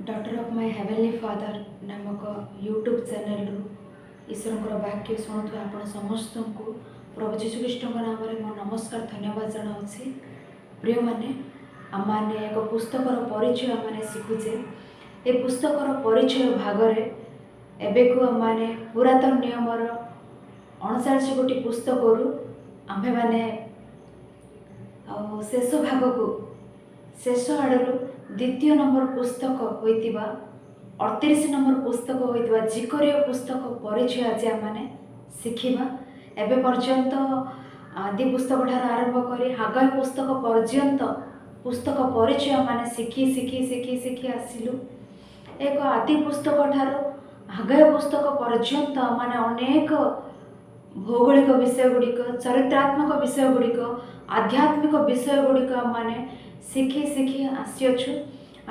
Daughter of my heavenly father नामक YouTube channel ईश्वर वाक्य शुणुवा आपण समस्त को प्रभु जीशुख्रीष्ट नाम मो नमस्कार धन्यवाद जनावि। प्रिय मैंने आम मैंने एक पुस्तकर परिचय आम शिखुचे। ए पुस्तकर परिचय भागरे एबेकु आम मैंने पुरातन नियमर 39 गोटी पुस्तक आम्भे मैंने शेष भाग को शेष आड़ू द्वितीय नंबर पुस्तक होइतिबा 38 नंबर पुस्तक होइतिबा जिकरिय पुस्तक परिचय आज आम शिखिबा। एबे पर्यंत आदि पुस्तक ठार आरंभ करी हागाय पुस्तक पर्यंत पुस्तक परिचय आम शिखी शिखी शिखी शिखी आसिलु। एक आदि पुस्तक ठार हागाय पुस्तक पर्यंत माने अनेक भौगोलिक विषय गुड़िक चरित्रात्मक विषय गुड़िक आध्यात्मिक विषय गुड़िक आम शिखी शिखी आसीअछु।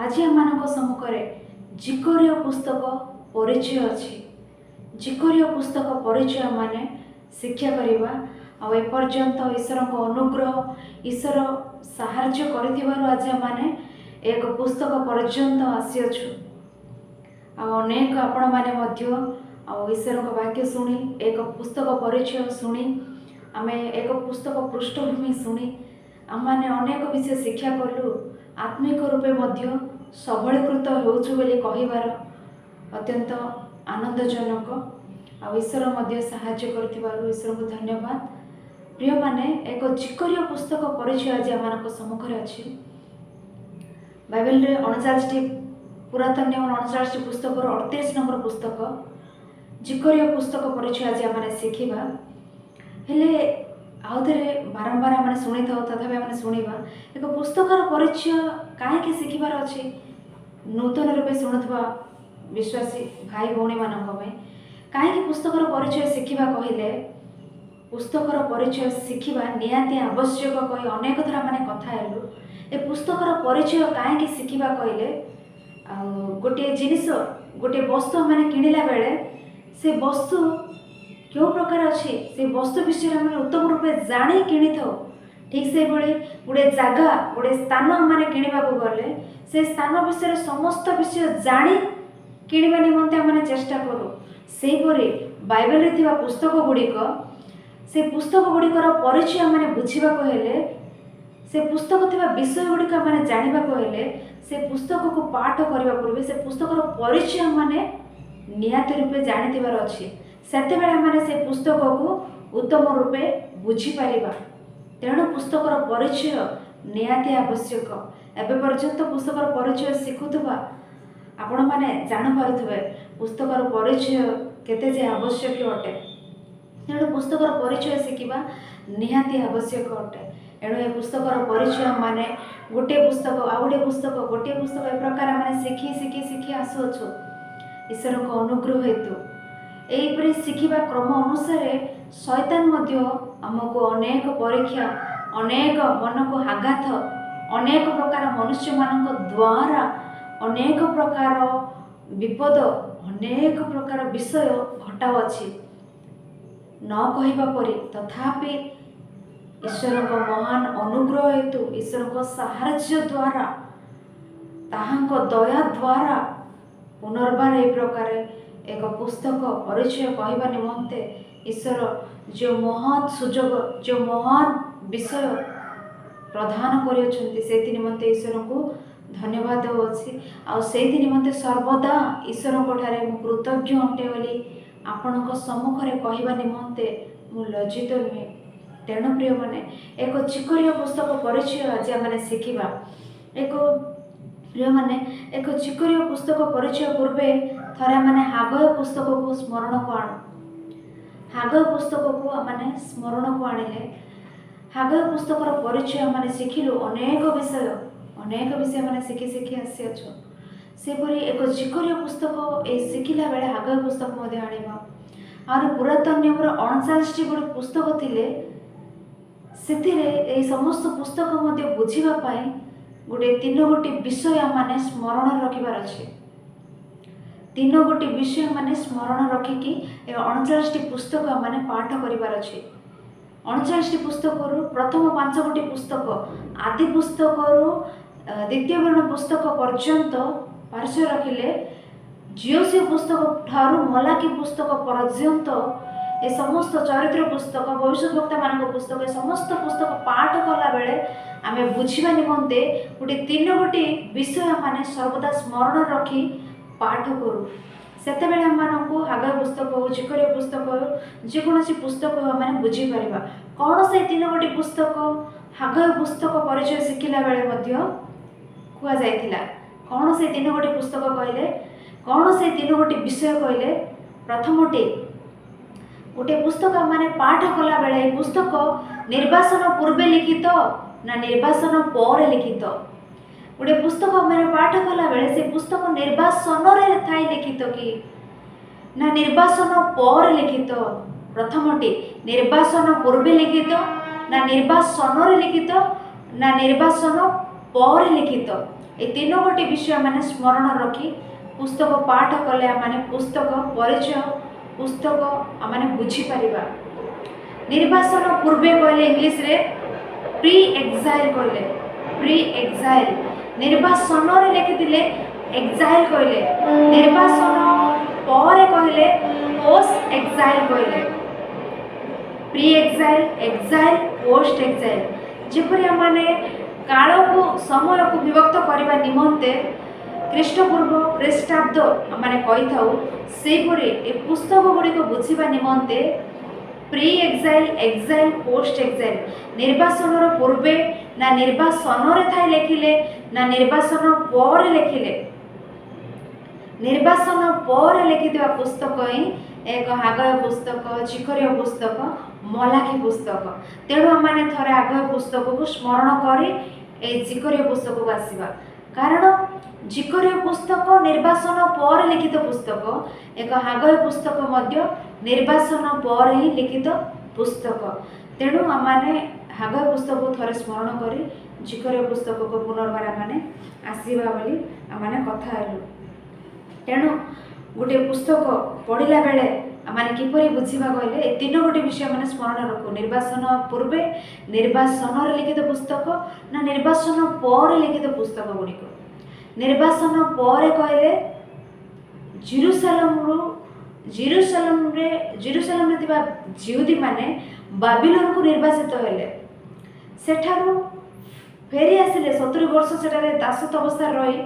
आज आम सम्मुखें जिकरिय पुस्तक परिचय अच्छी। जिकरिय पुस्तक परिचय माने शिक्षा करवा आ एपर्यंत ईश्वर अनुग्रह ईश्वर साहाय्य कर आज आम एक पुस्तक पर्यंत आसीअछु। अनेक आपण मैंने ईश्वर वाक्य शुणी एक पुस्तक परिचय शुणी आम एक पुस्तक पृष्ठभूमि शुणी आम मैंने अनेक विषय शिक्षा कलु। आत्मिक रूपे सबलीकृत होउछु बोली कहिबार अत्यंत आनंदजनक आ ईश्वर साहाय्य करथिबारु ईश्वर को धन्यवाद। प्रिय माने एक जिकरिय पुस्तक परिचय आज आम सम्मुखें अच्छी। बाइबल रे 39 पुरातन नियम 39 पुस्तक 38 नंबर पुस्तक जिकरिय पुस्तक परिचय आज आम शिखिबा। हेले आउ थे बारंबार आम शुणी था तथापि आम शुणा एक पुस्तकर परिचय कहीं शिखबार अच्छे। नूतन रूपे शुणुवा विश्वासी भाई भौणी मानी कहीं पुस्तकर परिचय शिखा कहले पुस्तकर परिचय शिखा निहाती आवश्यक कही अनेक थर मैंने कथा हेलु। ए पुस्तकर परिचय कहीं शिखा कहले गोटे जिनिस गोटे वस्तु मैंने किणला बेले से वस्तु क्यों प्रकार अच्छी से वस्तु विषय में उत्तम रूपे जाणी कि ठीक से भाई गोटे जगह गोटे स्थान मैंने किणवा गले से स्थान विषय समस्त विषय जाणी किणवा निमंते आम चेष्टा करूँ। से बाइबल रे पुस्तक गुड़िक से पुस्तक गुड़िकर परिचय मैंने बुझा हेले से पुस्तक थिबा विषय गुड़िक मैंने जाना हेले से पुस्तक को पाठ करने पूर्व से पुस्तकर परिचय मैंने निहाती रूपे जानी अच्छी। सेते बेले मैंने से पुस्तक को उत्तम रूपे बुझीपर तेणु पुस्तकर परिचय निहाती आवश्यक। एबे पर्यंत पुस्तकर परिचय शिखुवा आपण मैंने जापारे पुस्तकर परिचय केते आवश्यक अटे। तेणु पुस्तकर परिचय शिखा निहाती आवश्यक अटे। एणु ए पुस्तकर परिचय माने गोटे पुस्तक आ गोटे पुस्तक गोटे पुस्तक ए प्रकार मैंने शिखी शिखी शिखी आसुअछु ईश्वर को अनुग्रह हेतु। यहीपरि शिखिबा क्रम अनुसार शैतान आमको अनेक परीक्षा अनेक मन को आघात अनेक प्रकार मनुष्य मान द्वारा अनेक प्रकार विपद अनेक प्रकार विषय घटाऊँच न कहवा परी तथापि ईश्वर को महान अनुग्रह हेतु ईश्वर को साहाय्य द्वारा ताहांको दया द्वारा पुनर्बार ए प्रकार एक पुस्तक परिचय कहवा निमंते ईश्वर जो महान सुजोग जो महान विषय प्रदान कर निमंते ईश्वर को धन्यवाद देउछि। आ सेति निमंते सर्वदा ईश्वर को ठारे मु कृतज्ञ अटे बोली आपणक सम्मुखें कहवा निमंते मु लज्जित नुहे। तेणु प्रिय माने एक जिकरिय पुस्तक परिचय आज आम शिखा। एक प्रिय माने एक जिकरिय पुस्तक परिचय पूर्वे थरे माने हागय पुस्तक को स्मरण को आण हागय पुस्तक को माने स्मरण को आनिले हागय पुस्तकर परिचय माने शिखिलु अनेक विषय माने शिखी शिखी आसी अच्छो। सेपरी एक जिकरिय पुस्तक ए शिखिला बेले हागय पुस्तक मध्य आनिबा। आर पुरातन नियम 39 गोटे पुस्तक थिले सेतिरे ए समस्त पुस्तक मध्य बुझिबा पाई गोटे 3 गोटी विषय माने स्मरण रखिबार अछि। 3 गोटी विषय माने स्मरण रखिकी 39 पुस्तक माने पाठ करिबार अछि। 39 पुस्तक प्रथम 5 गोटी पुस्तक आदि पुस्तक द्वितीय वर्ण पुस्तक पर्यंत ପରିଚୟ ରଖିଲେ ଜିଓସି ପୁସ୍ତକ ଠାରୁ ମଲାକି ପୁସ୍ତକ ପର୍ଯ୍ୟନ୍ତ ଏ ସମସ୍ତ ଚରିତ୍ର ପୁସ୍ତକ ଭବିଷ୍ୟତ ବକ୍ତାମାନଙ୍କ ପୁସ୍ତକ ଏ ସମସ୍ତ ପୁସ୍ତକ ପାଠ କଲାବେଳେ ଆମେ ବୁଝିବା ନିମନ୍ତେ ଗୋଟେ 3 ବିଷୟ ମାନେ ସର୍ବଦା ସ୍ମରଣ ରଖି ପାଠ କରୁ। ସେତେବେଳେ ଆମମାନଙ୍କୁ ହାଗାୟ ପୁସ୍ତକ ହେଉ ଜିକରିୟ ପୁସ୍ତକ ହେଉ ଯେକୌଣସି ପୁସ୍ତକ ହେଉ ଆମେ ବୁଝିପାରିବା କ'ଣ ସେ 3 ପୁସ୍ତକ ହାଗାୟ ପୁସ୍ତକ ପରିଚୟ ଶିଖିଲା ବେଳେ ମଧ୍ୟ କୁହାଯାଇଥିଲା। କ'ଣ ସେ 3 ପୁସ୍ତକ କହିଲେ, କ'ଣ ସେ 3 ବିଷୟ କହିଲେ। ପ୍ରଥମଟି ଗୋଟେ ପୁସ୍ତକ ମାନେ ପାଠ କଲାବେଳେ ଏ ପୁସ୍ତକ ନିର୍ବାସନ ପୂର୍ବେ ଲିଖିତ ନା ନିର୍ବାସନ ପରେ ଲିଖିତ। ଗୋଟେ ପୁସ୍ତକ ମାନେ ପାଠ କଲାବେଳେ ସେ ପୁସ୍ତକ ନିର୍ବାସନରେ ଥାଇ ଲିଖିତ କି ନା ନିର୍ବାସନ ପରେ ଲିଖିତ। ପ୍ରଥମଟି ନିର୍ବାସନ ପୂର୍ବେ ଲିଖିତ ନା ନିର୍ବାସନରେ ଲିଖିତ ନା ନିର୍ବାସନ ପରେ ଲିଖିତ। ଏ 3 ବିଷୟ ମାନେ ସ୍ମରଣ ରଖି ପୁସ୍ତକ ପାଠ କଲେ ଆମେ ପୁସ୍ତକ ପରିଚୟ ପୁସ୍ତକ ଆମେ ବୁଝିପାରିବା। ନିର୍ବାସନ ପୂର୍ବେ କହିଲେ ଇଂଲିଶରେ ପ୍ରି ଏକ୍ସାଇଲ୍ କହିଲେ, ପ୍ରି ଏକ୍ସାଇଲ୍। ନିର୍ବାସନରେ ଲେଖିଥିଲେ ଏକ୍ସାଇଲ୍ କହିଲେ, ନିର୍ବାସନ ପରେ କହିଲେ ପୋଷ୍ଟ ଏକ୍ସାଇଲ୍ କହିଲେ। Pre exile, exile, post exile. ଯେପରି ଆମେ କାଳକୁ ସମୟକୁ ବିଭକ୍ତ କରିବା ନିମନ୍ତେ ଖ୍ରୀଷ୍ଟପୂର୍ବ ଖ୍ରୀଷ୍ଟାବ୍ଦ ଆମେ କହିଥାଉ, ସେହିପରି ଏ ପୁସ୍ତକ ଗୁଡ଼ିକ ବୁଝିବା ନିମନ୍ତେ ପ୍ରି ଏକ୍ସାଇଲ୍, ଏକ୍ସାଇଲ୍, ପୋଷ୍ଟ ଏକ୍ସାଇଲ୍। ନିର୍ବାସନର ପୂର୍ବେ ନା ନିର୍ବାସନରେ ଥାଇ ଲେଖିଲେ ନା ନିର୍ବାସନ ପରେ ଲେଖିଲେ। ନିର୍ବାସନ ପରେ ଲେଖିଥିବା ପୁସ୍ତକ ହିଁ ଏକ ହାଗାୟ ପୁସ୍ତକ, ଜିକରିୟ ପୁସ୍ତକ, ମଲାକି ପୁସ୍ତକ। ତେଣୁ ଆମେ ଥରେ ହାଗାୟ ପୁସ୍ତକକୁ ସ୍ମରଣ କରି ଏ ଜିକରିୟ ପୁସ୍ତକକୁ ଆସିବା। କାରଣ ଜିକରିୟ ପୁସ୍ତକ ନିର୍ବାସନ ପରେ ଲିଖିତ ପୁସ୍ତକ, ଏକ ହାଗାୟ ପୁସ୍ତକ ମଧ୍ୟ ନିର୍ବାସନ ପରେ ହିଁ ଲିଖିତ ପୁସ୍ତକ। ତେଣୁ ଆମେ ହାଗାୟ ପୁସ୍ତକକୁ ଥରେ ସ୍ମରଣ କରି ଜିକରିୟ ପୁସ୍ତକକୁ ପୁନର୍ବାର ଆମେ ଆସିବା ବୋଲି ଆମେ କଥା ହେଲୁ। ତେଣୁ ଗୋଟିଏ ପୁସ୍ତକ ପଢ଼ିଲା ବେଳେ ଆମେ କିପରି ବୁଝିବା କହିଲେ ଏ 3 ବିଷୟ ମାନେ ସ୍ମରଣ ରଖୁ। ନିର୍ବାସନ ପୂର୍ବେ ନିର୍ବାସନରେ ଲିଖିତ ପୁସ୍ତକ ନା ନିର୍ବାସନ ପରେ ଲିଖିତ ପୁସ୍ତକ ଗୁଡ଼ିକ। ନିର୍ବାସନ ପରେ କହିଲେ ଜେରୁସାଲେମରେ ଥିବା ଜିହୁଦୀ ମାନେ ବାବିଲୋନକୁ ନିର୍ବାସିତ ହେଲେ। ସେଠାରୁ ଫେରି ଆସିଲେ 70 ବର୍ଷ ସେଠାରେ ଦାସତ୍ୱ ଅବସ୍ଥାରେ ରହି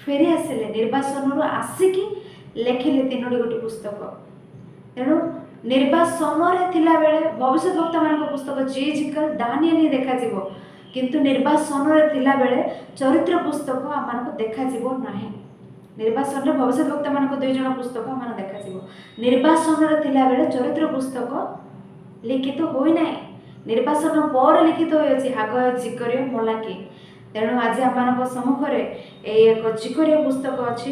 ଫେରି ଆସିଲେ। ନିର୍ବାସନରୁ ଆସିକି ଲେଖିଲେ 3 ପୁସ୍ତକ। ତେଣୁ ନିର୍ବାସନରେ ଥିଲାବେଳେ ଭବିଷ୍ୟତ ବକ୍ତାମାନଙ୍କ ପୁସ୍ତକ ଜିଜିକାଲ୍, ଦାନିଏଲ୍ ହିଁ ଦେଖାଯିବ, କିନ୍ତୁ ନିର୍ବାସନରେ ଥିଲାବେଳେ ଚରିତ୍ର ପୁସ୍ତକ ଆମମାନଙ୍କୁ ଦେଖାଯିବ ନାହିଁ। ନିର୍ବାସନରେ ଭବିଷ୍ୟତ ବକ୍ତାମାନଙ୍କ 2 ପୁସ୍ତକ ଆମମାନଙ୍କୁ ଦେଖାଯିବ। ନିର୍ବାସନରେ ଥିଲାବେଳେ ଚରିତ୍ର ପୁସ୍ତକ ଲିଖିତ ହୋଇନାହିଁ। ନିର୍ବାସନ ପରେ ଲିଖିତ ହୋଇଅଛି ହାଗାୟ, ଜିକରିୟ, ମଲାକି। ତେଣୁ ଆଜି ଆମମାନଙ୍କ ସମ୍ମୁଖରେ ଏହି ଏକ ଜିକରିୟ ପୁସ୍ତକ ଅଛି।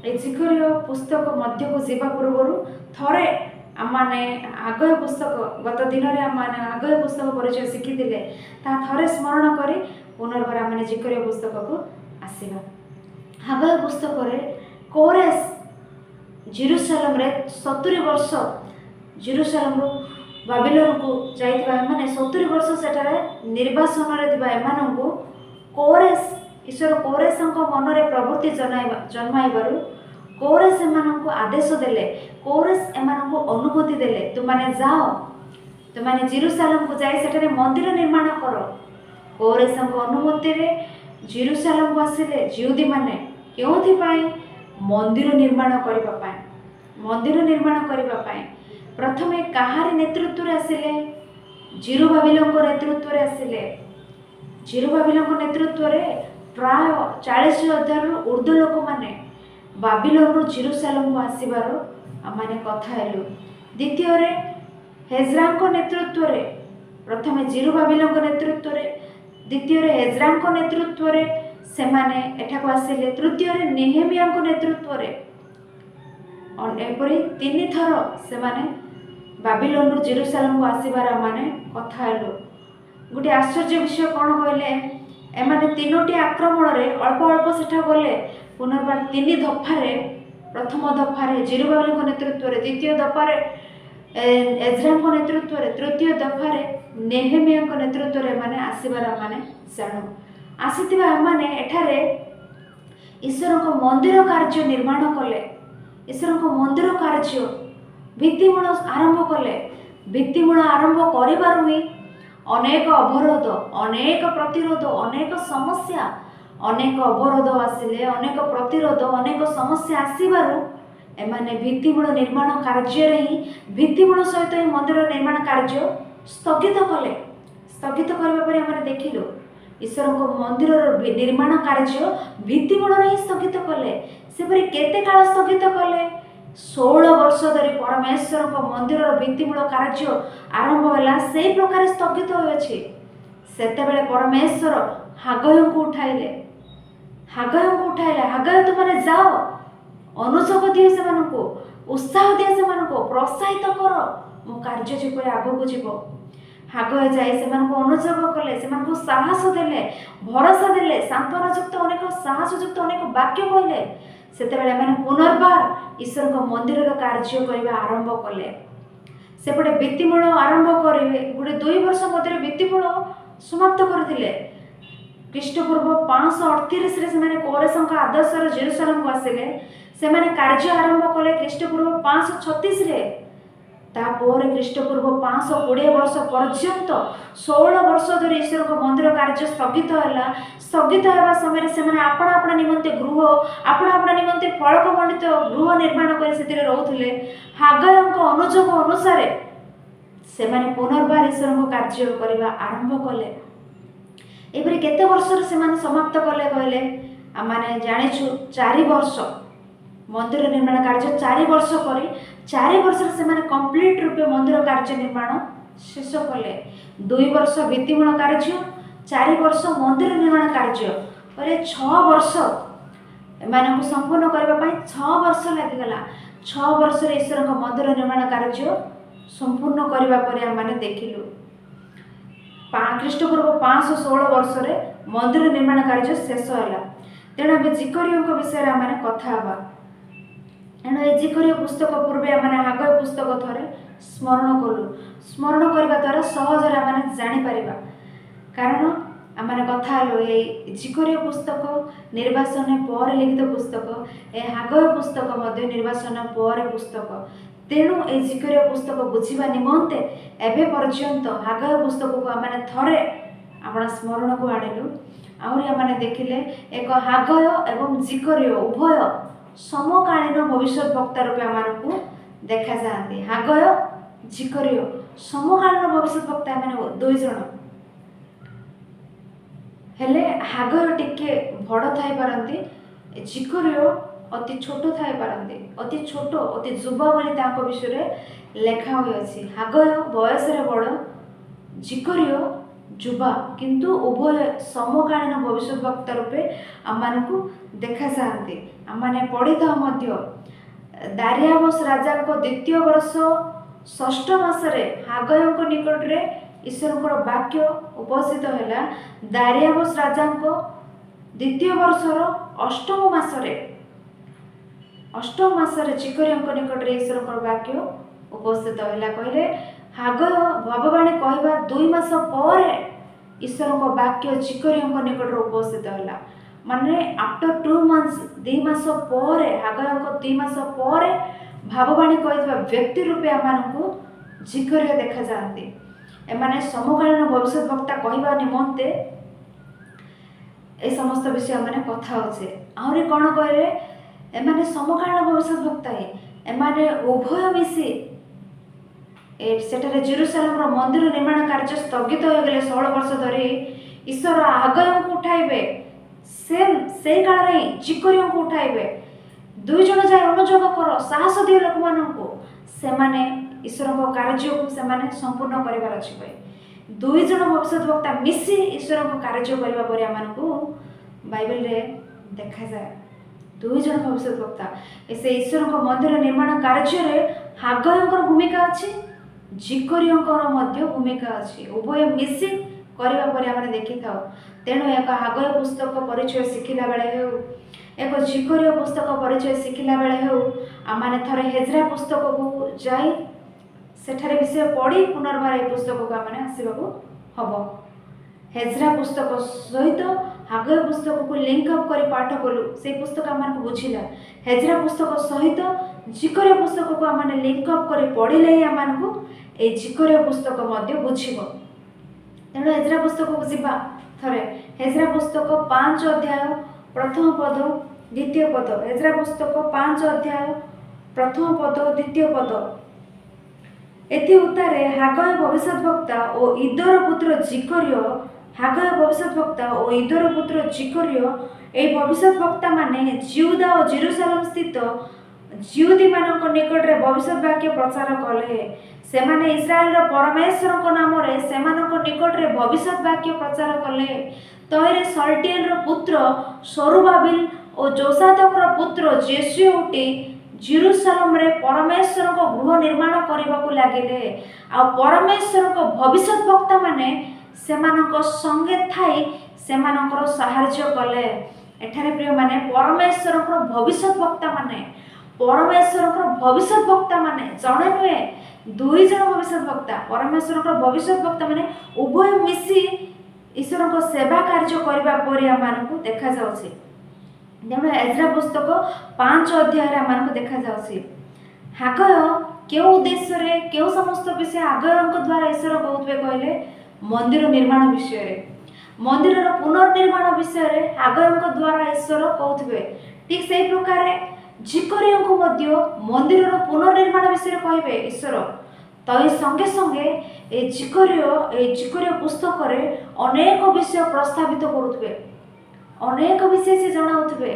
ଏ ଜିକରିୟ ପୁସ୍ତକ ମଧ୍ୟକୁ ଯିବା ପୂର୍ବରୁ ଥରେ ଆମେ ହାଗାୟ ପୁସ୍ତକ ଗତ ଦିନରେ ଆମେ ହାଗାୟ ପୁସ୍ତକ ପରିଚୟ ଶିଖିଥିଲେ, ତାହା ଥରେ ସ୍ମରଣ କରି ପୁନର୍ବାର ଆମେ ଜିକରିୟ ପୁସ୍ତକକୁ ଆସିବା। ହାଗାୟ ପୁସ୍ତକରେ କୋରେଶ ଜେରୁସାଲେମରେ 70 ବର୍ଷ ଜେରୁସାଲେମରୁ ବାବିଲୋନକୁ ଯାଇଥିବା ଏମାନେ 70 ବର୍ଷ ସେଠାରେ ନିର୍ବାସନରେ ଥିବା ଏମାନଙ୍କୁ କୋରେଶ, ଈଶ୍ୱର କୋରେଶଙ୍କ ମନରେ ପ୍ରବୃତ୍ତି ଜନ୍ମାଇବାରୁ କୋରେଶ ଏମାନଙ୍କୁ ଆଦେଶ ଦେଲେ, କୋରେଶ ଏମାନଙ୍କୁ ଅନୁମତି ଦେଲେ, ତୁମାନେ ଯାଅ, ତୁମାନେ ଜେରୁସାଲେମକୁ ଯାଇ ସେଠାରେ ମନ୍ଦିର ନିର୍ମାଣ କର। କୋରେଶଙ୍କ ଅନୁମତିରେ ଜେରୁସାଲେମକୁ ଆସିଲେ ଜିହୁଦୀମାନେ। କେଉଁଥିପାଇଁ? ମନ୍ଦିର ନିର୍ମାଣ କରିବା ପାଇଁ। ମନ୍ଦିର ନିର୍ମାଣ କରିବା ପାଇଁ ପ୍ରଥମେ କାହାରି ନେତୃତ୍ୱରେ ଆସିଲେ? ଜେରୁବାବିଲଙ୍କ ନେତୃତ୍ୱରେ ଆସିଲେ। ଜେରୁବାବିଲଙ୍କ ନେତୃତ୍ୱରେ ପ୍ରାୟ 40,000ରୁ ଉର୍ଦ୍ଧ୍ୱ ଲୋକମାନେ ବାବିଲୋନରୁ ଜେରୁସାଲେମକୁ ଆସିବାର ଆମେ କଥା ହେଲୁ। ଦ୍ୱିତୀୟରେ ହେଜ୍ରାଙ୍କ ନେତୃତ୍ୱରେ, ପ୍ରଥମେ ଜେରୁବାବିଲଙ୍କ ନେତୃତ୍ୱରେ, ଦ୍ୱିତୀୟରେ ହେଜ୍ରାଙ୍କ ନେତୃତ୍ୱରେ ସେମାନେ ଏଠାକୁ ଆସିଲେ। ତୃତୀୟରେ ନେହେମିୟାଙ୍କ ନେତୃତ୍ୱରେ। ଏପରି 3 ଥର ସେମାନେ ବାବିଲୋନରୁ ଜେରୁସାଲେମକୁ ଆସିବାର ଆମେ କଥା ହେଲୁ। ଗୋଟିଏ ଆଶ୍ଚର୍ଯ୍ୟ ବିଷୟ କ'ଣ କହିଲେ, ଏମାନେ 3ଟି ଆକ୍ରମଣରେ ଅଳ୍ପ ଅଳ୍ପ ସେଠା ଗଲେ, ପୁନର୍ବାର 3 ଦଫାରେ, ପ୍ରଥମ ଦଫାରେ ଜେରୁବାବିଲଙ୍କ ନେତୃତ୍ୱରେ, ଦ୍ୱିତୀୟ ଦଫାରେ ଏଜ୍ରାଙ୍କ ନେତୃତ୍ୱରେ, ତୃତୀୟ ଦଫାରେ ନେହେମିୟାଙ୍କ ନେତୃତ୍ୱରେ ଏମାନେ ଆସିବାର ଆମେ ଜାଣୁ। ଆସିଥିବା ଏମାନେ ଏଠାରେ ଈଶ୍ୱରଙ୍କ ମନ୍ଦିର କାର୍ଯ୍ୟ ନିର୍ମାଣ କଲେ, ଈଶ୍ୱରଙ୍କ ମନ୍ଦିର କାର୍ଯ୍ୟ ଭିତ୍ତିମୂଳ ଆରମ୍ଭ କଲେ। ଭିତ୍ତିମୂଳ ଆରମ୍ଭ କରିବାରୁ ହିଁ ଅନେକ ଅବରୋଧ, ଅନେକ ପ୍ରତିରୋଧ, ଅନେକ ସମସ୍ୟା, ଅନେକ ଅବରୋଧ ଆସିଲେ, ଅନେକ ପ୍ରତିରୋଧ, ଅନେକ ସମସ୍ୟା ଆସିବାରୁ ଏମାନେ ଭିତ୍ତିମୂଳ ନିର୍ମାଣ କାର୍ଯ୍ୟରେ ହିଁ ଭିତ୍ତିମୂଳ ସହିତ ହିଁ ମନ୍ଦିର ନିର୍ମାଣ କାର୍ଯ୍ୟ ସ୍ଥଗିତ କଲେ। ସ୍ଥଗିତ କରିବା ପରେ ଆମେ ଦେଖିଲୁ ଈଶ୍ୱରଙ୍କ ମନ୍ଦିରର ନିର୍ମାଣ କାର୍ଯ୍ୟ ଭିତ୍ତିମୂଳରେ ହିଁ ସ୍ଥଗିତ କଲେ। ସେପରି କେତେ କାଳ ସ୍ଥଗିତ କଲେ? 16 ବର୍ଷ ଧରି ପରମେଶ୍ୱରଙ୍କ ମନ୍ଦିରର ଭିତ୍ତିମୂଳ କାର୍ଯ୍ୟ ଆରମ୍ଭ ହେଲା, ସେଇ ପ୍ରକାର ସ୍ଥଗିତ ହୋଇଅଛି। ସେତେବେଳେ ପରମେଶ୍ୱର ହାଗୟଙ୍କୁ ଉଠାଇଲେ। ହାଗୟ ତୁମେ ଯାଅ, ଅନୁଯୋଗ ଦିଅ ସେମାନଙ୍କୁ, ଉତ୍ସାହ ଦିଅ ସେମାନଙ୍କୁ, ପ୍ରୋତ୍ସାହିତ କର, ମୋ କାର୍ଯ୍ୟ ଯେପରି ଆଗକୁ ଯିବ। ହାଗୟ ଯାଇ ସେମାନଙ୍କୁ ଅନୁଯୋଗ କଲେ, ସେମାନଙ୍କୁ ସାହସ ଦେଲେ, ଭରସା ଦେଲେ, ସାନ୍ତ୍ୱନାଯୁକ୍ତ ଅନେକ ସାହସଯୁକ୍ତ ଅନେକ ବାକ୍ୟ କହିଲେ। ସେତେବେଳେ ଏମାନେ ପୁନର୍ବାର ଈଶ୍ୱରଙ୍କ ମନ୍ଦିରର କାର୍ଯ୍ୟ କରିବା ଆରମ୍ଭ କଲେ। ସେପଟେ ଭିତ୍ତିମୂଳ ଆରମ୍ଭ କରିବେ, 2 ବର୍ଷ ମଧ୍ୟରେ ଭିତ୍ତିମୂଳ ସମାପ୍ତ କରିଥିଲେ। ଖ୍ରୀଷ୍ଟପୂର୍ବ 538ରେ ସେମାନେ କୋରେଶଙ୍କ ଆଦର୍ଶରେ ଜେରୁସାଲେମକୁ ଆସିଲେ। ସେମାନେ କାର୍ଯ୍ୟ ଆରମ୍ଭ କଲେ ଖ୍ରୀଷ୍ଟପୂର୍ବ 536ରେ। ତାପରେ ଖ୍ରୀଷ୍ଟପୂର୍ବ 520 ବର୍ଷ ପର୍ଯ୍ୟନ୍ତ 16 ବର୍ଷ ଧରି ଈଶ୍ୱରଙ୍କ ମନ୍ଦିର କାର୍ଯ୍ୟ ସ୍ଥଗିତ ହେଲା। ସ୍ଥଗିତ ହେବା ସମୟରେ ସେମାନେ ଆପଣା ଆପଣା ନିମନ୍ତେ ଗୃହ, ଆପଣା ଆପଣା ନିମନ୍ତେ ଫଳକ ମଣ୍ଡିତ ଗୃହ ନିର୍ମାଣ କରି ସେଥିରେ ରହୁଥିଲେ। ହାଗୟଙ୍କ ଅନୁଯୋଗ ଅନୁସାରେ ସେମାନେ ପୁନର୍ବାର ଈଶ୍ୱରଙ୍କ କାର୍ଯ୍ୟ କରିବା ଆରମ୍ଭ କଲେ। ଏପରି କେତେ ବର୍ଷରେ ସେମାନେ ସମାପ୍ତ କଲେ କହିଲେ? ଆମେ ଜାଣିଛୁ 4 ବର୍ଷ ମନ୍ଦିର ନିର୍ମାଣ କାର୍ଯ୍ୟ 4 ବର୍ଷ କରି 4 ବର୍ଷରେ ସେମାନେ କମ୍ପ୍ଲିଟ୍ ରୂପେ ମନ୍ଦିର କାର୍ଯ୍ୟ ନିର୍ମାଣ ଶେଷ କଲେ। 2 ବର୍ଷ ଭିତ୍ତିମୂଳ କାର୍ଯ୍ୟ, 4 ବର୍ଷ ମନ୍ଦିର ନିର୍ମାଣ କାର୍ଯ୍ୟ ପରେ 6 ବର୍ଷ ଏମାନଙ୍କୁ ସମ୍ପୂର୍ଣ୍ଣ କରିବା ପାଇଁ 6 ବର୍ଷ ଲାଗିଗଲା। 6 ବର୍ଷରେ ଈଶ୍ୱରଙ୍କ ମନ୍ଦିର ନିର୍ମାଣ କାର୍ଯ୍ୟ ସମ୍ପୂର୍ଣ୍ଣ କରିବା ପରେ ଆମେ ଦେଖିଲୁ ଖ୍ରୀଷ୍ଟପୂର୍ବ 516 ବର୍ଷରେ ମନ୍ଦିର ନିର୍ମାଣ କାର୍ଯ୍ୟ ଶେଷ ହେଲା। ତେଣୁ ଏବେ ଜିକରିୟଙ୍କ ବିଷୟରେ ଆମେ କଥା ହେବା। ଏଣୁ ଏ ଜିକରିୟ ପୁସ୍ତକ ପୂର୍ବେ ଆମେ ହାଗୟ ପୁସ୍ତକ ଥରେ ସ୍ମରଣ କଲୁ। ସ୍ମରଣ କରିବା ଦ୍ୱାରା ସହଜରେ ଆମେ ଜାଣିପାରିବା। କାରଣ ଆମେ କଥା ହେଲୁ ଏଇ ଜିକରିୟ ପୁସ୍ତକ ନିର୍ବାସନ ପରେ ଲିଖିତ ପୁସ୍ତକ, ଏ ହାଗୟ ପୁସ୍ତକ ମଧ୍ୟ ନିର୍ବାସନ ପରେ ପୁସ୍ତକ। ତେଣୁ ଏ ଜିକରିୟ ପୁସ୍ତକ ବୁଝିବା ନିମନ୍ତେ ଏବେ ପର୍ଯ୍ୟନ୍ତ ହାଗୟ ପୁସ୍ତକକୁ ଆମେ ଥରେ ଆପଣ ସ୍ମରଣକୁ ଆଣିଲୁ। ଆହୁରି ଆମେ ଦେଖିଲେ ଏକ ହାଗୟ ଏବଂ ଜିକରିୟ ଉଭୟ ସମକାଳୀନ ଭବିଷ୍ୟତ ବକ୍ତା ରୂପେ ଆମମାନଙ୍କୁ ଦେଖାଯାଆନ୍ତି। ହାଗୟ, ଜିକରିୟ ସମକାଳୀନ ଭବିଷ୍ୟତ ବକ୍ତା ଏମାନେ 2 ଜଣ। ହେଲେ ହାଗୟ ଟିକେ ବଡ଼ ଥାଇପାରନ୍ତି, ଜିକରିୟ ଅତି ଛୋଟ ଥାଇପାରନ୍ତି। ଅତି ଛୋଟ, ଅତି ଯୁବା ବୋଲି ତାଙ୍କ ବିଷୟରେ ଲେଖା ହୋଇଅଛି। ହାଗୟ ବୟସରେ ବଡ଼, ଜିକରିୟ ଯୁବା, କିନ୍ତୁ ଉଭୟ ସମକାଳୀନ ଭବିଷ୍ୟତ ବକ୍ତା ରୂପେ ଆମମାନଙ୍କୁ ଦେଖାଯାଆନ୍ତି। ଆମେ ପଢ଼ିଥାଉ ମଧ୍ୟ ଦାରିଆବସ୍ ରାଜାଙ୍କ 2ୟ ବର୍ଷ 6ଠ ମାସରେ ହାଗୟଙ୍କ ନିକଟରେ ଈଶ୍ୱରଙ୍କର ବାକ୍ୟ ଉପସ୍ଥିତ ହେଲା। ଦାରିଆବସ୍ ରାଜାଙ୍କ 2ୟ ବର୍ଷର 8ମ ମାସରେ ଜିକରିୟଙ୍କ ନିକଟରେ ଈଶ୍ୱରଙ୍କର ବାକ୍ୟ ଉପସ୍ଥିତ ହେଲା। କହିଲେ ହାଗୟ ଭବିବାଣୀ କହିବା 2 ମାସ ପରେ ଈଶ୍ୱରଙ୍କ ବାକ୍ୟ ଜିକରିୟଙ୍କ ନିକଟରେ ଉପସ୍ଥିତ ହେଲା। ମାନେ ଆଫ୍ଟର 2 months, 2 ମାସ ପରେ, ହାଗୟଙ୍କ 2 ମାସ ପରେ ଭାବବାଣୀ କହିଥିବା ବ୍ୟକ୍ତି ରୂପେ ଆମମାନଙ୍କୁ ଜିକରିୟ ଦେଖାଯାଆନ୍ତି। ଏମାନେ ସମକାଳୀନ ଭବିଷ୍ୟତ ବକ୍ତା କହିବା ନିମନ୍ତେ ଏ ସମସ୍ତ ବିଷୟ ଆମେ କଥା ହେଉଛେ। ଆହୁରି କ'ଣ କହିଲେ? ଏମାନେ ସମକାଳୀନ ଭବିଷ୍ୟତ ବକ୍ତା, ଏମାନେ ଉଭୟ ମିଶି ସେଠାରେ ଜେରୁସାଲେମର ମନ୍ଦିର ନିର୍ମାଣ କାର୍ଯ୍ୟ ସ୍ଥଗିତ ହୋଇଗଲେ 16 ବର୍ଷ ଧରି। ଈଶ୍ୱର ହାଗୟଙ୍କୁ ଉଠାଇବେ, ସେଇ କାଳରେ ହିଁ ଜିକରିୟଙ୍କୁ ଉଠାଇବେ। 2 ଜଣ ଯାଇ ଅନୁଯୋଗ କର, ସାହସ ଦିଅ ଲୋକମାନଙ୍କୁ, ସେମାନେ ଈଶ୍ୱରଙ୍କ କାର୍ଯ୍ୟକୁ ସେମାନେ ସମ୍ପୂର୍ଣ୍ଣ କରିବାର ଅଛି। 2 ଜଣ ଭବିଷ୍ୟତ ବକ୍ତା ମିଶି ଈଶ୍ୱରଙ୍କ କାର୍ଯ୍ୟ କରିବା ପରେ ଆମମାନଙ୍କୁ ବାଇବେଲରେ ଦେଖାଯାଏ। 2 ଜଣ ଭବିଷ୍ୟତ ବକ୍ତା, ସେ ଈଶ୍ୱରଙ୍କ ମନ୍ଦିର ନିର୍ମାଣ କାର୍ଯ୍ୟରେ ହାଗୟଙ୍କର ଭୂମିକା ଅଛି, ଜିକରିୟଙ୍କର ମଧ୍ୟ ଭୂମିକା ଅଛି। ଉଭୟ ମିଶି କରିବା ପରେ ଆମେ ଦେଖିଥାଉ। ତେଣୁ ଏକ ହାଗୟ ପୁସ୍ତକ ପରିଚୟ ଶିଖିଲା ବେଳେ ହେଉ, ଏକ ଜିକରିୟ ପୁସ୍ତକ ପରିଚୟ ଶିଖିଲା ବେଳେ ହେଉ, ଆମେ ଥରେ ହେଜ୍ରା ପୁସ୍ତକକୁ ଯାଇ ସେଠାରେ ବିଷୟ ପଢ଼ି ପୁନର୍ବାର ଏ ପୁସ୍ତକକୁ ଆମେ ଆସିବାକୁ ହେବ। ହେଜ୍ରା ପୁସ୍ତକ ସହିତ हागय पुस्तक को लिंक अप कर पाठ कलु से पुस्तक आम बुझिला हेजरा पुस्तक सहित जिकरिया पुस्तक को आम लिंक अप कर पढ़ले ही आम ए जिकरिया पुस्तक बुझिब। तेणु हेजरा पुस्तक को जीवा थरे हेजरा पुस्तक 5 अध्याय प्रथम पद द्वितीय पद हेजरा पुस्तक 5 अध्याय प्रथम पद द्वितीय पद एथि उतारे हागय भविष्यद्वक्ता और इदोर पुत्र जिकरिय हागय भविष्यद्वक्ता और इदोर पुत्र जिकरिय ए भविष्यद्वक्ता माने जिहुदा और जेरुसलेम स्थित जिहुदी मानक निकट रे भविष्य वाक्य प्रचार कले से माने इस्राएल रो परमेश्वर को नाम रे से मानक निकट रे भविष्य वाक्य प्रचार कले तयरे सल्टिएल रो पुत्र सरुबाबिल और जोसादक रो पुत्र जेसुए उठी जेरुसलेम रे परमेश्वर को गृह निर्माण करने को लगिले आ परमेश्वर को भविष्यद्वक्ता माने सेमानक संगे थाई सेमानकर सहाय्य कले। एठारे प्रिय माने परमेश्वर को भविष्यद्वक्ता माने परमेश्वर को भविष्यद्वक्ता माने जणे नुहे दुई जन भविष्यद्वक्ता परमेश्वर को भविष्यद्वक्ता माने उभय मिसी ईश्वर को सेवा कार्य करबा परे आमानकु देखा जाउछि। तेणु एजरा पुस्तक 5 अध्याय आम देखा जाउछि हागय क्यों उद्देश्य रे क्यों समस्त विषय हागय द्वारा ईश्वर कहते कहले मंदिर निर्माण विषय मंदिर पुनर्निर्माण विषय रे हागय द्वारा ईश्वर कहते ठीक से प्रकार जिकरिया को मंदिर पुनर्निर्माण विषय कहे ईश्वर तो संगे संगे ए जिकरिया पुस्तक रे अनेक विषय प्रस्तावित करुवे अनेक विषय से जनाउथिबे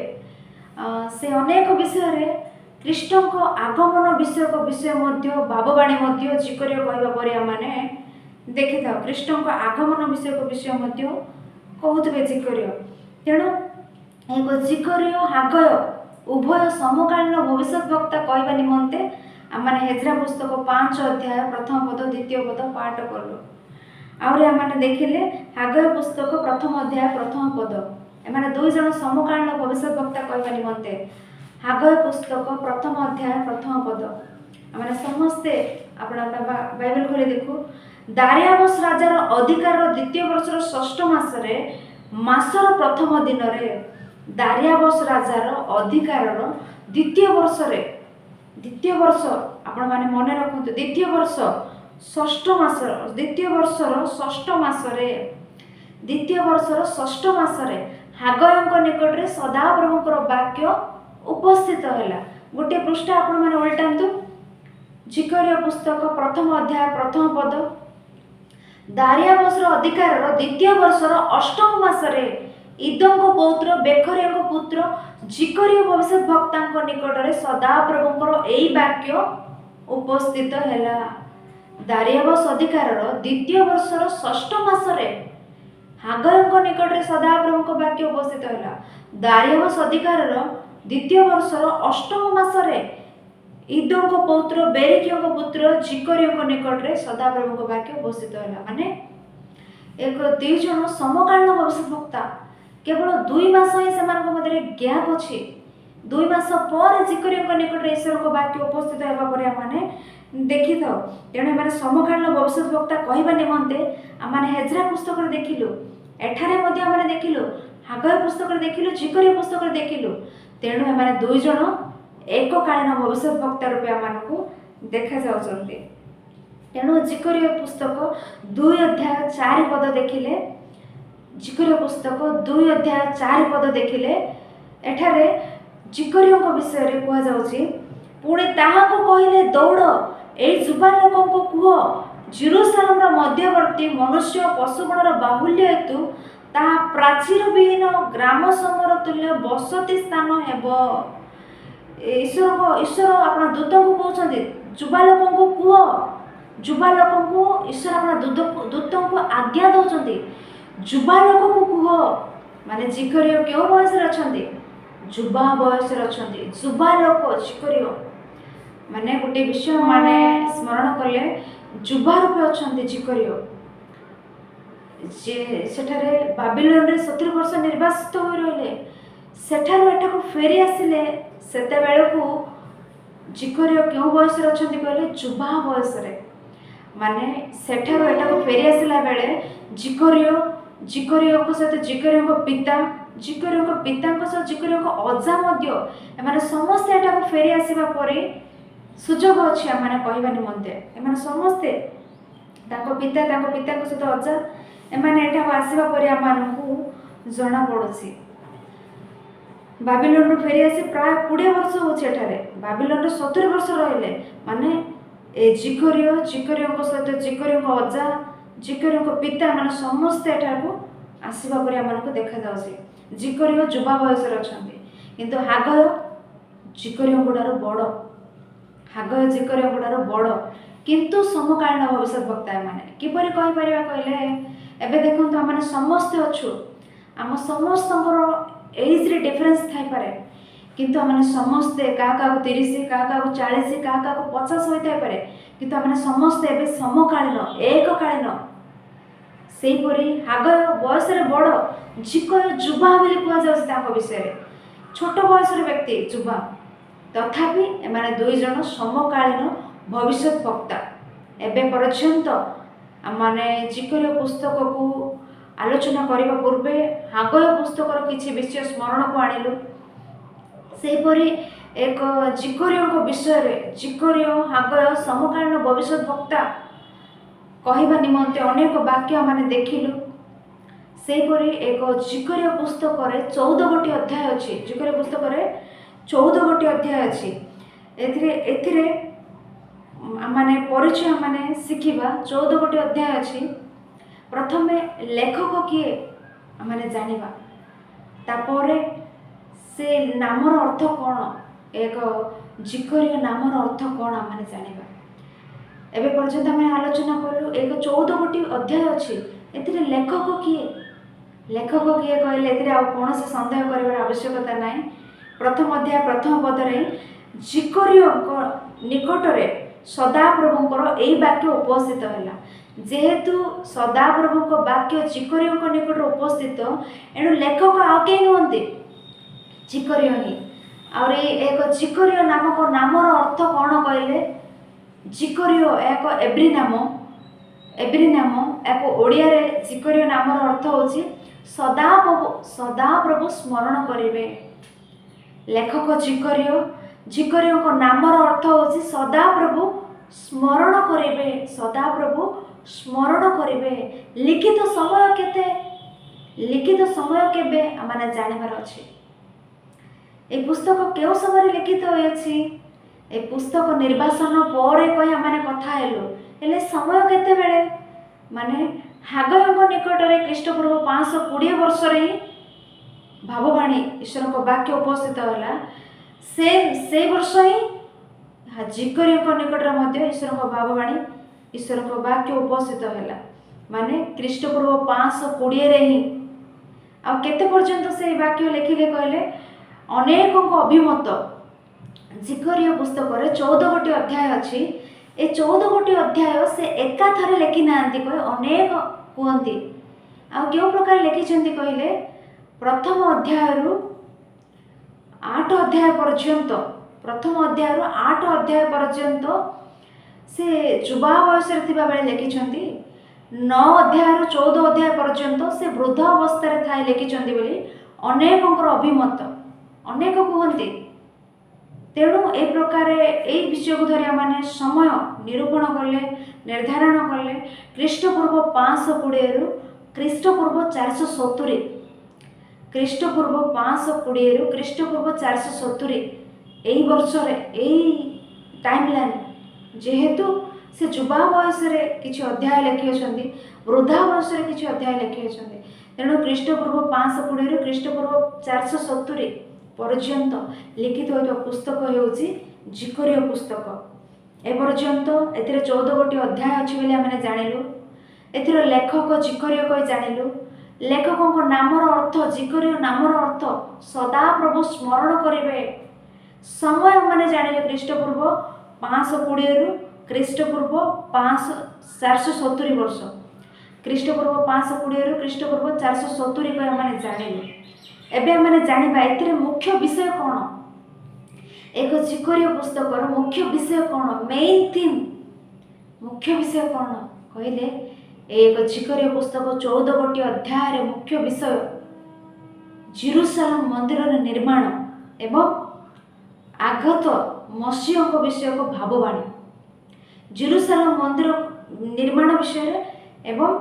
से अनेक विषय रे कृष्ण को आगमन विषय मध्य भाववाणी मध्य जिकरिया कहबा परे माने देखि था कृष्ण को आगमन विषय मध्य कहउथिबे जिकरिया। तेणु एक जिकरिया हागय उभय समकालीन भविष्यद्वक्ता कहबा निमंते आमाने हेजरा पुस्तक 5 अध्याय प्रथम पद द्वितीय पद पाठ करलो आउरे आमाने देखिले हागय पुस्तक प्रथम अध्याय प्रथम पद एमाने दुई जन समकालीन भविष्यद्वक्ता कहबा निमंते हागय पुस्तक प्रथम अध्याय प्रथम पद आमाने समस्ते आपणा बाइबल खोले देखु दारियाबस राजार अधिकार द्वितीय वर्षर षष्ठ मासरे मासर प्रथम दिन रे दारियाबस राजार अधिकार द्वितीय वर्ष आपण माने मने रखंतु द्वितीय वर्ष षष्ठ मासर द्वितीय वर्षर षष्ठ मासरे हागयଙ୍କ निकटरे सदाप्रभुଙ୍କର वाक्य उपस्थित हैला। गोटे पृष्ठ आपण माने उल्टांतु जिकरिया पुस्तक प्रथम अध्याय प्रथम पद दारियाबसर अधिकार द्वितीय वर्षर अष्टम मासरे इदोंको पौत्र बेखरियाଙ୍କ पुत्र जिकरिया भविष्यद्वक्ताଙ୍କ निकटरे सदाप्रभुଙ୍କର एई वाक्य उपस्थित हैला। दारियाबस अधिकार द्वितीय वर्षर षष्ठ मासरे हागयଙ୍କ निकटरे सदाप्रभुଙ୍କ वाक्य उपस्थित हैला। दारियाबस अधिकार द्वितीय वर्षर अष्टम मासरे इदोंको पौत्र बेरेकियाଙ୍କ पुत्र जिकरियाଙ୍କ निकटरे सदाप्रभुଙ୍କ वाक्य उपस्थित हैला। माने एक दुई जन समकालीन भविष्यद्वक्ता केवल 2 मास ही सेमानक मध्य गैप अछि 2 मास पर जिकरियाଙ୍କ निकटरे ईश्वर वाक्य उपस्थित होगा पर माने देखि थाओ। तेणु माने समकालीन भविष्यद्वक्ता कहबा निमंते आमाने हेजरा पुस्तक रे देखिलु एठारे मध्ये आमाने देखिलु हागय पुस्तक रे देखिलु जिकरिया पुस्तक रे देखिलु। तेणु एमाने दुई जन एककालीन भविष्यद्वक्ता रूपे आमानकु देखा जाउछन्ते। तेणु जिकरिया पुस्तक 2 अध्याय 4 पद देखिले जिकरिया पुस्तक 2 अध्याय 4 पद देखिले एठारे जिकरियाଙ୍କ विषय रे कुआ जाउछि पुणे ताहाको कहिले दौड़ ए जुबा लोकंको कुह जेरुसलेम मध्यवर्ती मनुष्य पशुगणर बाहुल्य हेतु ताहा प्राचीर विहीन ग्राम समूह तुल्य बसती स्थान हेबो। ईश्वर आपण दूत को कहउछन्ति जुबा लोकंको कुह जुबा लोकंको ईश्वर आपण दूत को आज्ञा दउछन्ति जुबा लोक को कुह माने जिकरिया केउ बयस रे अछन्ति जुबा बयस रे अछन्ति जुबा लोक जिकरिया माने गोटे विषय माने स्मरण कले जुबा रूपे अछन्ति जिकरिया जे सेठारे बाबिलोन रे 70 वर्ष निर्वासित होई रहले सेठारो एठाको फेरी आसिले सेते बेलकु जिकरिया केउ बयस रे अछन्ति कहले जुबा बयस रे माने सेठारो एठाको फेरी आसिला बेले जिकरिया ଜିକରିୟଙ୍କ ସହିତ ଜିକରିୟଙ୍କ ପିତା, ଜିକରିୟଙ୍କ ପିତାଙ୍କ ସହ ଜିକରିୟଙ୍କ ଅଜା ମଧ୍ୟ ଏମାନେ ସମସ୍ତେ ଏଠାକୁ ଫେରି ଆସିବା ପରେ ସୁଯୋଗ ଅଛି ଏମାନେ କହିବା ନିମନ୍ତେ। ଏମାନେ ସମସ୍ତେ ତାଙ୍କ ପିତାଙ୍କ ସହିତ ଅଜା ଏମାନେ ଏଠାକୁ ଆସିବା ପରେ ଆମମାନଙ୍କୁ ଜଣାପଡ଼ୁଛି। ବାବିଲୋନରୁ ଫେରି ଆସି ପ୍ରାୟ 20 ବର୍ଷ ହେଉଛି ଏଠାରେ। ବାବିଲୋନରେ 70 ବର୍ଷ ରହିଲେ। ମାନେ ଏ ଜିକରିୟଙ୍କ ସହିତ ଜିକରିୟଙ୍କ ଅଜା, ଜିକରିୟଙ୍କ ପିତା ମାନେ ସମସ୍ତେ ଏଠାକୁ ଆସିବା ପରେ ଆମମାନଙ୍କୁ ଦେଖାଯାଉଛି। ଜିକରିୟ ଯୁବା ବୟସରେ ଅଛନ୍ତି, କିନ୍ତୁ ହାଗୟ ଜିକରିୟଙ୍କଠାରୁ ବଡ଼। ହାଗୟ ଜିକରିୟଙ୍କଠାରୁ ବଡ଼, କିନ୍ତୁ ସମକାଳୀନ ଭବିଷ୍ୟତ ବକ୍ତା ଏମାନେ। କିପରି କହିପାରିବା କହିଲେ, ଏବେ ଦେଖନ୍ତୁ ଆମମାନେ ସମସ୍ତେ ଅଛୁ, ଆମ ସମସ୍ତଙ୍କର ଏଜ୍ରେ ଡିଫରେନ୍ସ ଥାଇପାରେ, କିନ୍ତୁ ଆମମାନେ ସମସ୍ତେ କାହାକୁ 30, କାହାକୁ 40, କାହାକୁ 50 ହୋଇଥାଇପାରେ, କିନ୍ତୁ ଆମମାନେ ସମସ୍ତେ ଏବେ ସମକାଳୀନ, ଏକକାଳୀନ। ସେହିପରି ହାଗୟ ବୟସରେ ବଡ଼, ଜିକରିୟ ଯୁବା ବୋଲି କୁହାଯାଉଛି ତାଙ୍କ ବିଷୟରେ, ଛୋଟ ବୟସର ବ୍ୟକ୍ତି ଯୁବା। ତଥାପି ଏମାନେ ଦୁଇ ଜଣ ସମକାଳୀନ ଭବିଷ୍ୟତ ବକ୍ତା। ଏବେ ପର୍ଯ୍ୟନ୍ତ ଆମମାନେ ଜିକରିୟ ପୁସ୍ତକକୁ ଆଲୋଚନା କରିବା ପୂର୍ବେ ହାଗୟ ପୁସ୍ତକର କିଛି ବିଷୟ ସ୍ମରଣକୁ ଆଣିଲୁ। ସେହିପରି ଏକ ଜିକରିୟଙ୍କ ବିଷୟରେ ଜିକରିୟ ହାଗୟ ସମକାଳୀନ ଭବିଷ୍ୟତ ବକ୍ତା କହିବା ନିମନ୍ତେ ଅନେକ ବାକ୍ୟ ଆମେ ଦେଖିଲୁ। ସେହିପରି ଏକ ଜିକରିୟ ପୁସ୍ତକରେ 14 ଗୋଟି ଅଧ୍ୟାୟ ଅଛି। ଜିକରିୟ ପୁସ୍ତକରେ 14 ଗୋଟି ଅଧ୍ୟାୟ ଅଛି। ଏଥିରେ ଆମମାନେ ପରିଚୟ ମାନେ ଶିଖିବା। 14 ଗୋଟି ଅଧ୍ୟାୟ ଅଛି। ପ୍ରଥମେ ଲେଖକ କିଏ ଆମମାନେ ଜାଣିବା, ତାପରେ ସେ ନାମର ଅର୍ଥ କ'ଣ, ଏକ ଜିକରିୟ ନାମର ଅର୍ଥ କ'ଣ ଆମମାନେ ଜାଣିବା। ଏବେ ପର୍ଯ୍ୟନ୍ତ ଆମେ ଆଲୋଚନା କଲୁ। ଏକ 14 ଗୋଟି ଅଧ୍ୟାୟ ଅଛି। ଏଥିରେ ଲେଖକ କିଏ କହିଲେ ଏଥିରେ ଆଉ କୌଣସି ସନ୍ଦେହ କରିବାର ଆବଶ୍ୟକତା ନାହିଁ। ପ୍ରଥମ ଅଧ୍ୟାୟ ପ୍ରଥମ ପଦରେ ଜିକରିୟଙ୍କ ନିକଟରେ ସଦାପ୍ରଭୁଙ୍କର ଏହି ବାକ୍ୟ ଉପସ୍ଥିତ ହେଲା। ଯେହେତୁ ସଦାପ୍ରଭୁଙ୍କ ବାକ୍ୟ ଜିକରିୟଙ୍କ ନିକଟରେ ଉପସ୍ଥିତ, ଏଣୁ ଲେଖକ ଆଉ କେହି ନୁହନ୍ତି, ଜିକରିୟ ହିଁ। ଆହୁରି ଏକ ଜିକରିୟ ନାମକ ନାମର ଅର୍ଥ କ'ଣ କହିଲେ, ଜିକରିୟ ଏକ ଏବ୍ରି ନାମ। ଏକ ଓଡ଼ିଆରେ ଜିକରିୟ ନାମର ଅର୍ଥ ହେଉଛି ସଦାପ୍ରଭୁ ସ୍ମରଣ କରିବେ। ଲେଖକ ଜିକରିୟଙ୍କ ନାମର ଅର୍ଥ ହେଉଛି ସଦାପ୍ରଭୁ ସ୍ମରଣ କରିବେ। ଲିଖିତ ସମୟ କେବେ ଆମମାନେ ଜାଣିବାର ଅଛି। এই ପୁସ୍ତକ କେଉଁ ସମୟରେ ଲିଖିତ ହୋଇଅଛି? ଏ ପୁସ୍ତକ ନିର୍ବାସନ ପରେ କହି ଆମମାନେ କଥା ହେଲେ ସମୟ କେତେବେଳେ? ମାନେ ହାଗୟଙ୍କ ନିକଟରେ ଖ୍ରୀଷ୍ଟପୂର୍ବ 520 ବର୍ଷରେ ହିଁ ଭାବବାଣୀ ଈଶ୍ୱରଙ୍କ ବାକ୍ୟ ଉପସ୍ଥିତ ହେଲା। ସେ ବର୍ଷ ହିଁ ଜିକରିୟଙ୍କ ନିକଟରେ ମଧ୍ୟ ଈଶ୍ୱରଙ୍କ ଭାବବାଣୀ, ଈଶ୍ୱରଙ୍କ ବାକ୍ୟ ଉପସ୍ଥିତ ହେଲା। ମାନେ ଖ୍ରୀଷ୍ଟପୂର୍ବ 520ରେ ହିଁ। ଆଉ କେତେ ପର୍ଯ୍ୟନ୍ତ ସେଇ ବାକ୍ୟ ଲେଖିଲେ କହିଲେ, ଅନେକଙ୍କ ଅଭିମତ। ଜିକରିୟ ପୁସ୍ତକରେ 14 ଗୋଟି ଅଧ୍ୟାୟ ଅଛି। ଏ 14 ଗୋଟି ଅଧ୍ୟାୟ ସେ ଏକାଥରେ ଲେଖି ନାହାନ୍ତି କହି ଅନେକ କୁହନ୍ତି। ଆଉ କେଉଁ ପ୍ରକାର ଲେଖିଛନ୍ତି କହିଲେ, ପ୍ରଥମ ଅଧ୍ୟାୟରୁ 8 ଅଧ୍ୟାୟ ପର୍ଯ୍ୟନ୍ତ ସେ ଯୁବା ବୟସରେ ଥିବା ବେଳେ ଲେଖିଛନ୍ତି। 9 ଅଧ୍ୟାୟରୁ 14 ଅଧ୍ୟାୟ ପର୍ଯ୍ୟନ୍ତ ସେ ବୃଦ୍ଧ ଅବସ୍ଥାରେ ଥାଇ ଲେଖିଛନ୍ତି ବୋଲି ଅନେକଙ୍କର ଅଭିମତ, ଅନେକ କୁହନ୍ତି। ତେଣୁ ଏ ପ୍ରକାରେ ଏଇ ବିଷୟକୁ ଧରି ଆମମାନେ ସମୟ ନିରୂପଣ କଲେ, ନିର୍ଦ୍ଧାରଣ କଲେ। ଖ୍ରୀଷ୍ଟପୂର୍ବ 520ରୁ ଖ୍ରୀଷ୍ଟପୂର୍ବ 470, ଖ୍ରୀଷ୍ଟପୂର୍ବ 520ରୁ ଖ୍ରୀଷ୍ଟପୂର୍ବ 470 ଏହି ବର୍ଷରେ, ଏହି ଟାଇମ୍ ଲାଇନ୍। ଯେହେତୁ ସେ ଯୁବା ବୟସରେ କିଛି ଅଧ୍ୟାୟ ଲେଖିଅଛନ୍ତି, ବୃଦ୍ଧା ବୟସରେ କିଛି ଅଧ୍ୟାୟ ଲେଖିଅଛନ୍ତି, ତେଣୁ ଖ୍ରୀଷ୍ଟପୂର୍ବ 520ରୁ ଖ୍ରୀଷ୍ଟପୂର୍ବ 470 ପର୍ଯ୍ୟନ୍ତ ଲିଖିତ ହୋଇଥିବା ପୁସ୍ତକ ହେଉଛି ଜିକରିୟ ପୁସ୍ତକ। ଏପର୍ଯ୍ୟନ୍ତ ଏଥିରେ 14 ଗୋଟି ଅଧ୍ୟାୟ ଅଛି ବୋଲି ଆମେ ଜାଣିଲୁ। ଏଥିର ଲେଖକ ଜିକରିୟ କହି ଜାଣିଲୁ। ଲେଖକଙ୍କ ନାମର ଅର୍ଥ, ଜିକରିୟ ନାମର ଅର୍ଥ ସଦାପ୍ରଭୁ ସ୍ମରଣ କରିବେ। ସମୟ ମାନେ ଜାଣିଲେ ଖ୍ରୀଷ୍ଟପୂର୍ବ 520ରୁ ଖ୍ରୀଷ୍ଟପୂର୍ବ 470 ବର୍ଷ। ଖ୍ରୀଷ୍ଟପୂର୍ବ 520ରୁ ଖ୍ରୀଷ୍ଟପୂର୍ବ 470 କହି ଆମେ ଜାଣିଲୁ। ଏବେ ଆମେ ଜାଣିବା ଏଥିରେ ମୁଖ୍ୟ ବିଷୟ କ'ଣ। ଏକ ଜିକରିୟ ପୁସ୍ତକର ମୁଖ୍ୟ ବିଷୟ କ'ଣ, ମେନ୍ ଥିମ୍, ମୁଖ୍ୟ ବିଷୟ କ'ଣ କହିଲେ, एक जिकर्य पुस्तक 14 गोटी अध्याय मुख्य विषय जेरुसलेम मंदिर निर्माण एवं आगत मसीह विषय को भाववाणी। जेरुसलेम मंदिर निर्माण विषय एवं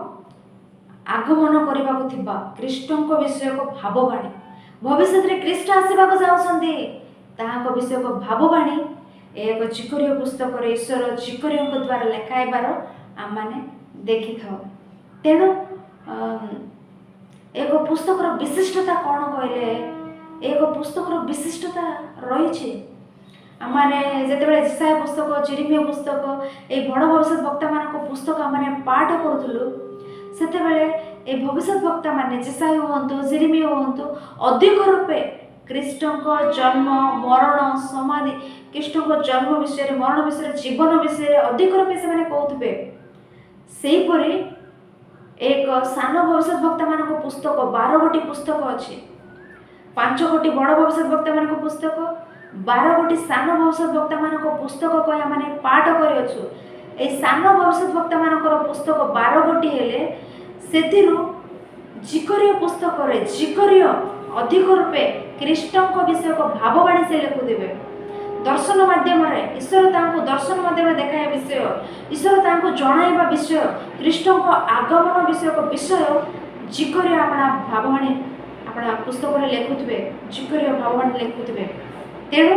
आगमन करने को ख्रीष्टों विषय को भाववाणी। भविष्य में ख्रीष्ट आसवाक जाऊँगी ताहा विषय को भाववाणी एक जिकर्य पुस्तक ईश्वर जिकर्य द्वारा लेखाइबार आम मैंने देखि था। तेणु एक पुस्तक विशिष्टता कौन कहले एक पुस्तक विशिष्टता रही आमने जिते जिसाया पुस्तक जेरेमिया पुस्तक ये बड़ भविष्य वक्ता मान पुस्तक आम पाठ करूँ से भविष्य वक्ता मान जिसाया हूँ जेरेमिया हूँ अधिक रूपे ख्रीष्टों जन्म मरण समाधि ख्रीष्टों जन्म विषय मरण विषय जीवन विषय अधिक रूपे से कहते सेहीपरि एक सान भविष्य वक्ता मान पुस्तक 12 गोटी पुस्तक अच्छे 5 गोटी बड़ भविष्य वक्ता मान पुस्तक 12 गोटी सान भविष्य वक्ता मान पुस्तक कह आम पाठ कर सान भविष्य वक्ता मान पुस्तक 12 गोटी हेले से जिकर्य पुस्तक जिकर्य अधिक रूपे ख्रीष्टों विषय को भाववाणी से लिखुदेवे। दर्शन माध्यम ईश्वर दर्शन माध्यम देखा विषय ईश्वर जणाइबा विषय ख्रीष्टों आगमन विषय को विषय जिकर्य अपना भाववाणी अपना पुस्तक लिखुवे जिकर्य भाववाणी लिखुवे। तेणु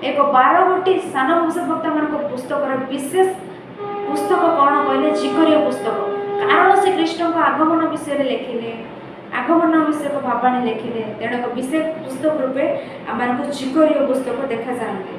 एक 12 गोटी सान भविष्य वक्ता मान पुस्तक विशेष पुस्तक कौन कहले जिकर्य पुस्तक कारण से ख्रीष्टों आगमन विषय लिखिले आगमन विषय को भाववाणी लिखिले। तेणु एक विशेष पुस्तक रूपे आम जिकर्य पुस्तक देखा जाते।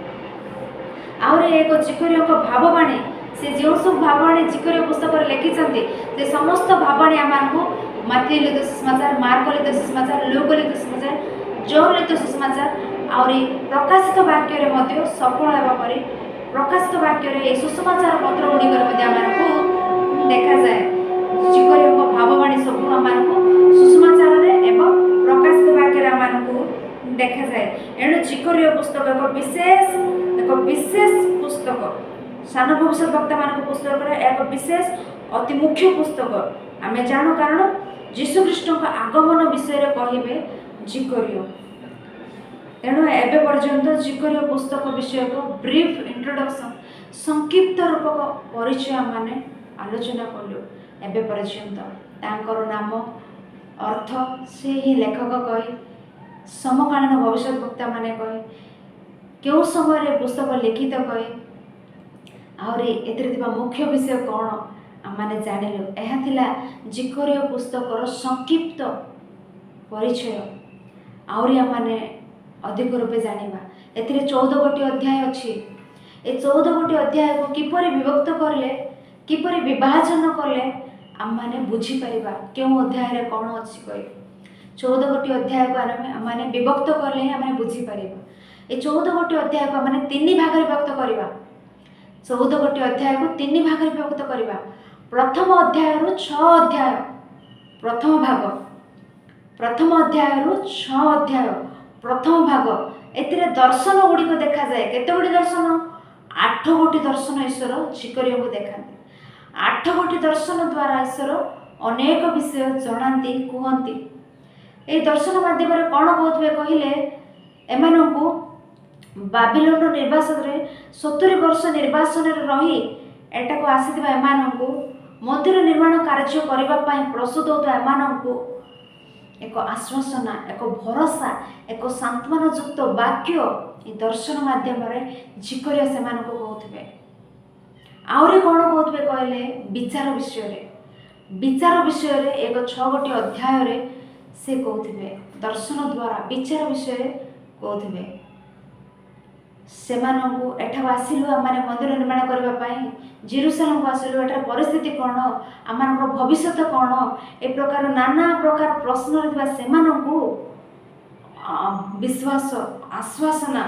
आउरे एक जिकर्य भाववाणी से जो सब भाववाणी जिकर्य पुस्तक लिखिं से समस्त भाववाणी आमको मत्ती लिखित सुसमाचार मार्क लिखित सुसमाचार लूक लिखित सुसमाचार जॉन लिखित सुसमाचार आउरी प्रकाशित वाक्य सफल होगा प्रकाशित वाक्य सुसमाचार पत्र गुड़िक आमको देखा जाए। जिकर्य भाववाणी सब आमको सुसमाचार एवं प्रकाशित वाक्य आमको देखा जाए। एणु जिकर्य पुस्तक एक विशेष पुस्तक सान भविष्य वक्ता मान पुस्तक एक विशेष अति मुख्य पुस्तक आम जानू कारण जीशुख्रीष्ट आगमन विषय कहे जिकर्य। तेणु एवं पर्यंत जिकर्य पुस्तक विषय को ब्रीफ इंट्रोडक्शन संक्षिप्त रूपक परिचय आम आलोचना कलु। एवं पर्यंत तांकर नाम अर्थ से ही लेखक कहे समकालीन भविष्य वक्ता माने कहे क्यों समय पुस्तक लिखित कहे आहरी एथिरे मुख्य विषय कौन आम जानिलु। यह जिकर्य पुस्तकर संक्षिप्त परिचय आहरी आम अधिक रूपे जानिबा। एथिरे 14 गोटी अध्याय अच्छी ए 14 गोटी अध्याय को किपरि विभक्त करले किपरि विभाजन कले आम मैंने बुझीपर क्यों अध्याय कौन अच्छी कह 14 गोटी अध्याय को आम विभक्त कले आम बुझीपर ये 14 गोटी अध्याय को आम 3 भाग विभक्त करवा 14 गोटी अध्याय को 3 भाग विभक्त करवा। प्रथम अध्याय 6 अध्याय प्रथम अध्याय 6 अध्याय प्रथम भाग एतिरे दर्शन गुड़िक देखा जाए। केते गोटी दर्शन 8 गोटी दर्शन ईश्वर जिकर्य को देखाते। 8 गोटी दर्शन द्वारा ईश्वर अनेक विषय जनाती कहती। ये दर्शन माध्यम कौन कहते कहले एमानंकु बाबिलोन निर्वासन 70 वर्ष निर्वासन रही एटाको आसीथिबा एमानंकु मंदिर निर्माण कार्य करने प्रस्तुत होता एमानंकु एक आश्वासना एक भरोसा एक सांत्वनायुक्त वाक्य दर्शन माध्यम जिकर्य से कहते। आहरी कौन कहते कहले विचार विषय एक 6 गोटी अध्याय से कहते दर्शन द्वारा विचार विषय कहते। सेमानंकु एठाक आसिलु आमाने मंदिर निर्माण करने जेरुसलेम को आसिलु एठार परिस्थिति कौन आम भविष्य कौन ए प्रकार नाना प्रकार प्रश्न सेमानंकु विश्वास आश्वासना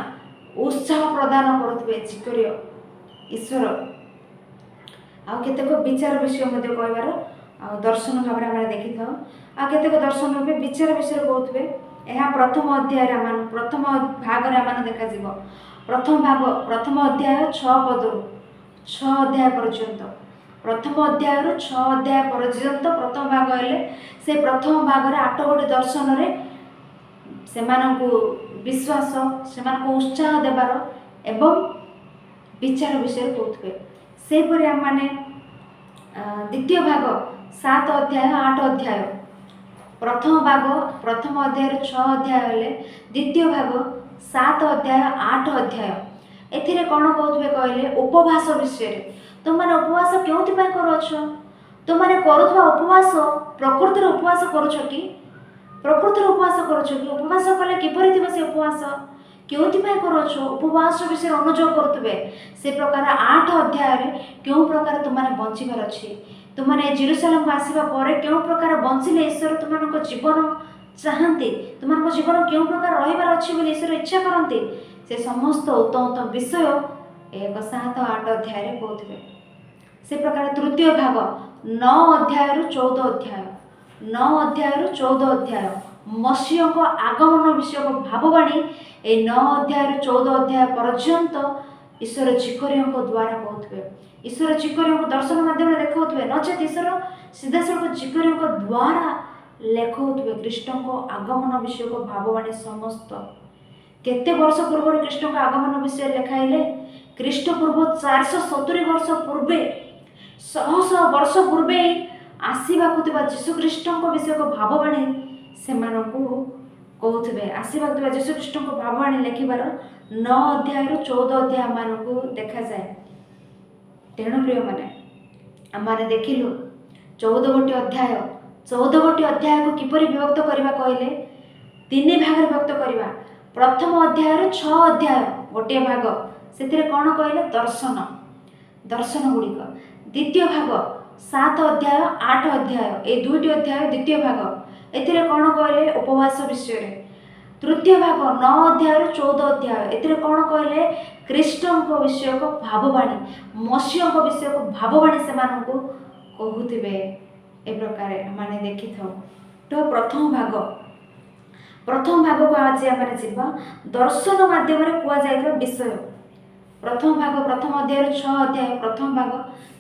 उत्साह प्रदान करुवे जिकर्य ईश्वर। आतेक विचार विषय कहबार दर्शन भाव में देखी था। आतेक दर्शन रूपे विचार विषय कहते यह प्रथम अध्याय प्रथम भाग में देखा प्रथम अध्याय 6 पदर 6 अध्याय पर्यंत प्रथम अध्याय रु 6 अध्याय पर्यंत प्रथम भाग हेले से प्रथम भाग रे 8 गोटी दर्शन रे सेमानंकु विश्वास सेमानंकु उत्साह देबार एवं विचार विषय कहते सेपरि आम माने द्वितीय भाग 7 अध्याय 8 अध्याय प्रथम अध्याय 6 अध्याय हेले द्वितीय भाग 7 अध्याय 8 अध्याय एथिरे कौन कहते कहले उपवास विषय तुम मैंने उपवास क्यों कर तुम मैंने करुवा उपवास प्रकृतिर उपवास करुछ कि प्रकृतिर उपवास करुछ कि उपवास कले किपरि थिबो से उपवास क्यों करुछ उपवास विषय अनुयोग करुवे से प्रकार 8 अध्याय क्यों प्रकार तुम मैंने बंचार अच्छी तुमने जेरुसलेम को आसवा पर क्यों प्रकार बंचिले ईश्वर तुम जीवन चाहती तुम जीवन क्यों प्रकार रहीबार अच्छी बोली ईश्वर इच्छा करती से समस्त उत्तम उत्तम विषय 1 7 8 अध्याय कहते से प्रकार तृतीय भाग 9 अध्याय रु 14 अध्याय 9 अध्याय रु 14 अध्याय मसीह को आगमन विषय को भाववाणी ए 9 अध्याय रु 14 अध्याय पर्यंत ईश्वर जिकोरियों द्वारा कहते ईश्वर जिकोरियों दर्शन माध्यम देखा नचेत ईश्वर सीधासख जिकोरियों द्वारा लेखुवे कृष्ण को आगमन विषय को भाववाणी समस्त केते वर्ष पूर्व कृष्ण को आगमन विषय लिखाइले कृष्ण पूर्व 470 वर्ष पूर्वे 100 वर्ष पूर्वे आसवाकुवा जीशुख्रीष्ण विषय को भाववाणी से कहते आसवाकुवा जीशुख्रीष्ण को भाववाणी लिखार 9 अध्याय रु 14 अध्याय मानू देखा जाए तेणु प्रिय मैंने देखिलु 14 गोटी अध्याय को किपरि विभक्त करवा कहले 3 भाग विभक्त करवा प्रथम अध्याय रु 6 अध्याय गोटे भाग से कौन कहले दर्शन गुड़िक द्वितीय भाग 7 अध्याय 8 अध्याय ये 2टी अध्याय द्वितीय भाग ए कौन कहले उपवास विषय तृतीय भाग 9 अध्याय रु 14 अध्याय ए कौन कहले कृष्ण विषय को भाववाणी मसीह विषय को भाववाणी से कहते ए प्रकार माने देखि था तो प्रथम भाग को आज आम जा दर्शन माध्यम कहुआ विषय प्रथम भाग प्रथम अध्याय 6 अध्याय प्रथम भाग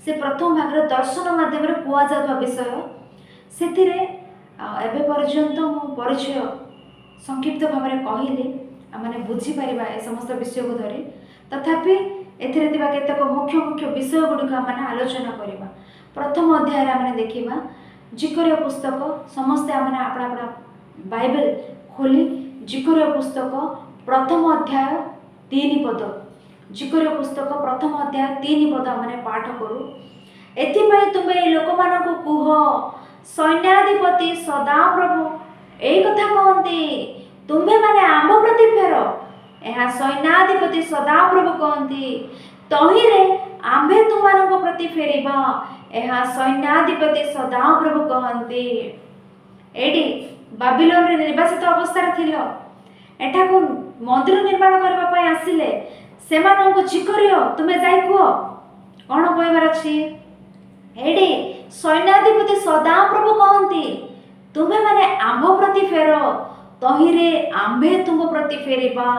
से प्रथम भाग दर्शन माध्यम कहुआ विषय से एवं पर्यंत मो परिचय संक्षिप्त भाव में कहली आमने बुझीपर ए समस्त विषय को धरी तथापि केतक मुख्य विषय गुड़िक आम आलोचना करवा प्रथम अध्याय आम देखा जिकोरिया पुस्तक समस्ते आमने अपना अपना बाइबल खोली जिकोरिया पुस्तक प्रथम अध्याय 3 पद जिकोरिया पुस्तक प्रथम अध्याय 3 पद आमने पाठ करूँ एथिपाई तुम्हें लोक मान कुह सैन्याधिपति सदाप्रभु यही कथा कहते तुम्हें माने आम प्रति फेर यह सैन्याधिपति सदाप्रभु कहती तहिरे आम्भे तुम प्रति फेरबा यह सैन्याधिपति सदाप्रभु कहती एडी बाबिलोन रे निर्वासित अवस्था थिलो एठा को मंदिर निर्माण करबा आसिले सेमानंको जिकोरियो तुमे जाई कुओ कौन कहबार अछि एडी सैन्याधिपति सदाप्रभु कहती तुम्हें माने आम्भ प्रति फेर तहिरे आम्भे तुम प्रति फेरबा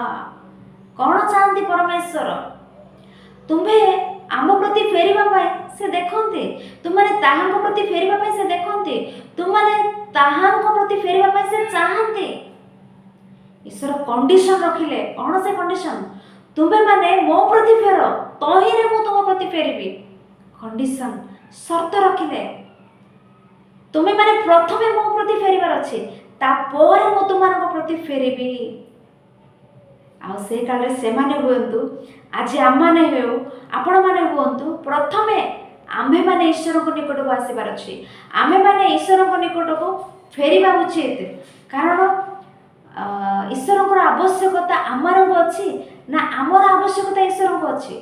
कौन चाहती परमेश्वर तुम्हें आम प्रति फेरवा से देखते तुमने ताहांको प्रति फेरवा से देखते तुमने ताहांको प्रति फेरवा से चाहते ईश्वर कंडीशन रखिले कौन से कंडीशन तुम्हें माने मो प्रति फेर तहिरे मु तुम प्रति फेरबी कंडीशन शर्त रखिले तुम्हें माने प्रथमे मो प्रति फेरबार अच्छे तापर मु तुम प्रति फेरबी आ से काल से माने हुंतु आज आम माने हो आपण माने हुंतु प्रथमे आम्भे माने ईश्वर को निकट को आसबार अच्छी आमे माने ईश्वर को निकट को फेरवा उचित कारण ईश्वर को आवश्यकता आमर को अच्छी ना आमर आवश्यकता ईश्वर को अच्छी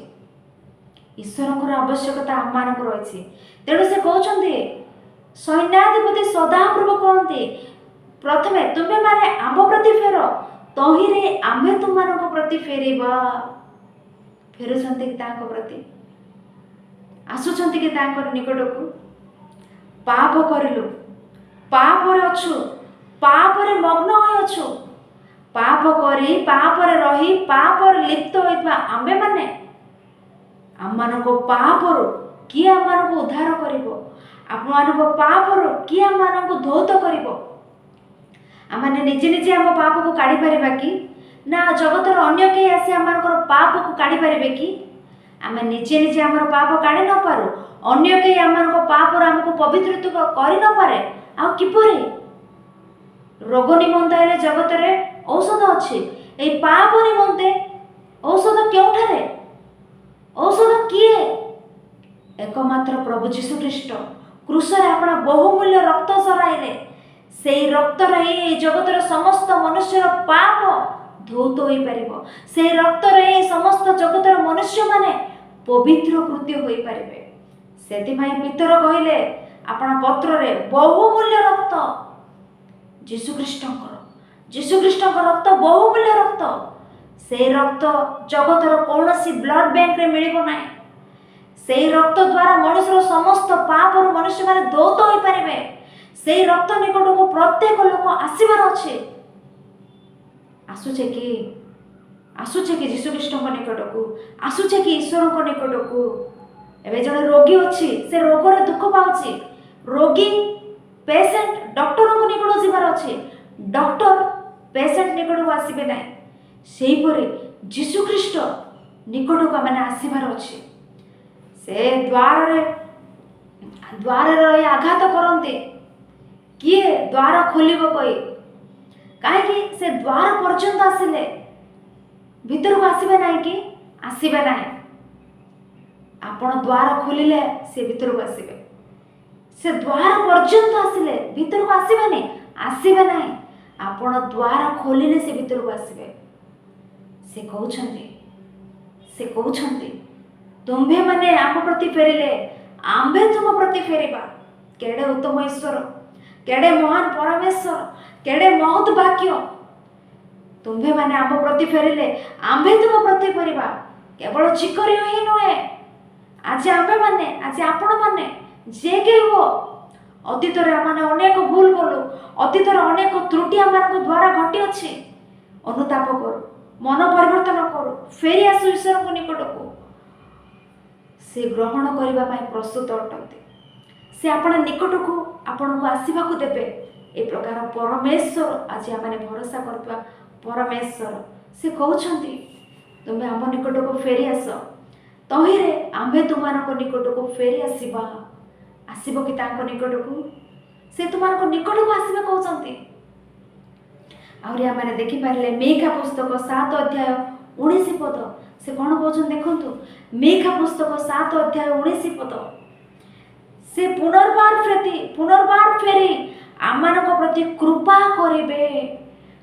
ईश्वर को आवश्यकता आम मान को रही तेणु से कहते सैन्याधिपति सदाप्रभु कहते प्रथमे तुम्हें माने आम प्रति फेर तहिरे आम्भे तुम प्रति फेरबा फेरुंट कि प्रति आसुंट कि निकट को पाप करलु पापर अच्छु पापर मग्न होछु पाप करी पापर रही पापर लिप्त होइतबा आम्भे माने आम मानको पापरु किए आमମାନଙ୍କୁ ଉଦ୍ଧାର କରିବ, ଆମମାନଙ୍କ ପାପରୁ କିଏ ଆମମାନଙ୍କୁ ଧୌତ କରିବ। ଆମେ ନିଜେ ନିଜେ ଆମ ପାପକୁ କାଢ଼ିପାରିବା କି? ନା ଜଗତର ଅନ୍ୟ କେହି ଆସି ଆମମାନଙ୍କର ପାପକୁ କାଢ଼ିପାରିବେ କି? ଆମେ ନିଜେ ନିଜେ ଆମର ପାପ କାଢ଼ି ନପାରୁ, ଅନ୍ୟ କେହି ଆମମାନଙ୍କ ପାପରୁ ଆମକୁ ପବିତ୍ରତ୍ୱ କରିନପାରେ, ଆଉ କିପରି? ରୋଗ ନିମନ୍ତେ ହେଲେ ଜଗତରେ ଔଷଧ ଅଛି, ଏଇ ପାପ ନିମନ୍ତେ ଔଷଧ କେଉଁଠାରେ? ଔଷଧ କିଏ? एकमात्र प्रभु जीशु ख्रीष्ट क्रूसरे अपना बहुमूल्य रक्त झराइले, से रक्त रे जगतर समस्त मनुष्यर पाप धौत हो पारिबो। से रक्त रे समस्त जगतर मनुष्य माने पवित्र कृत्य हो पारिबे। सेतिमाई पितर कहिले अपना पत्र रे बहुमूल्य रक्त जीशु ख्रीष्टकर रक्त बहुमूल्य रक्त, से रक्त जगतर कौनसी ब्लड बैंक रे मिलिबो नाही। से रक्त द्वारा मनुष्यर समस्त पाप मनुष्य माने धौत हो पारिबे। से रक्त निकट को प्रत्येक लोक आसबार अच्छे। आसुचे कि जीशु ख्रीष्ट निकट को आसुचे कि ईश्वर निकट को। एवं जड़े रोगी अच्छी से रोगर दुख पाची, रोगी पेसेंट डॉक्टर को निकट जीवार अच्छे, डॉक्टर पेसेंट निकट को आसबे ना। से जीशु ख्रीष्ट निकट को मैंने आसबार अच्छे। से द्वार आघात करते, किए द्वार खोलिब कही, कहीं से द्वार पर्यंत आसिले भीतर को आसबे ना कि आसबे ना। आपण द्वार खोलिले से भीतर को आसबे, से द्वार पर्यंत आसिले भीतर को आसबे नहीं, आसबे ना। आपण द्वार खोलिले से भीतर को आसबे। से कहउछंती तुम्भे माने आम प्रति फेरिले आम्भे तुम प्रति फेरिबा। केड़े उत्तम ईश्वर, केड़े महान परमेश्वर, केड़े महत् भाग्य। तुम्भे माने आम प्रति फेरिले आम्भे तुम प्रति फेरिबा। केवल चिकरी ही नुहे, आज आम्भे माने, आज आपण माने जे के हो अतीत रे आमाने अनेक भूल कलु, अतीत रे अनेक त्रुटि आमानक द्वारा घटी अछि। अनुताप करू, मन परिवर्तन करू, फेरी आसु ईश्वर को निकट को। से ग्रहण करने प्रस्तुत अटंती। से आपण निकट को आपण को आसवा को देवे। ए प्रकार परमेश्वर आज आम भरोसा करता परमेश्वर से कहते तुम्हें आम निकट को फेरी आस, तहिरे आम्भे तुम निकट को फेरी आसवा। आसब कि निकट को से तुम निकट को आसवे कहते। आहरी आम देखिपारे मीखा पुस्तक 7 अध्याय 19 पद से कौन कहते देखु। मीखा पुस्तक 7 अध्याय 19 पद, से पुनर्बार फेरी आमानक प्रति कृपा करिवे।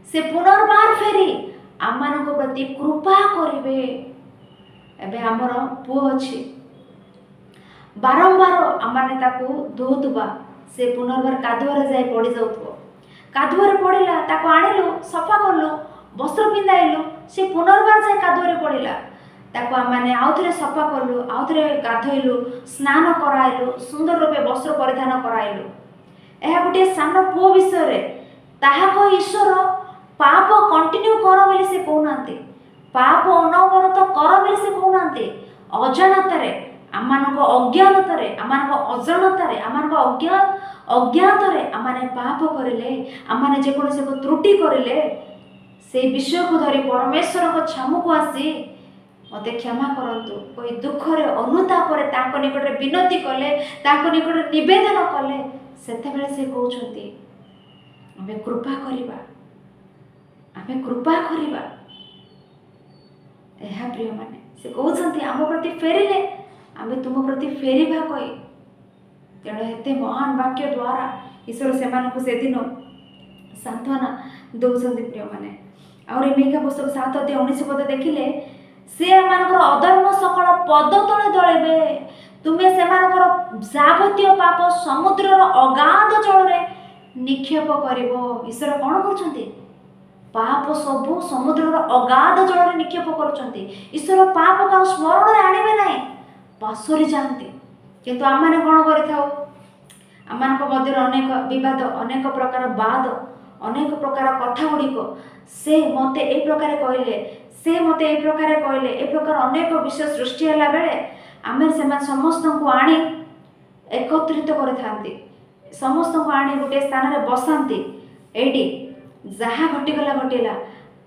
से पुनर्बार फेरी आमानक प्रति कृपा करिवे। एबे हमर पुओ अछि, बारंबार आमाने ताकू धोउतबा। से पुनर्बार कादुआरे जाई पड़ी जाउतबो, कादुआरे पड़िला ताकू आनिलु, सफा करलु, वस्त्र पिंधाइलु। से पुनर्बार जाई कादुआरे पड़िला, ताकू आमाने आउथरे सफा करलु, आउथरे गाधोइलु, स्नान कराइलु, सुंदर रूपे वस्त्र परिधान कराइलु। एहा गोटे सान पुओ विषय रे ताहाको ईश्वर पाप कंटिन्यू कर बोली से कहउनांती, पाप अनवरत कर बोली से कहउनांती। अजाणतारे आमानक अज्ञानतारे, आमानक अजाणतारे, आमानक अज्ञातरे आमाने पाप करिले, आमाने जेकोसी को त्रुटि करिले, से विषय को धरी परमेश्वर को छामु को आसी मते क्षमा करंतु कोई दुख रे अनुताप रे ताको निकट रे विनती कले, ताको निकट रे निवेदन कले, सेते बेले से कहउछंती आमे कृपा करिबा, आमे कृपा करिबा। एहा प्रिय माने से कहउछंती आम प्रति फेरिले आमे तुम प्रति फेरिबा कहि। तेणु एते महान वाक्य द्वारा ईश्वर सेमानकु से दिन सांत्वना दौछंती प्रिय माने। और मीखा पुस्तक 7 अध्याय 19 पद देखिले, से आमानकर अधर्म सकल पद तले दळेबे। तुमे सेमानकर जाबतीय पाप समुद्रर अगाध जल रे निक्षेप करिवो। ईश्वर कोन करछंती? पाप सबु समुद्रर अगाध जल रे निक्षेप करछंती। ईश्वर पाप का स्मरण रे आनिबे नाही, पासोरी जानती। किंतु आमाने कोन करिथाउ? आमानक मध्य अनेक विवाद, अनेक प्रकार बाद, अनेक प्रकार कथा गुड़िक से मते ए प्रकार कहले, से मते ए प्रकार कहले, ए प्रकार अनेक विषय सृष्टि होला बेले आमे से समस्त आनी एकत्रित करथांती, समस्त आनी गोटे स्थान रे बसांती। एडी जहाँ घटीगला घटीला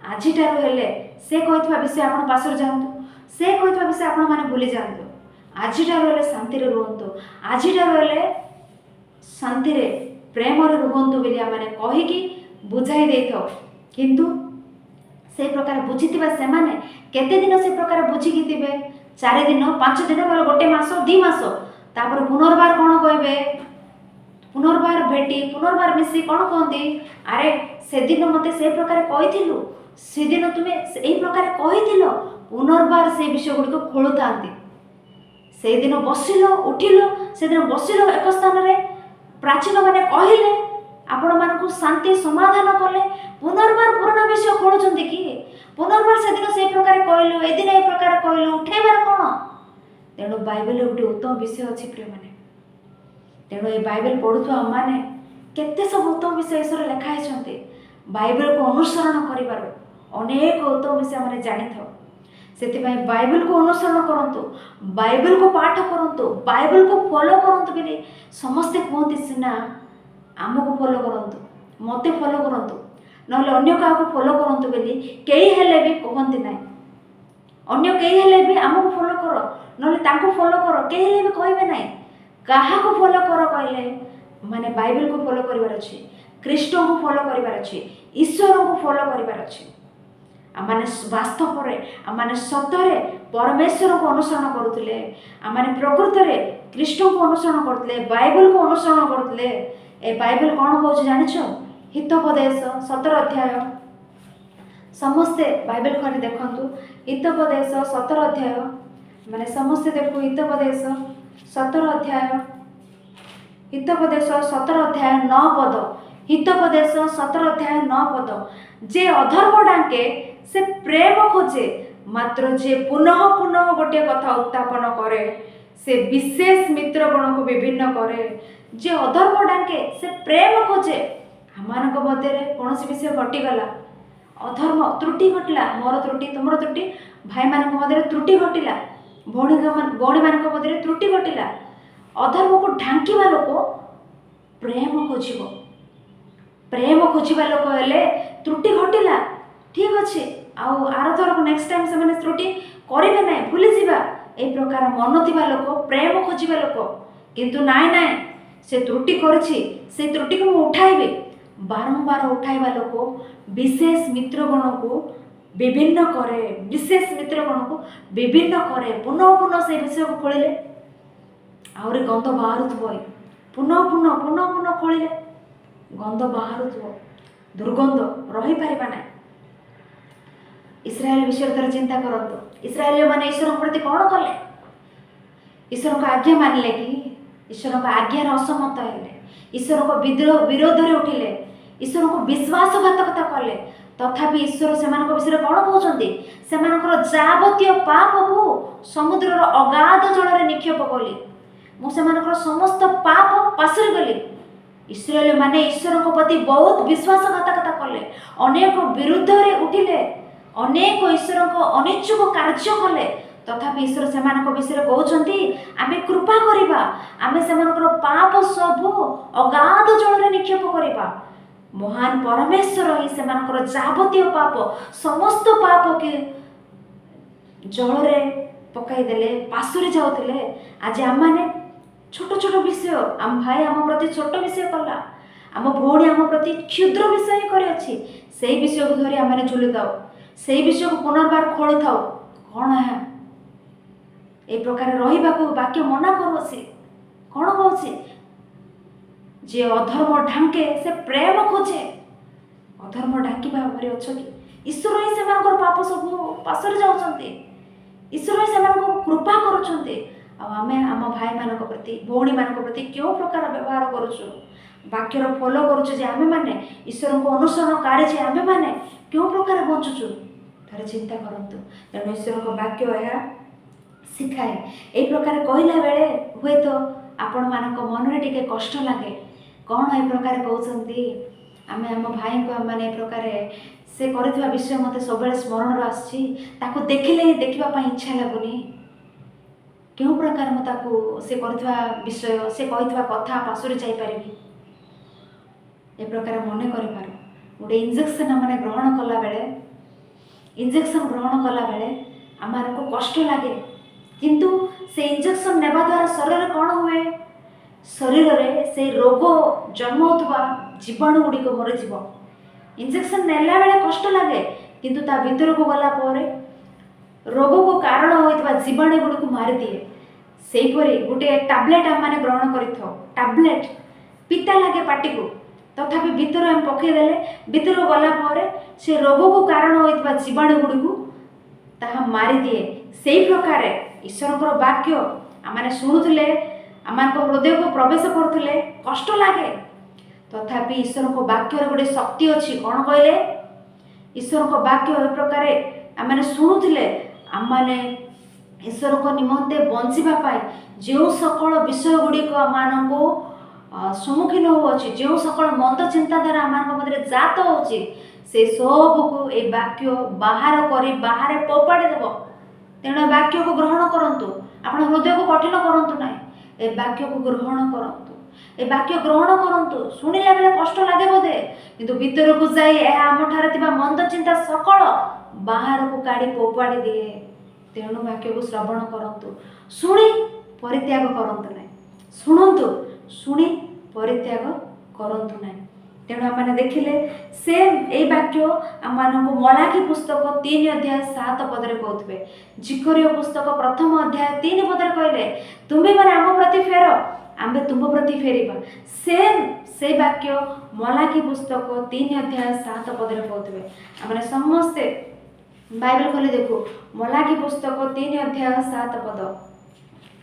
आजिठार हेले से कहिथबा विषय आपण पासर जांतु, से कहिथबा विषय आपण माने भूली जांतु। आजिठार हेले शांति रे रुहंतु, आजिठार हेले शांति रे प्रेम रे रुहंतु बोली आमाने कहिकी बुझाई देथो। किंतु से प्रकार बुझीथिबा से माने केते दिन से प्रकार बुझिकी थिबे, 4 दिन 5 दिन नले गोटे मास 2 मास, तापर पुनर्बार कोन कहबे, पुनर्बार भेटी पुनर्बार मिसी कोन कहंती, अरे से दिन मते से प्रकार कहिथिलु, से दिन तुमे एई प्रकार कहिथिलो, पुनर्बार से विषय गुडी को खोलुतांती। से दिन बसिलो उठिलो, से दिन बसिलो एक स्थान रे, प्राचीन माने कहिले आपण मानकु शांति समाधान कले, पुनर्बार पुराना विषय खोलुचंती कि पुनर्बार से दिन से प्रकार कहलु, ए दिन ए प्रकार कहलु, उठेबार कोन। तेणु बाइबल गोटे उत्तम विषय अच्छी प्रिय मैंने, तेणु ये बाइबल पढ़ुवा मैंने केते सब उत्तम विषय ईश्वर लिखाई, बाइबल को अनुसरण कर अनेक उत्तम विषय मैंने जानी था। से बाइबल को अनुसरण करंतु, बाइबल को पाठ करंतु, बाइबल को फॉलो करंतु बोली समस्ते कहते सीना आमको फॉलो करंतु, मते फॉलो करंतु, नहले अन्य का फॉलो करंतु बोली कई हेले भी कहते ना, अन्य कई हेले भी आमको फॉलो करो, नहले तांको फॉलो करो, कई हेले भी कहबे ना। कहा को फॉलो करो कहले माने बाइबल को फॉलो करिवार अछि, ख्रीष्ट को फॉलो करिवार अछि, ईश्वर को फॉलो करिवार अछि। आमाने वास्तव रे आमाने सत्य परमेश्वर को अनुसरण करुथिले, आमाने प्रकृत रे ख्रीष्ट को अनुसरण करथिले, बाइबल को अनुसरण करथिले। ए बाइबल कोन कहछ जानिछो, हितोपदेश 17 अध्याय, समस्ते बाइबल को देखंतु, हितोपदेश 17 अध्याय माने समस्ते देखो, हितोपदेश 17 अध्याय, हितोपदेश 17 अध्याय 9 पद, हितोपदेश 17 अध्याय 9 पद। जे अधर्म डाके से प्रेम खोजे, मात्र जे पुनः पुनः गोटे कथा उत्थापन करे से विशेष मित्र गण को विभिन्न करे। जे अधर्म डाके से प्रेम खोजे, आमानक मध्य कौन विषय घटीगला, अधर्म त्रुटि घटला, मोर त्रुटि तुमर त्रुटि, भाई मान मध्य त्रुटि घटला, भौणी मान मध्य त्रुटि घटला, अधर्म को ढांकिवा लोक प्रेम खोजिब, प्रेम खोजिबा लोक हेले त्रुटि घटला ठीक अच्छे आउ आर थर को नेक्स्ट टाइम से त्रुटि करेंगे ना, भूली जावा। ए प्रकार मन थिबा लोक प्रेम खोजिबा लोक, किंतु नाई नाई से त्रुटि करछि, से त्रुटि को उठाइबे, बारंबार उठाइबा लोक विशेष मित्रगण को विभिन्न करे, विशेष मित्रगण को विभिन्न करे। पुनः पुनः से विषय को खोलिले आहरी गंध बाहरुथबो, पुनः पुनः पुनः पुनः खोलिले गंध बाहरुथबो, दुर्गंध रही पारिबा ना। इस्राएल विषय थोड़ा चिंता करंतु, इस्राएल माने ईश्वर प्रति कौन कले, ईश्वर को आज्ञा मानिले कि ईश्वर को आज्ञार असमत हेले, ईश्वर को विरोध रे उठिले, ईश्वर को विश्वासघातकता कले, तथापि ईश्वर से विषय कौन कहते, से जावतीय पाप को समुद्र अगाध जल में निक्षेप कली, मुझे समस्त पाप पासरी गली। इस्राएल माने ईश्वर को प्रति बहुत विश्वासघातकता कले, अनेक विरुद्ध रे उठिले, अनेक ईश्वर को अनिच्छुक कार्य कले, तथापि ईश्वर से विषय कहते आमे कृपा करिबा, आमे सेमानकर पाप सब अगाध जल में निक्षेप करिबा। महान परमेश्वर ही सेमानकर जावतीय पाप समस्त पाप के जल में पकाई देले, पासुरी जाउतिले। आज आम माने छोट छोट विषय, आम भाई आम प्रति छोट विषय कला, आम भौणी आम प्रति क्षुद्र विषय करे अछि, से विषय को धरी आम झुलु थाउ, से विषय को पुनर्बार खोलु थाउ। कौन है ए प्रकार रहिबा को वाक्य मना करूसी, कौन कहछि जे अधर्म ढांके से प्रेम खोजे, अधर्म ढांकी भाव अच्छ कि ईश्वर ही से पाप सब पासरे जाउछन्ते, ईश्वर ही से कृपा करुछन्ते। आमे आम भाई मान प्रति भौणी मान प्रति क्यों प्रकार व्यवहार करुछु, वाक्यर फॉलो करुछु जे आमे माने ईश्वर को अनुसरणकारी जे आमे माने क्यों प्रकार बंचुछु, थोड़े चिंता करंतु। तेणु ईश्वर को वाक्य यह शिखाए। ए प्रकार कहला बेले हुए तो आपण मानक मन रे टिके कष्ट लागे, कौन ए प्रकार कहउछन्ती आमे आम भाई को माने ए प्रकार से करथिबा विषय मते सबले स्मरण आछि, ताको देखिले देखिबा पई इच्छा लागुनी, କେଉଁ ପ୍ରକାର ମୁଁ ତାକୁ ସେ କରୁଥିବା ବିଷୟ ସେ କହିଥିବା କଥା ପାଶୁରି ଯାଇପାରିବି। ଏ ପ୍ରକାର ମନେ କରିପାରୁ ଗୋଟେ ଇଞ୍ଜେକ୍ସନ୍ ଆମେ ଗ୍ରହଣ କଲାବେଳେ ଆମମାନଙ୍କୁ କଷ୍ଟ ଲାଗେ, କିନ୍ତୁ ସେ ଇଞ୍ଜେକ୍ସନ୍ ନେବା ଦ୍ୱାରା ଶରୀରରେ କ'ଣ ହୁଏ? ଶରୀରରେ ସେ ରୋଗ ଜନ୍ମ ହେଉଥିବା ଜୀବାଣୁ ଗୁଡ଼ିକ ମରିଯିବ। ଇଞ୍ଜେକ୍ସନ୍ ନେଲା ବେଳେ କଷ୍ଟ ଲାଗେ, କିନ୍ତୁ ତା ଭିତରକୁ ଗଲା ପରେ ରୋଗକୁ କାରଣ ହୋଇଥିବା ଜୀବାଣୁ ଗୁଡ଼ିକୁ ମାରିଦିଏ। ସେହିପରି ଗୋଟିଏ ଟାବଲେଟ୍ ଆମେ ଗ୍ରହଣ କରିଥାଉ। ଟାବଲେଟ୍ ପିତା ଲାଗେ ପାଟିକୁ, ତଥାପି ଭିତରୁ ଆମେ ପକାଇଦେଲେ ଭିତରକୁ ଗଲା ପରେ ସେ ରୋଗକୁ କାରଣ ହୋଇଥିବା ଜୀବାଣୁ ଗୁଡ଼ିକୁ ତାହା ମାରିଦିଏ। ସେହି ପ୍ରକାରେ ଈଶ୍ୱରଙ୍କର ବାକ୍ୟ ଆମେ ଶୁଣୁଥିଲେ, ଆମମାନଙ୍କ ହୃଦୟକୁ ପ୍ରବେଶ କରୁଥିଲେ, କଷ୍ଟ ଲାଗେ, ତଥାପି ଈଶ୍ୱରଙ୍କ ବାକ୍ୟରେ ଗୋଟେ ଶକ୍ତି ଅଛି। କ'ଣ କହିଲେ? ଈଶ୍ୱରଙ୍କ ବାକ୍ୟ ଏ ପ୍ରକାରେ ଆମେ ଶୁଣୁଥିଲେ, ଆମମାନେ ଈଶ୍ୱରଙ୍କ ନିମନ୍ତେ ବଞ୍ଚିବା ପାଇଁ ଯେଉଁ ସକଳ ବିଷୟ ଗୁଡ଼ିକ ଆମମାନଙ୍କୁ ସମ୍ମୁଖୀନ ହେଉଅଛି, ଯେଉଁ ସକଳ ମନ୍ଦ ଚିନ୍ତାଧାରା ଆମମାନଙ୍କ ମଧ୍ୟରେ ଜାତ ହେଉଛି, ସେ ସବୁକୁ ଏ ବାକ୍ୟ ବାହାର କରି ବାହାରେ ଫୋପାଡ଼ି ଦେବ। ତେଣୁ ବାକ୍ୟକୁ ଗ୍ରହଣ କରନ୍ତୁ, ଆପଣ ହୃଦୟକୁ କଠିନ କରନ୍ତୁ ନାହିଁ। ଏ ବାକ୍ୟକୁ ଗ୍ରହଣ କରନ୍ତୁ, ଏ ବାକ୍ୟ ଗ୍ରହଣ କରନ୍ତୁ। ଶୁଣିଲା ବେଳେ କଷ୍ଟ ଲାଗେ ବୋଧେ, କିନ୍ତୁ ଭିତରକୁ ଯାଇ ଏହା ଆମଠାରେ ଥିବା ମନ୍ଦ ଚିନ୍ତା ସକଳ ବାହାରକୁ କାଢ଼ି ଫୋପାଡ଼ି ଦିଏ। ତେଣୁ ବାକ୍ୟକୁ ଶ୍ରବଣ କରନ୍ତୁ, ଶୁଣି ପରିତ୍ୟାଗ କରନ୍ତୁ ନାହିଁ। ଶୁଣନ୍ତୁ, ଶୁଣି ପରିତ୍ୟାଗ କରନ୍ତୁ ନାହିଁ। ତେଣୁ ଆମେ ଦେଖିଲେ ସେ ଏଇ ବାକ୍ୟ ଆମମାନଙ୍କୁ ମଲାଖୀ ପୁସ୍ତକ 3 ଅଧ୍ୟାୟ 7 ପଦରେ କହୁଥିବେ। ଜିକରିୟ ପୁସ୍ତକ 1 ଅଧ୍ୟାୟ 3 ପଦରେ କହିଲେ, ତୁମ୍ଭେମାନେ ଆମ ପ୍ରତି ଫେର, ଆମେ ତୁମ ପ୍ରତି ଫେରିବା। ସେ ବାକ୍ୟ ମଲାଖୀ ପୁସ୍ତକ 3 ଅଧ୍ୟାୟ 7 ପଦରେ କହୁଥିବେ। ଆମେ ସମସ୍ତେ ବାଇବେଲ ଖୋଲି ଦେଖୁ। ମଲାଖୀ ପୁସ୍ତକ 3 ଅଧ୍ୟାୟ 7 ପଦ।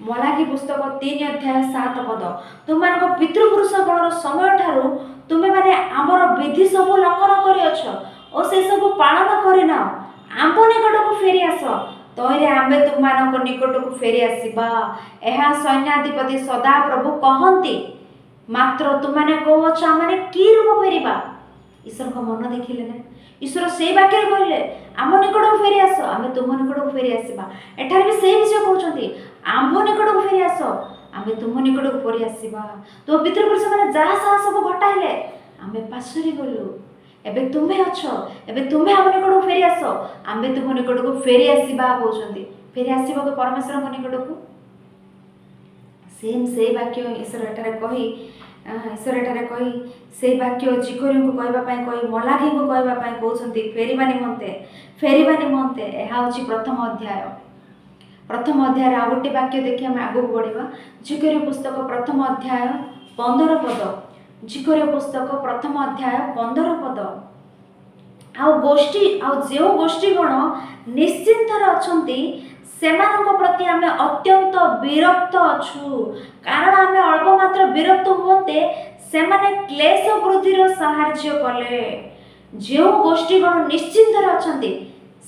ମଲାଖୀ ପୁସ୍ତକ 3 ଅଧ୍ୟାୟ 7 ପଦ। ତୁମମାନଙ୍କ ପିତୃପୁରୁଷ ଗଣର ସମୟ ଠାରୁ ତୁମେମାନେ ଆମର ବିଧି ସବୁ ଲଙ୍ଘନ କରିଅଛ ଓ ସେସବୁ ପାଳନ କରିନାଅ। ଆମ୍ଭ ନିକଟକୁ ଫେରି ଆସ, ତହିଁରେ ଆମ୍ଭେ ତୁମମାନଙ୍କ ନିକଟକୁ ଫେରି ଆସିବା। ଏହା ସୈନ୍ୟାଧିପତି ସଦାପ୍ରଭୁ କହନ୍ତି। ମାତ୍ର ତୁମମାନେ କହୁଅଛ, ଆମମାନେ କି ରୂପ ଫେରିବା? ଈଶ୍ୱରଙ୍କ ମନ ଦେଖିଲେ ନା? ଈଶ୍ୱର ସେଇ ବାକ୍ୟରେ କହିଲେ, ଆମ ନିକଟକୁ ଫେରି ଆସ, ଆମେ ତୁମ ନିକଟକୁ ଫେରି ଆସିବା। ଏଠାରେ ବି ସେଇ ବିଷୟ କହୁଛନ୍ତି, ଆମ୍ଭ ନିକଟକୁ ଫେରି ଆସ, ଆମେ ତୁମ ନିକଟକୁ ଫେରି ଆସିବା। ତୁମ ପିତୃପୁରୁଷମାନେ ଯାହା ଯାହା ସବୁ ଘଟାଇଲେ ଆମେ ପାଶୋରି ଗଲୁ। ଏବେ ତୁମେ ଅଛ, ଏବେ ତୁମେ ଆମ ନିକଟକୁ ଫେରି ଆସ, ଆମେ ତୁମ ନିକଟକୁ ଫେରି ଆସିବା କହୁଛନ୍ତି। ଫେରି ଆସିବ କି ପରମେଶ୍ୱରଙ୍କ ନିକଟକୁ? ସେଇ ବାକ୍ୟ ଈଶ୍ୱର ଏଠାରେ କହି ସେଇ ବାକ୍ୟ ଜିକରିଙ୍କୁ କହିବା ପାଇଁ କହି ମଲାଖୀଙ୍କୁ କହିବା ପାଇଁ କହୁଛନ୍ତି ଫେରିବା ନିମନ୍ତେ। ଏହା ହେଉଛି 1 ଅଧ୍ୟାୟ। 1 ଅଧ୍ୟାୟରେ ଆଉ ଗୋଟେ ବାକ୍ୟ ଦେଖି ଆମେ ଆଗକୁ ବଢ଼ିବା। ଜିକରିୟ ପୁସ୍ତକ 1 ଅଧ୍ୟାୟ 15 ପଦ। ଜିକରିୟ ପୁସ୍ତକ 1 ଅଧ୍ୟାୟ 15 ପଦ। ଆଉ ଯେଉଁ ଗୋଷ୍ଠୀଗଣ ନିଶ୍ଚିନ୍ତରେ ଅଛନ୍ତି, ସେମାନଙ୍କ ପ୍ରତି ଆମେ ଅତ୍ୟନ୍ତ ବିରକ୍ତ ଅଛୁ। କାରଣ ଆମେ ଅଳ୍ପ ମାତ୍ର ବିରକ୍ତ ହୁଅନ୍ତେ, ସେମାନେ କ୍ଲେଶ ବୃଦ୍ଧିର ସାହାଯ୍ୟ କଲେ। ଯେଉଁ ଗୋଷ୍ଠୀଗଣ ନିଶ୍ଚିନ୍ତରେ ଅଛନ୍ତି,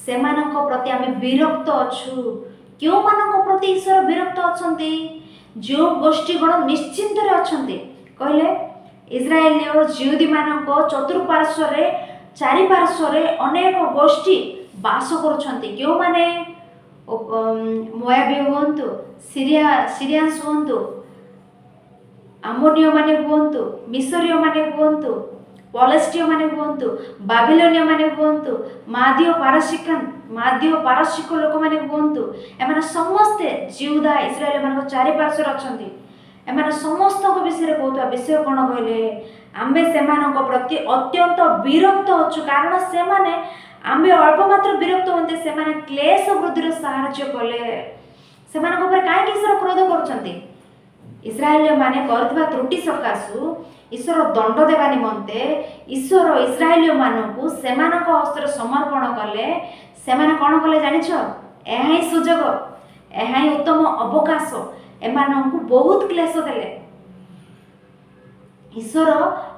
ସେମାନଙ୍କ ପ୍ରତି ଆମେ ବିରକ୍ତ ଅଛୁ। କେଉଁମାନଙ୍କ ପ୍ରତି ଈଶ୍ୱର ବିରକ୍ତ ଅଛନ୍ତି? ଯେଉଁ ଗୋଷ୍ଠୀଗଣ ନିଶ୍ଚିନ୍ତରେ ଅଛନ୍ତି କହିଲେ, ଇସ୍ରାଏଲୀୟ ଜିହୁଦୀମାନଙ୍କ ଚାରିପାର୍ଶ୍ୱରେ ଅନେକ ଗୋଷ୍ଠୀ ବାସ କରୁଛନ୍ତି। କେଉଁମାନେ? ମୋୟାବୀୟ ହୁଅନ୍ତୁ, ସିରିଆନ୍ସ ହୁଅନ୍ତୁ, ଆମୋନୀୟମାନେ ହୁଅନ୍ତୁ, ମିଶରୀୟମାନେ ହୁଅନ୍ତୁ, ପଲେଷ୍ଟିୟମାନେ ହୁଅନ୍ତୁ, ବାବିଲୋନୀୟମାନେ ହୁଅନ୍ତୁ, ମାଦୀୟ ପାରସିକ ଲୋକମାନେ ହୁଅନ୍ତୁ, ଏମାନେ ସମସ୍ତେ ଜିହୁଦା ଇସ୍ରାଏଲମାନଙ୍କ ଚାରିପାର୍ଶ୍ୱରେ ଅଛନ୍ତି। ଏମାନେ ସମସ୍ତଙ୍କ ବିଷୟରେ କହୁଥିବା ବିଷୟ କ'ଣ କହିଲେ? ଆମେ ସେମାନଙ୍କ ପ୍ରତି ଅତ୍ୟନ୍ତ ବିରକ୍ତ ଅଛୁ। କାରଣ ଆମେ ଅଳ୍ପ ମାତ୍ର ବିରକ୍ତ ହୁଅନ୍ତେ, ସେମାନେ କ୍ଲେଶ ବୃଦ୍ଧିର ସାହାଯ୍ୟ କଲେ। ସେମାନଙ୍କ ଉପରେ କାହିଁକି ଈଶ୍ୱର କ୍ରୋଧ କରୁଛନ୍ତି? ଇସ୍ରାଏଲୀୟମାନେ କରୁଥିବା ତ୍ରୁଟି ସକାଶୁ ଈଶ୍ୱର ଦଣ୍ଡ ଦେବା ନିମନ୍ତେ ଈଶ୍ୱର ଇସ୍ରାଏଲୀୟମାନଙ୍କୁ ସେମାନଙ୍କ ହସ୍ତରେ ସମର୍ପଣ କଲେ। ସେମାନେ କ'ଣ କଲେ ଜାଣିଛ? ଏହା ହିଁ ସୁଯୋଗ, ଏହା ହିଁ ଉତ୍ତମ ଅବକାଶ। ଏମାନଙ୍କୁ ବହୁତ କ୍ଲେଶ ଦେଲେ। ଈଶ୍ୱର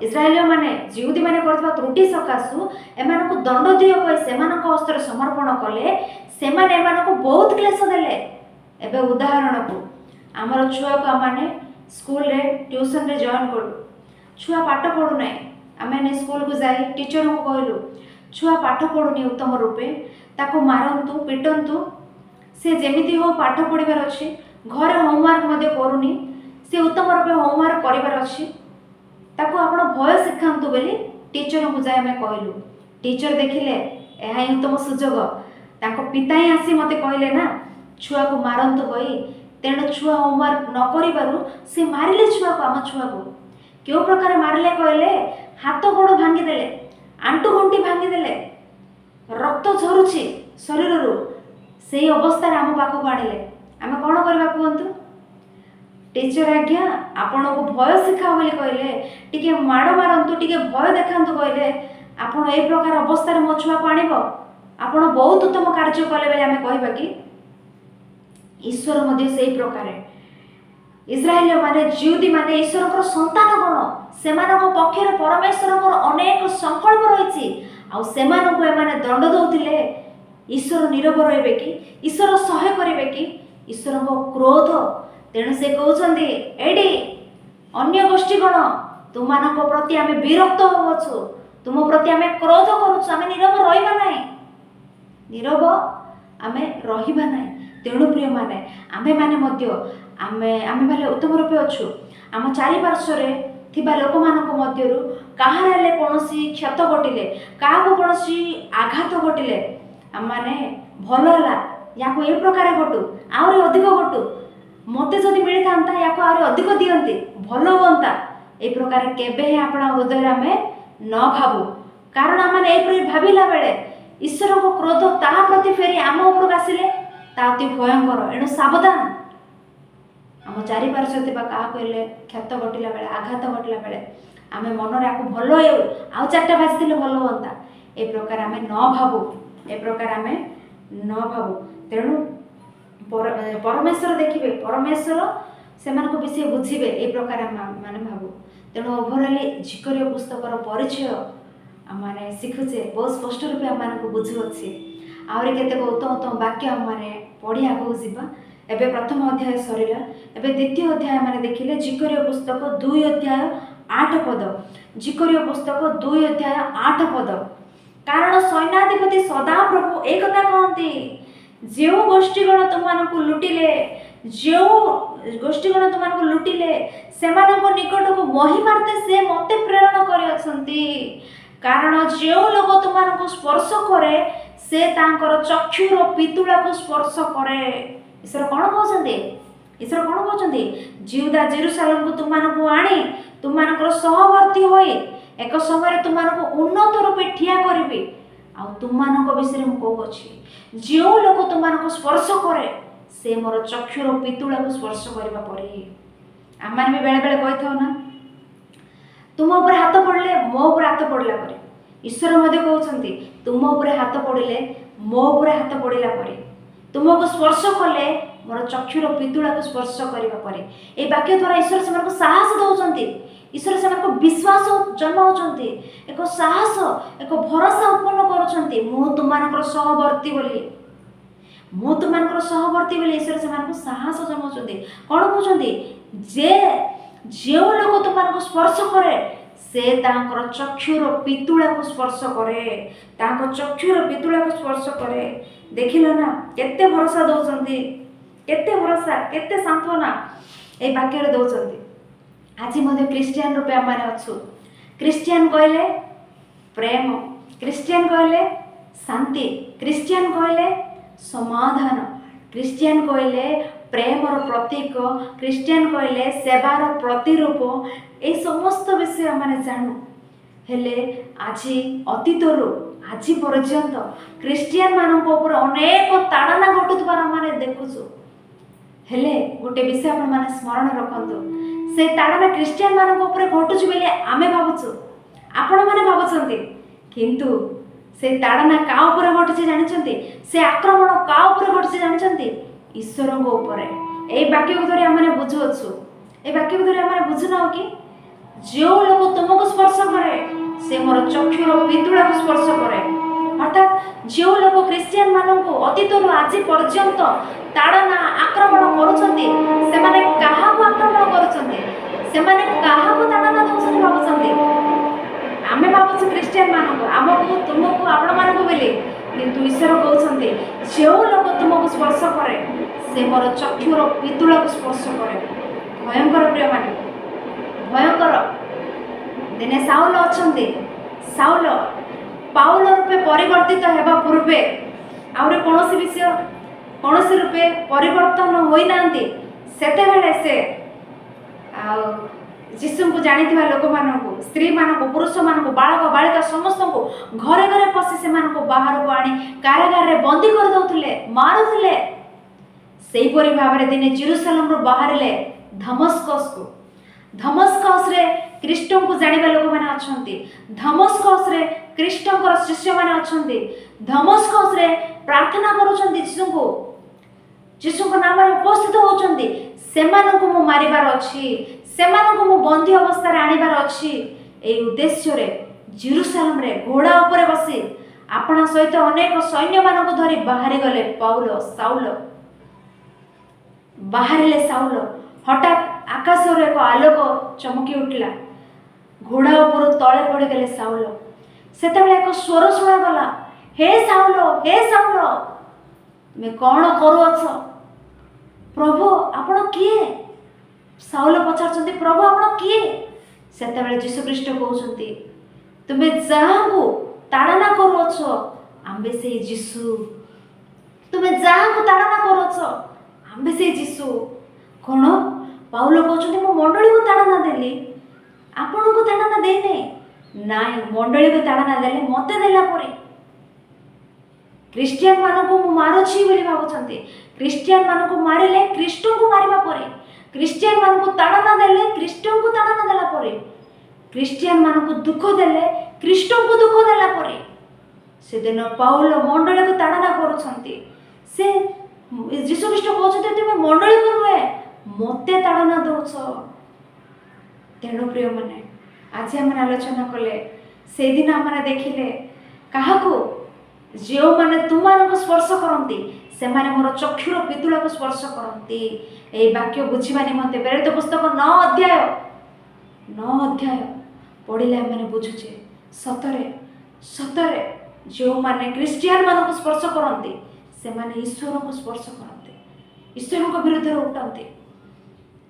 ଇସ୍ରାଏଲୀୟମାନେ ଜିହୁଦୀମାନେ କରୁଥିବା ତ୍ରୁଟି ସକାଶୁ ଏମାନଙ୍କୁ ଦଣ୍ଡ ଦିଅ କହି ସେମାନଙ୍କ ହସ୍ତରେ ସମର୍ପଣ କଲେ। ସେମାନେ ଏମାନଙ୍କୁ ବହୁତ କ୍ଲେଶ ଦେଲେ। ଏବେ ଉଦାହରଣକୁ ଆମର ଛୁଆକୁ ଆମମାନେ ସ୍କୁଲରେ ଟ୍ୟୁସନରେ ଜଏନ୍ କଲୁ। ଛୁଆ ପାଠ ପଢ଼ୁନାହିଁ, ଆମେ ସ୍କୁଲକୁ ଯାଇ ଟିଚରଙ୍କୁ କହିଲୁ, ଛୁଆ ପାଠ ପଢ଼ୁନି ଉତ୍ତମ ରୂପେ, ତାକୁ ମାରନ୍ତୁ, ପିଟନ୍ତୁ, ସେ ଯେମିତି ହେଉ ପାଠ ପଢ଼ିବାର ଅଛି, ଘରେ ହୋମୱାର୍କ ମଧ୍ୟ କରୁନି, ସେ ଉତ୍ତମ ରୂପେ ହୋମୱାର୍କ କରିବାର ଅଛି, ତାକୁ ଆପଣ ଭୟ ଶିଖାନ୍ତୁ ବୋଲି ଟିଚରଙ୍କୁ ଯାଇ ଆମେ କହିଲୁ। ଟିଚର ଦେଖିଲେ ଏହା ହିଁ ଉତ୍ତମ ସୁଯୋଗ। ତାଙ୍କ ପିତା ହିଁ ଆସି ମୋତେ କହିଲେ ନା ଛୁଆକୁ ମାରନ୍ତୁ କହି, ତେଣୁ ଛୁଆ ହୋମୱାର୍କ ନ କରିବାରୁ ସେ ମାରିଲେ ଛୁଆକୁ, ଆମ ଛୁଆକୁ। କେଉଁ ପ୍ରକାର ମାରିଲେ କହିଲେ, ହାତ ଗୋଡ଼ ଭାଙ୍ଗିଦେଲେ, ଆଣ୍ଠୁ ଗଣ୍ଠି ଭାଙ୍ଗିଦେଲେ, ରକ୍ତ ଝରୁଛି ଶରୀରରୁ। ସେଇ ଅବସ୍ଥାରେ ଆମ ପାଖକୁ ଆଣିଲେ। ଆମେ କ'ଣ କରିବା କୁହନ୍ତୁ? ଟିଚର ଆଜ୍ଞା ଆପଣଙ୍କୁ ଭୟ ଶିଖାଅ ବୋଲି କହିଲେ, ଟିକେ ମାଡ଼ ମାରନ୍ତୁ, ଟିକେ ଭୟ ଦେଖାନ୍ତୁ କହିଲେ, ଆପଣ ଏ ପ୍ରକାର ଅବସ୍ଥାରେ ମୋ ଛୁଆକୁ ଆଣିବ? ଆପଣ ବହୁତ ଉତ୍ତମ କାର୍ଯ୍ୟ କଲେ ବୋଲି ଆମେ କହିବା କି? ଈଶ୍ୱର ମଧ୍ୟ ସେଇ ପ୍ରକାରେ। ଇସ୍ରାଏଲୀୟ ମାନେ, ଜିହୁଦୀ ମାନେ ଈଶ୍ୱରଙ୍କର ସନ୍ତାନ କ'ଣ? ସେମାନଙ୍କ ପକ୍ଷରେ ପରମେଶ୍ୱରଙ୍କର ଅନେକ ସଂକଳ୍ପ ରହିଛି, ଆଉ ସେମାନଙ୍କୁ ଏମାନେ ଦଣ୍ଡ ଦେଉଥିଲେ। ଈଶ୍ୱର ନୀରବ ରହିବେ କି? ଈଶ୍ୱର ସହ୍ୟ କରିବେ କି? ଈଶ୍ୱରଙ୍କ କ୍ରୋଧ। ତେଣୁ ସେ କହୁଛନ୍ତି, ଏଇଠି ଅନ୍ୟ ଗୋଷ୍ଠୀ କ'ଣ? ତୁମମାନଙ୍କ ପ୍ରତି ଆମେ ବିରକ୍ତ ହେଉଛୁ, ତୁମ ପ୍ରତି ଆମେ କ୍ରୋଧ କରୁଛୁ, ଆମେ ନୀରବ ରହିବା ନାହିଁ, ନୀରବ ଆମେ ରହିବା ନାହିଁ। ତେଣୁ ପ୍ରିୟମାନେ, ଆମେମାନେ ମଧ୍ୟ ଆମେମାନେ ଉତ୍ତମ ରୂପେ ଅଛୁ। ଆମ ଚାରିପାର୍ଶ୍ୱରେ ଥିବା ଲୋକମାନଙ୍କ ମଧ୍ୟରୁ କାହାର ହେଲେ କୌଣସି କ୍ଷତ ଘଟିଲେ, କାହାକୁ କୌଣସି ଆଘାତ ଘଟିଲେ, ଆମମାନେ ଭଲ ହେଲା, ୟାକୁ ଏ ପ୍ରକାର ଘଟୁ, ଆହୁରି ଅଧିକ ଘଟୁ, ମୋତେ ଯଦି ମିଳିଥାନ୍ତା ୟାକୁ ଆହୁରି ଅଧିକ ଦିଅନ୍ତି, ଭଲ ହୁଅନ୍ତା, ଏ ପ୍ରକାର କେବେ ହିଁ ଆପଣ ହୃଦୟରେ ଆମେ ନ ଭାବୁ। କାରଣ ଆମମାନେ ଏପରି ଭାବିଲା ବେଳେ ଈଶ୍ୱରଙ୍କ କ୍ରୋଧ ତାହା ପ୍ରତି ଫେରି ଆମ ଉପରକୁ ଆସିଲେ ତା ଅତି ଭୟଙ୍କର। ଏଣୁ ସାବଧାନ। ଆମ ଚାରିପାର୍ଶ୍ୱରେ ଥିବା କାହାକୁ ହେଲେ କ୍ଷତ ଘଟିଲା ବେଳେ, ଆଘାତ ଘଟିଲା ବେଳେ ଆମେ ମନରେ ଆକୁ ଭଲ ହେଉ, ଆଉ ଚାରିଟା ବାଜିଥିଲେ ଭଲ ହୁଅନ୍ତା, ଏ ପ୍ରକାର ଆମେ ନ ଭାବୁ, ଏ ପ୍ରକାର ଆମେ ନ ଭାବୁ। ତେଣୁ ପରମେଶ୍ୱର ଦେଖିବେ, ପରମେଶ୍ୱର ସେମାନଙ୍କ ବିଷୟ ବୁଝିବେ, ଏ ପ୍ରକାର ମାନେ ଭାବୁ। ତେଣୁ ଓଭରାଲି ଝିକରୀୟ ପୁସ୍ତକର ପରିଚୟ ଆମମାନେ ଶିଖୁଛେ, ବହୁତ ସ୍ପଷ୍ଟ ରୂପେ ଆମମାନଙ୍କୁ ବୁଝୁଅଛି। ଆହୁରି କେତେକ ଉତ୍ତମ ଉତ୍ତମ ବାକ୍ୟ ଆମମାନେ ପଢ଼ି ଆଗକୁ ଯିବା। ଏବେ ପ୍ରଥମ ଅଧ୍ୟାୟ ସରିଲା, ଏବେ ଦ୍ୱିତୀୟ ଅଧ୍ୟାୟ ମାନେ ଦେଖିଲେ ଝିକରୀୟ ପୁସ୍ତକ 2 ଅଧ୍ୟାୟ 8 ପଦ। ଝିକରୀୟ ପୁସ୍ତକ 2 ଅଧ୍ୟାୟ 8 ପଦ। କାରଣ ସୈନ୍ୟାଧିପତି ସଦାପ୍ରଭୁ ଏ କଥା କହନ୍ତି, ଯେଉଁ ଗୋଷ୍ଠୀଗଣ ତୁମମାନଙ୍କୁ ଲୁଟିଲେ, ସେମାନଙ୍କ ନିକଟକୁ ମହିମାର୍ଥେ ସେ ମୋତେ ପ୍ରେରଣ କରିଅଛନ୍ତି। କାରଣ ଯେଉଁ ଲୋକ ତୁମମାନଙ୍କୁ ସ୍ପର୍ଶ କରେ, ସେ ତାଙ୍କର ଚକ୍ଷୁର ପିତୁଳାକୁ ସ୍ପର୍ଶ କରେ। ଈଶ୍ୱର କ'ଣ କହୁଛନ୍ତି? ଈଶ୍ୱର କ'ଣ କହୁଛନ୍ତି? ଜିହୁଦା ଜେରୁସାଲେମକୁ ତୁମମାନଙ୍କୁ ଆଣି ତୁମମାନଙ୍କର ସହବର୍ତ୍ତୀ ହୋଇ ଏକ ସମୟରେ ତୁମମାନଙ୍କୁ ଉନ୍ନତ ରୂପେ ଠିଆ କରିବି। ଆଉ ତୁମମାନଙ୍କ ବିଷୟରେ ମୁଁ କହୁଅଛି, ଯେଉଁ ଲୋକ ତୁମମାନଙ୍କୁ ସ୍ପର୍ଶ କରେ, ସେ ମୋର ଚକ୍ଷୁର ପିତୁଳାକୁ ସ୍ପର୍ଶ କରିବା ପରି। ଆମମାନେ ବି ବେଳେବେଳେ କହିଥାଉ ନା, ତୁମ ଉପରେ ହାତ ପଡ଼ିଲେ ମୋ ଉପରେ ହାତ ପଡ଼ିଲା ପରି। ଈଶ୍ୱର ମଧ୍ୟ କହୁଛନ୍ତି, ତୁମ ଉପରେ ହାତ ପଡ଼ିଲେ ମୋ ଉପରେ ହାତ ପଡ଼ିଲା ପରି, ତୁମକୁ ସ୍ପର୍ଶ କଲେ ମୋର ଚକ୍ଷୁର ପିତୁଳାକୁ ସ୍ପର୍ଶ କରିବା ପରି। ଏହି ବାକ୍ୟ ଦ୍ୱାରା ଈଶ୍ୱର ସେମାନଙ୍କୁ ସାହସ ଦେଉଛନ୍ତି, ଈଶ୍ୱର ସେମାନଙ୍କୁ ବିଶ୍ୱାସ ଜନ୍ମାଉଛନ୍ତି, ଏକ ସାହସ, ଏକ ଭରସା ଉତ୍ପନ୍ନ କରୁଛନ୍ତି। ମୁଁ ତୁମମାନଙ୍କର ସହବର୍ତ୍ତୀ ବୋଲି, ମୁଁ ତୁମମାନଙ୍କର ସହବର୍ତ୍ତୀ ବୋଲି ଈଶ୍ୱର ସେମାନଙ୍କୁ ସାହସ ଜନ୍ମାଉଛନ୍ତି। କ'ଣ କହୁଛନ୍ତି? ଯେଉଁ ଲୋକ ତୁମମାନଙ୍କୁ ସ୍ପର୍ଶ କରେ, ସେ ତାଙ୍କର ଚକ୍ଷୁର ପିତୁଳାକୁ ସ୍ପର୍ଶ କରେ, ତାଙ୍କ ଚକ୍ଷୁର ପିତୁଳାକୁ ସ୍ପର୍ଶ କରେ। ଦେଖିଲ ନା କେତେ ଭରସା ଦେଉଛନ୍ତି, କେତେ ଭରସା, କେତେ ସାନ୍ତ୍ୱନା ଏହି ବାକ୍ୟରେ ଦେଉଛନ୍ତି। ଆଜି ମଧ୍ୟ ଖ୍ରୀଷ୍ଟିଆନ ରୂପେ ଆମମାନେ ଅଛୁ। ଖ୍ରୀଷ୍ଟିଆନ କହିଲେ ପ୍ରେମ, ଖ୍ରୀଷ୍ଟିଆନ କହିଲେ ଶାନ୍ତି, ଖ୍ରୀଷ୍ଟିଆନ କହିଲେ ସମାଧାନ, ଖ୍ରୀଷ୍ଟିଆନ କହିଲେ ପ୍ରେମର ପ୍ରତୀକ, ଖ୍ରୀଷ୍ଟିଆନ କହିଲେ ସେବାର ପ୍ରତିରୂପ। ଏହି ସମସ୍ତ ବିଷୟ ଆମେ ଜାଣୁ। ହେଲେ ଆଜି ଅତୀତରୁ ଆଜି ପର୍ଯ୍ୟନ୍ତ ଖ୍ରୀଷ୍ଟିଆନ ମାନଙ୍କ ଉପରେ ଅନେକ ତାଡ଼ନା ଘଟୁଥିବାର ଆମେ ଦେଖୁଛୁ। ହେଲେ ଗୋଟେ ବିଷୟ ଆପଣମାନେ ସ୍ମରଣ ରଖନ୍ତୁ, ସେ ତାଡ଼ନା ଖ୍ରୀଷ୍ଟିଆନ ମାନଙ୍କ ଉପରେ ଘଟୁଛି ବୋଲି ଆମେ ଭାବୁଛୁ, ଆପଣମାନେ ଭାବୁଛନ୍ତି, କିନ୍ତୁ ସେ ତାଡ଼ନା କାହା ଉପରେ ଘଟୁଛି ଜାଣିଛନ୍ତି? ସେ ଆକ୍ରମଣ କାହା ଉପରେ ଘଟୁଛି ଜାଣିଛନ୍ତି? ଈଶ୍ୱରଙ୍କ ଉପରେ। ଏହି ବାକ୍ୟକୁ ଧରି ଆମେ ବୁଝୁଅଛୁ, ଏହି ବାକ୍ୟକୁ ଧରି ଆମେ ବୁଝୁନାହୁଁ କି ଯେଉଁ ଲୋକ ତୁମକୁ ସ୍ପର୍ଶ କରେ, ସେ ମୋର ଚକ୍ଷୁର ପିତୁଳାକୁ ସ୍ପର୍ଶ କରେ। ଅର୍ଥାତ୍ ଯେଉଁ ଲୋକ ଖ୍ରୀଷ୍ଟିଆନ ମାନଙ୍କୁ ଅତୀତରୁ ଆଜି ପର୍ଯ୍ୟନ୍ତ ତାଡ଼ନା ଆକ୍ରମଣ କରୁଛନ୍ତି, ସେମାନେ କାହାକୁ ଆକ୍ରମଣ କରୁଛନ୍ତି? ସେମାନେ କାହାକୁ ତାଡ଼ନା ଦେଉଛନ୍ତି ଭାବୁଛନ୍ତି? ଆମେ ଭାବୁଛୁ ଖ୍ରୀଷ୍ଟିଆନ ମାନଙ୍କୁ, ଆମକୁ, ତୁମକୁ, ଆପଣମାନଙ୍କୁ ବୋଲି, କିନ୍ତୁ ଈଶ୍ୱର କହୁଛନ୍ତି ଯେଉଁ ଲୋକ ତୁମକୁ ସ୍ପର୍ଶ କରେ, से मोर चक्षुर पितुला को स्पर्श करे। भयंकर प्रिय मान, भयंकर। दिने साउल अछंती, साउल पाउल रूपे परिवर्तित हेबा पूर्वे आउरे कौन विषय कौन रूपे परिवर्तन होई नांती सेते बेले से जीशु को जानी लोक मान स्त्री मान पुरुष मान बालक बालिका समस्त को घरे घरे पशि से बाहर को आनी कारागार रे बंदी कर दउथिले मारुथिले। सेहीपरि भाव में दिने जेरूसलम रु बाहरिले धमस्कस को। धमस्कस रे ख्रीष्ट को जानिबा लोक माने अछंती। धमस्कस रे ख्रीष्टंकर शिष्य माने अछंती। धमस्कस रे प्रार्थना करूछंती जीशु को नाम रे उपस्थित होउछंती। सेमानकु मु मारिबार अछि, सेमानकु मु बंदी अवस्था रे आनिबार अछि। ए उद्देश्य रे जेरूसलम रे घोड़ा ऊपर बसी आपणा सहित अनेक सैन्य मानकु धरि बाहरी गले पाउल साउल। बाहरिले साउल, हठात आकाश रे एक आलोक चमकी उठला। घोड़ा ऊपर तळे पड़ी गले साउल। सेतेबेले एक स्वर सुना गला, हे साउल, हे साउल, मैं कौन करूअछ? प्रभु आपण किए? साउल पचारछंती, प्रभु आपण किए? सेतेबेले यीशु ख्रीष्ट कहउछंती, तुमे जाहाकू ताड़ना करूअछ आंबे से यीशु। तुमे जाहाकू ताड़ना करूअछ आंबे से यीशु। कोन? पाउल कहउछंती, मो मंडली को ताड़ना देली, आपण को ताड़ना देने नाई। मंडली को ताड़ना देले मते देला परे क्रिश्चियन मानकु मु मारुछि बोली भाबुछंती। क्रिश्चियन मानकु मारिले ख्रीष्ट को मारिबा परे, क्रिश्चियन मानकु ताड़ना देले ख्रीष्ट को ताड़ना देला परे, क्रिश्चियन मानकु दुख देले ख्रीष्ट को दुख देला परे से दिन पाउल मंडली को ताड़ना करूछंती। से यीशु ख्रीष्ट कहउछंती, तुमे मंडली को रुए मते ताड़ना दउछ। तेणु प्रिय माने आज हम आलोचना कले से दिन हम देखिले काहाकू जो माने तुम को स्पर्श करती से माने मोर चक्षुर पितुला को स्पर्श करती। ए वाक्य बुझिबा निमंते प्रेरित पुस्तक 9 अध्याय पढ़िले आम बुझुचे सतरे सतरे जो माने क्रिश्चियन मान को स्पर्श करती से माने ईश्वर को स्पर्श करते, ईश्वर को विरुद्ध उठाते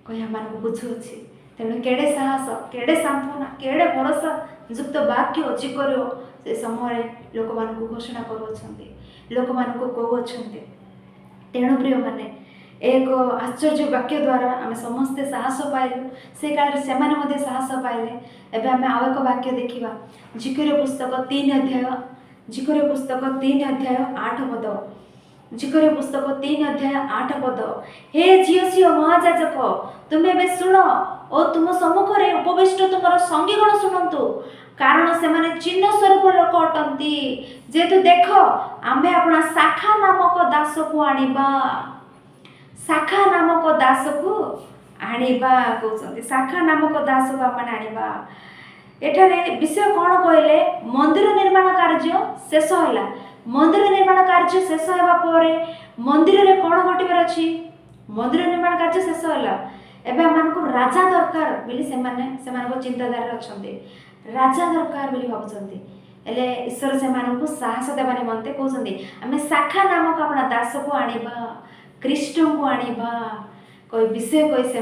कह मान बुझुची। तेणु केड़े साहस, केड़े सांत्वना, केड़े भरोसा युक्त वाक्य जिकर से समय लोक मान घोषणा करुँच, लोक मान कहते। तेणु प्रिय माने एक आश्चर्य वाक्य द्वारा आम समस्ते साहस पाइलु। से काल से माने साहस पाइले। एबे आम आउ एक वाक्य देखा जिकर पुस्तक 3 अध्याय, जिकर पुस्तक 3 अध्याय 8 पद, जिकर पुस्तक 3 अध्याय 8 पद। हे झिओ महाजाजक तुम्हें बे शुण और तुम सम्मुख रे उपविष्ट तुमर संगीगण शुणु, कारण से माने चिन्ह स्वरूप लोक अटंती। जेतु देख आम्भे अपना शाखा नामक दास को आनिबा, शाखा नामक दास को आनिबा कहते। शाखा नामक दास को आम आनिबा। एठारे विषय कौन कहले? मंदिर निर्माण कार्य शेष होला। मंदिर निर्माण कार्य शेष होगा पर मंदिर रे कौन घटबार अछि? मंदिर निर्माण कार्य शेष होला। एबे हमनको राजा दरकार बोली से चिंताधारा अच्छे। राजा दरकार बोली भावुंट एले ईश्वर से साहस देवा निमंते कहते आम शाखा नामक अपना दास को आनिबा, ख्रीष्ट को आनिबा कोई विषय कोई से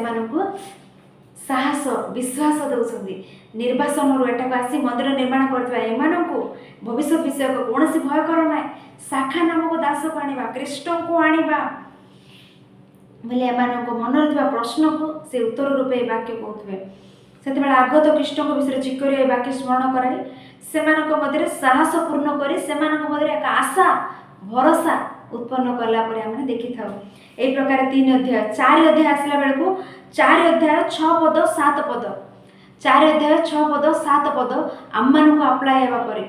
साहस विश्वास दौरान निर्वासन एटाक आसी मंदिर निर्माण करको भविष्य विषय को कौन भय कर ना। शाखा नामक दास को आनिबा, ख्रीष्ट को आनिबा बोले एम मन प्रश्न को से उत्तर रूपे वाक्य कहते। से आगत ख्रीष्ट विषय जिकर वाक्य स्मरण कराई से मध्य साहस पूर्ण कर एक आशा भरोसा उत्पन्न कलापर आम देखी था। यही प्रकार 3 अध्याय 4 अध्याय आसला बेलू 4 अध्याय 6 पद 7 पद, 4 अध्याय 6 पद 7 पद आम मान अप्लाय होगा पर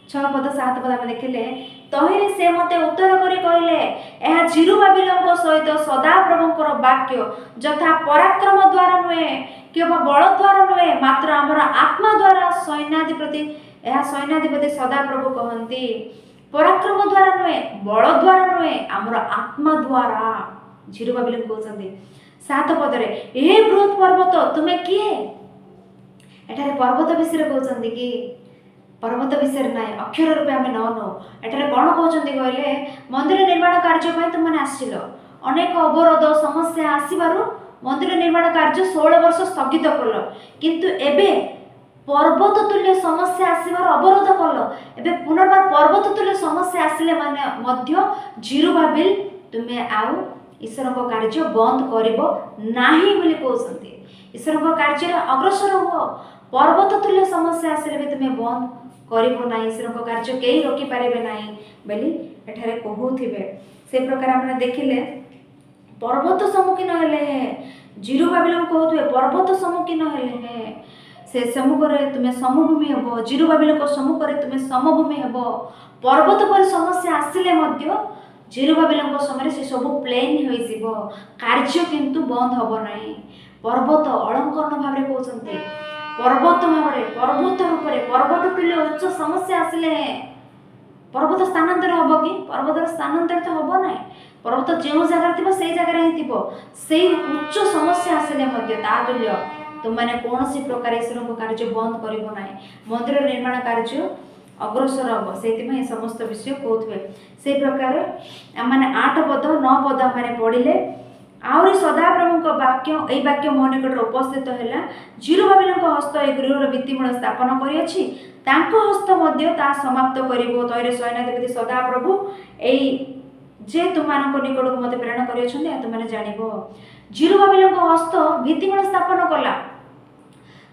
6 पद 7 पद आम देखिले तहिरे से मते उत्तर करी कहले यह जिरुबाबिलଙ୍କ सहित सदा प्रभुंकर वाक्य जथा पराक्रम द्वारा नुहे कि बल द्वारा नुहे मात्र आमर आत्मा द्वारा सैन्याधिपति यह सैन्याधिपति सदा प्रभु कहती। पराक्रम द्वारा नुहे, बल द्वारा नुहे, आमर आत्मा द्वारा जिरुबाबिल कहते। 7 पदरे ए बृहत पर्वत तुम्हें किए? एठारे पर्वत विषय कहते कि पर्वत विषय ना अक्षर रूपे आम न नो। एठारे कौन कहते कहले मंदिर निर्माण कार्य तुमने आसिल अनेक अवरोध समस्या आसबारू मंदिर निर्माण कार्य 16 वर्ष स्थगित कल, किंतु एबे पर्वत तुल्य समस्या आसबार अवरोध कल। एबे पुनर्बार पर्वत तुल्य समस्या आसिले माने मध्य जिरुबाबिल तुमे आउ ईश्वर को कार्य बंद करिवो नाही बोली कहउछन्ती। ईश्वर को कार्य अग्रसर हो, पर्वत तुल्य समस्या आसिले भी तुमे बंद करिवो नाही, ईश्वर को कार्य केही रोकी पारिबे नाही बोली एठारे कहउथिबे। से प्रकार हमने देखिले पर्वत सम्मुखीन हेले जिरुबाबिल को कहउथबे पर्वत सम्मुखीन हेले से सम्मुख रे तुमे समभूमि हेबो, जिरुबाबिल को सम्मुख रे तुमे समभूमि हेबो। पर्वत पर समस्या आसिले मध्य जिरुबाबिल को समय से सब प्लेन होई जिवो, कार्य किंतु बंद हबो नाही। पर्वत अलंकरण भाबरे कहउछन्ते, पर्वत भाबरे पर्वत रूपरे पर्वत तुल्य उच्च समस्या आसिले पर्वत स्थानांतर हबो कि? पर्वत स्थानांतर तो हबो नाही। पर्वत जो जगह थिबो सेई जगह रे थिबो, सेई उच्च समस्या आसिले मध्य ता तुल्य तुमने कौन सी प्रकार ईश्वर को कार्य बंद करिवो नाही। मंदिर निर्माण कार्य अग्रसर हम से समस्त विषय कहते से प्रकार आम 8 पद 9 पद मैंने पढ़िले। आहरी सदाप्रभु वाक्य यही वाक्य मो निकट उपस्थित है। जिरुबाबिल हस्त ए गृहर भित्तिमूल स्थापन करिअछि, तांको हस्त मध्य ता समाप्त करिवो। तैरे सैन्याधिपति सदाप्रभु एई जे तुमको निकट को मते प्रेरण करिअछन्ति तुमने जानिबो। जिरुबाबिल हस्त भित्तिमूल स्थापन कला,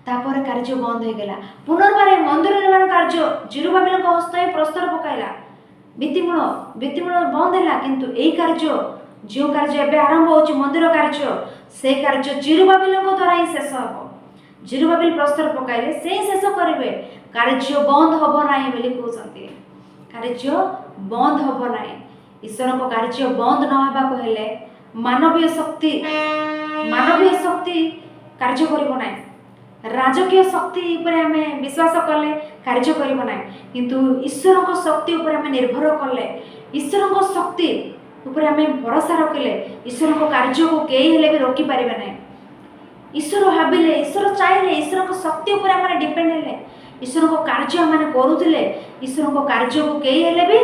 तापर कार्य बंद हो गला। पुनर्बार मंदिर निर्माण कार्य जिरुबाबिल हस्त ही प्रस्तर पकाइला, भित्तिमूल बंद है, किंतु यही कार्य जो कार्य एबे आरंभ हो मंदिर कार्य से कार्य जिरुबाबिल द्वारा ही शेष हम। जिरुबाबिल प्रस्तर पकाइले से ही शेष करेंगे, कार्य बंद हम ना बोली कहते। कार्य बंद हम ना, ईश्वर को कार्य बंद न होगा हेले मानवीय शक्ति कार्य करिवो नाही। राजकीय शक्ति उपरे हमें विश्वास कले कार्य करिवो नाही, किंतु ईश्वर को शक्ति उपरे हमें निर्भर कले, ईश्वर को शक्ति उपरे हमें भरोसा रखिले ईश्वर को कार्य को केही हेले भी रोकी पारिबे नाही। ईश्वर भाविले, ईश्वर चाहिए, ईश्वर को शक्ति उपरे हमें डिपेंड हेले, ईश्वर को कार्य हमें करूथिले, ईश्वर को कार्य को केही हेले भी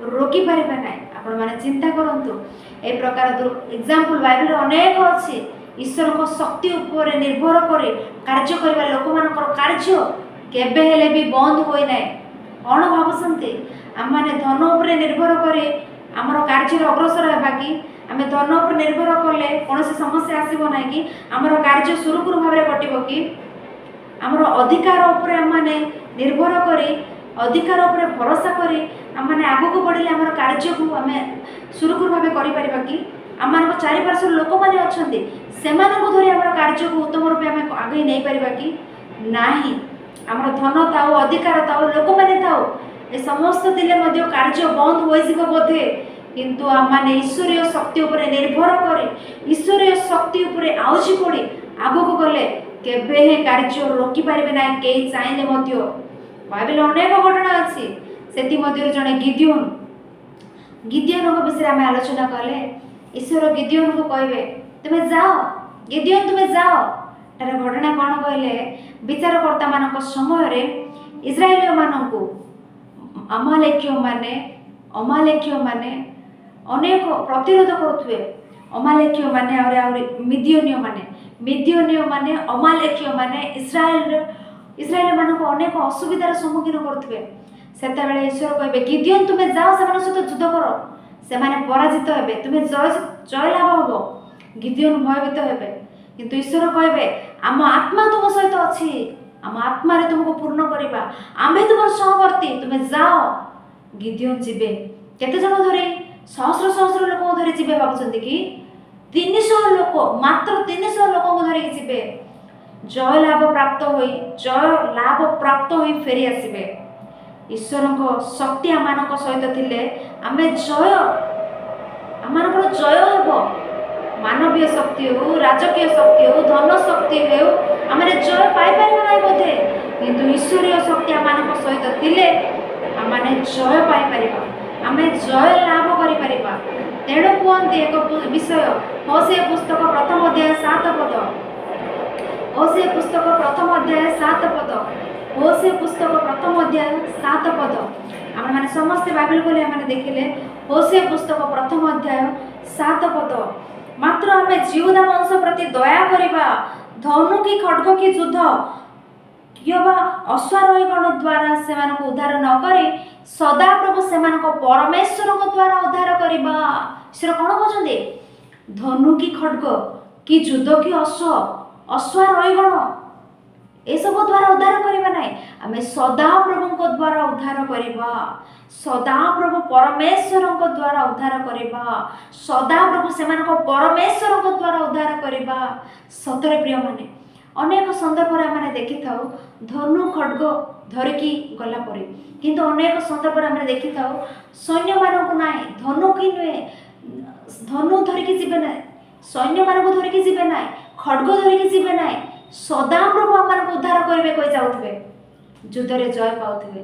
रोकी पारिबे नाही। आपण माने चिंता करंतु ए प्रकार एग्जांपल बाइबल अनेक अछि। ईश्वर को शक्ति उपर निर्भर करे कार्य करबा लोक मानकर कार्य केबे हेले भी बंद होई नाही। कोन भाबसंती आम माने धन उपर निर्भर करे आमर कार्य अग्रसर हेबा कि? आमे धन उपर निर्भर कले कोनोसी समस्या आसीबो नाही कि आमर कार्य सुरुकुरु भाबरे कटिबो कि? आमर अधिकार उपर आम माने निर्भर करे, अधिकार उपर भरोसा करे आम माने आगु को बढ़िले आमर कार्य को आमे सुरुकुरु भाबे करि परिबा कि? आम चारिपार्श्व लोक मैंने अच्छा से धरी आम कार्य को उत्तम रूपे आम आगे नहीं पारिबा कि? नाही। आमर धन थाउ, अधिकार थाउ, लोक मैंने थाउ, ए समस्त दिले मध्य कार्य बंद हो जिवो बोधे, किंतु आम माने ईश्वरीय शक्ति उपरे निर्भर करे, ईश्वरीय शक्ति उपरे आउछि पड़ी आगु को गले केबे हे कार्य रोकी पारिबे नाही। केही चाहिले मध्य बाइबल अनेक घटना अछि, सेति मध्य जने गिदियोन विषय आम आलोचना कले। ईश्वर गिदियोन को कहबे तुम्हें जाओ, गिदियोन तुम्हें जाओ। तार घटना कौन कहले? विचारकर्ता मान समय रे इस्राएलिय मानकु अमालेकीय माने अनेक प्रतिरोध करुथुए। अमालेकीय माने मिदियोनीय माने अमालेकीय माने इस्राएल मानक अनेक असुविधार सम्मुखीन करुथुए। सेता बेले ईश्वर कहबे गिदियोन तुम्हें जाओ, सेमान सहित युद्ध करो, सेमाने पराजित हेबे, तुम्हें जय लाभ हबो। गिदियोन भयभीत हेबे, किंतु ईश्वर कहबे आम आत्मा तुम सहित अछि, आम आत्मा रे तुमको पूर्ण करिबा, आमे तुम सहवर्ती, तुम्हें जाओ। गिदियोन जिबे केते जन धरे? सहस्र लोक धरे जिबे। भाबुछन्ति कि 300 लोक, मात्र 300 लोक को धरे जिबे। जय लाभ प्राप्त होई फेरी आसीबे। ईश्वर को शक्ति आम सहित थिले आमे आमर जय हेबो। मानवीय शक्ति हो, राजकीय शक्ति हो, धन शक्ति हो, आम जय पाई पारिबा नाही बोधे, किंतु ईश्वरीय शक्ति आम सहित थिले आम जय पाई पारिबा, आम जय लाभ करि पारिबा। तेणु कहते एक विषय होशेया पुस्तक प्रथम अध्याय 7 पद, होशेया पुस्तक प्रथम अध्याय 7 पद, होशेया पुस्तक प्रथम अध्याय 7 पद। आम मैंने समस्ते बाइबल बोले मैंने देखिले होशेया पुस्तक प्रथम अध्याय 7 ପଦ, ମାତ୍ର ଆମେ ଜିହୁଦା ବଂଶ ପ୍ରତି ଦୟା କରିବା, ଧନୁ କି ଖड्ग କି ଯୁଦ୍ଧ କିମ୍ବା ଅଶ୍ୱାରୋହୀଗଣ ଦ୍ୱାରା ସେମାନଙ୍କୁ ଉଦ୍ଧାର ନ କରି ସଦାପ୍ରଭୁ ସେମାନଙ୍କ ପରମେଶ୍ୱରଙ୍କ ଦ୍ୱାରା ଉଦ୍ଧାର କରିବା। ଈଶ୍ୱର କ'ଣ କହୁଛନ୍ତି? ଧନୁ କି ଖड्ग କି ଯୁଦ୍ଧ କି ଅଶ୍ୱାରୋହୀଗଣ ଏସବୁ ଦ୍ୱାରା ଉଦ୍ଧାର କରିବା ନାହିଁ, ଆମେ ସଦାପ୍ରଭୁଙ୍କ ଦ୍ୱାରା ଉଦ୍ଧାର କରିବା। ସଦାପ୍ରଭୁ ପରମେଶ୍ୱରଙ୍କ ଦ୍ୱାରା ଉଦ୍ଧାର କରିବା। ସଦାପ୍ରଭୁ ସେମାନଙ୍କ ପରମେଶ୍ୱରଙ୍କ ଦ୍ୱାରା ଉଦ୍ଧାର କରିବା। ସତରେ ପ୍ରିୟମାନେ, ଅନେକ ସନ୍ଦର୍ଭରେ ଆମେ ଦେଖିଥାଉ ଧନୁ ଖड्ग ଧରିକି ଗଲା ପରେ, କିନ୍ତୁ ଅନେକ ସନ୍ଦର୍ଭରେ ଆମେ ଦେଖିଥାଉ ସୈନ୍ୟମାନଙ୍କୁ ନାହିଁ, ଧନୁ କି ନୁହେଁ, ଧନୁ ଧରିକି ଯିବେ ନାହିଁ, ସୈନ୍ୟମାନଙ୍କୁ ଧରିକି ଯିବେ ନାହିଁ, ଖड्ग ଧରିକି ଯିବେ ନାହିଁ, ସଦାପ୍ରଭୁ ଆମମାନଙ୍କୁ ଉଦ୍ଧାର କରିବେ କହି ଯାଉଥିବେ, ଯୁଦ୍ଧରେ ଜୟ ପାଉଥିବେ।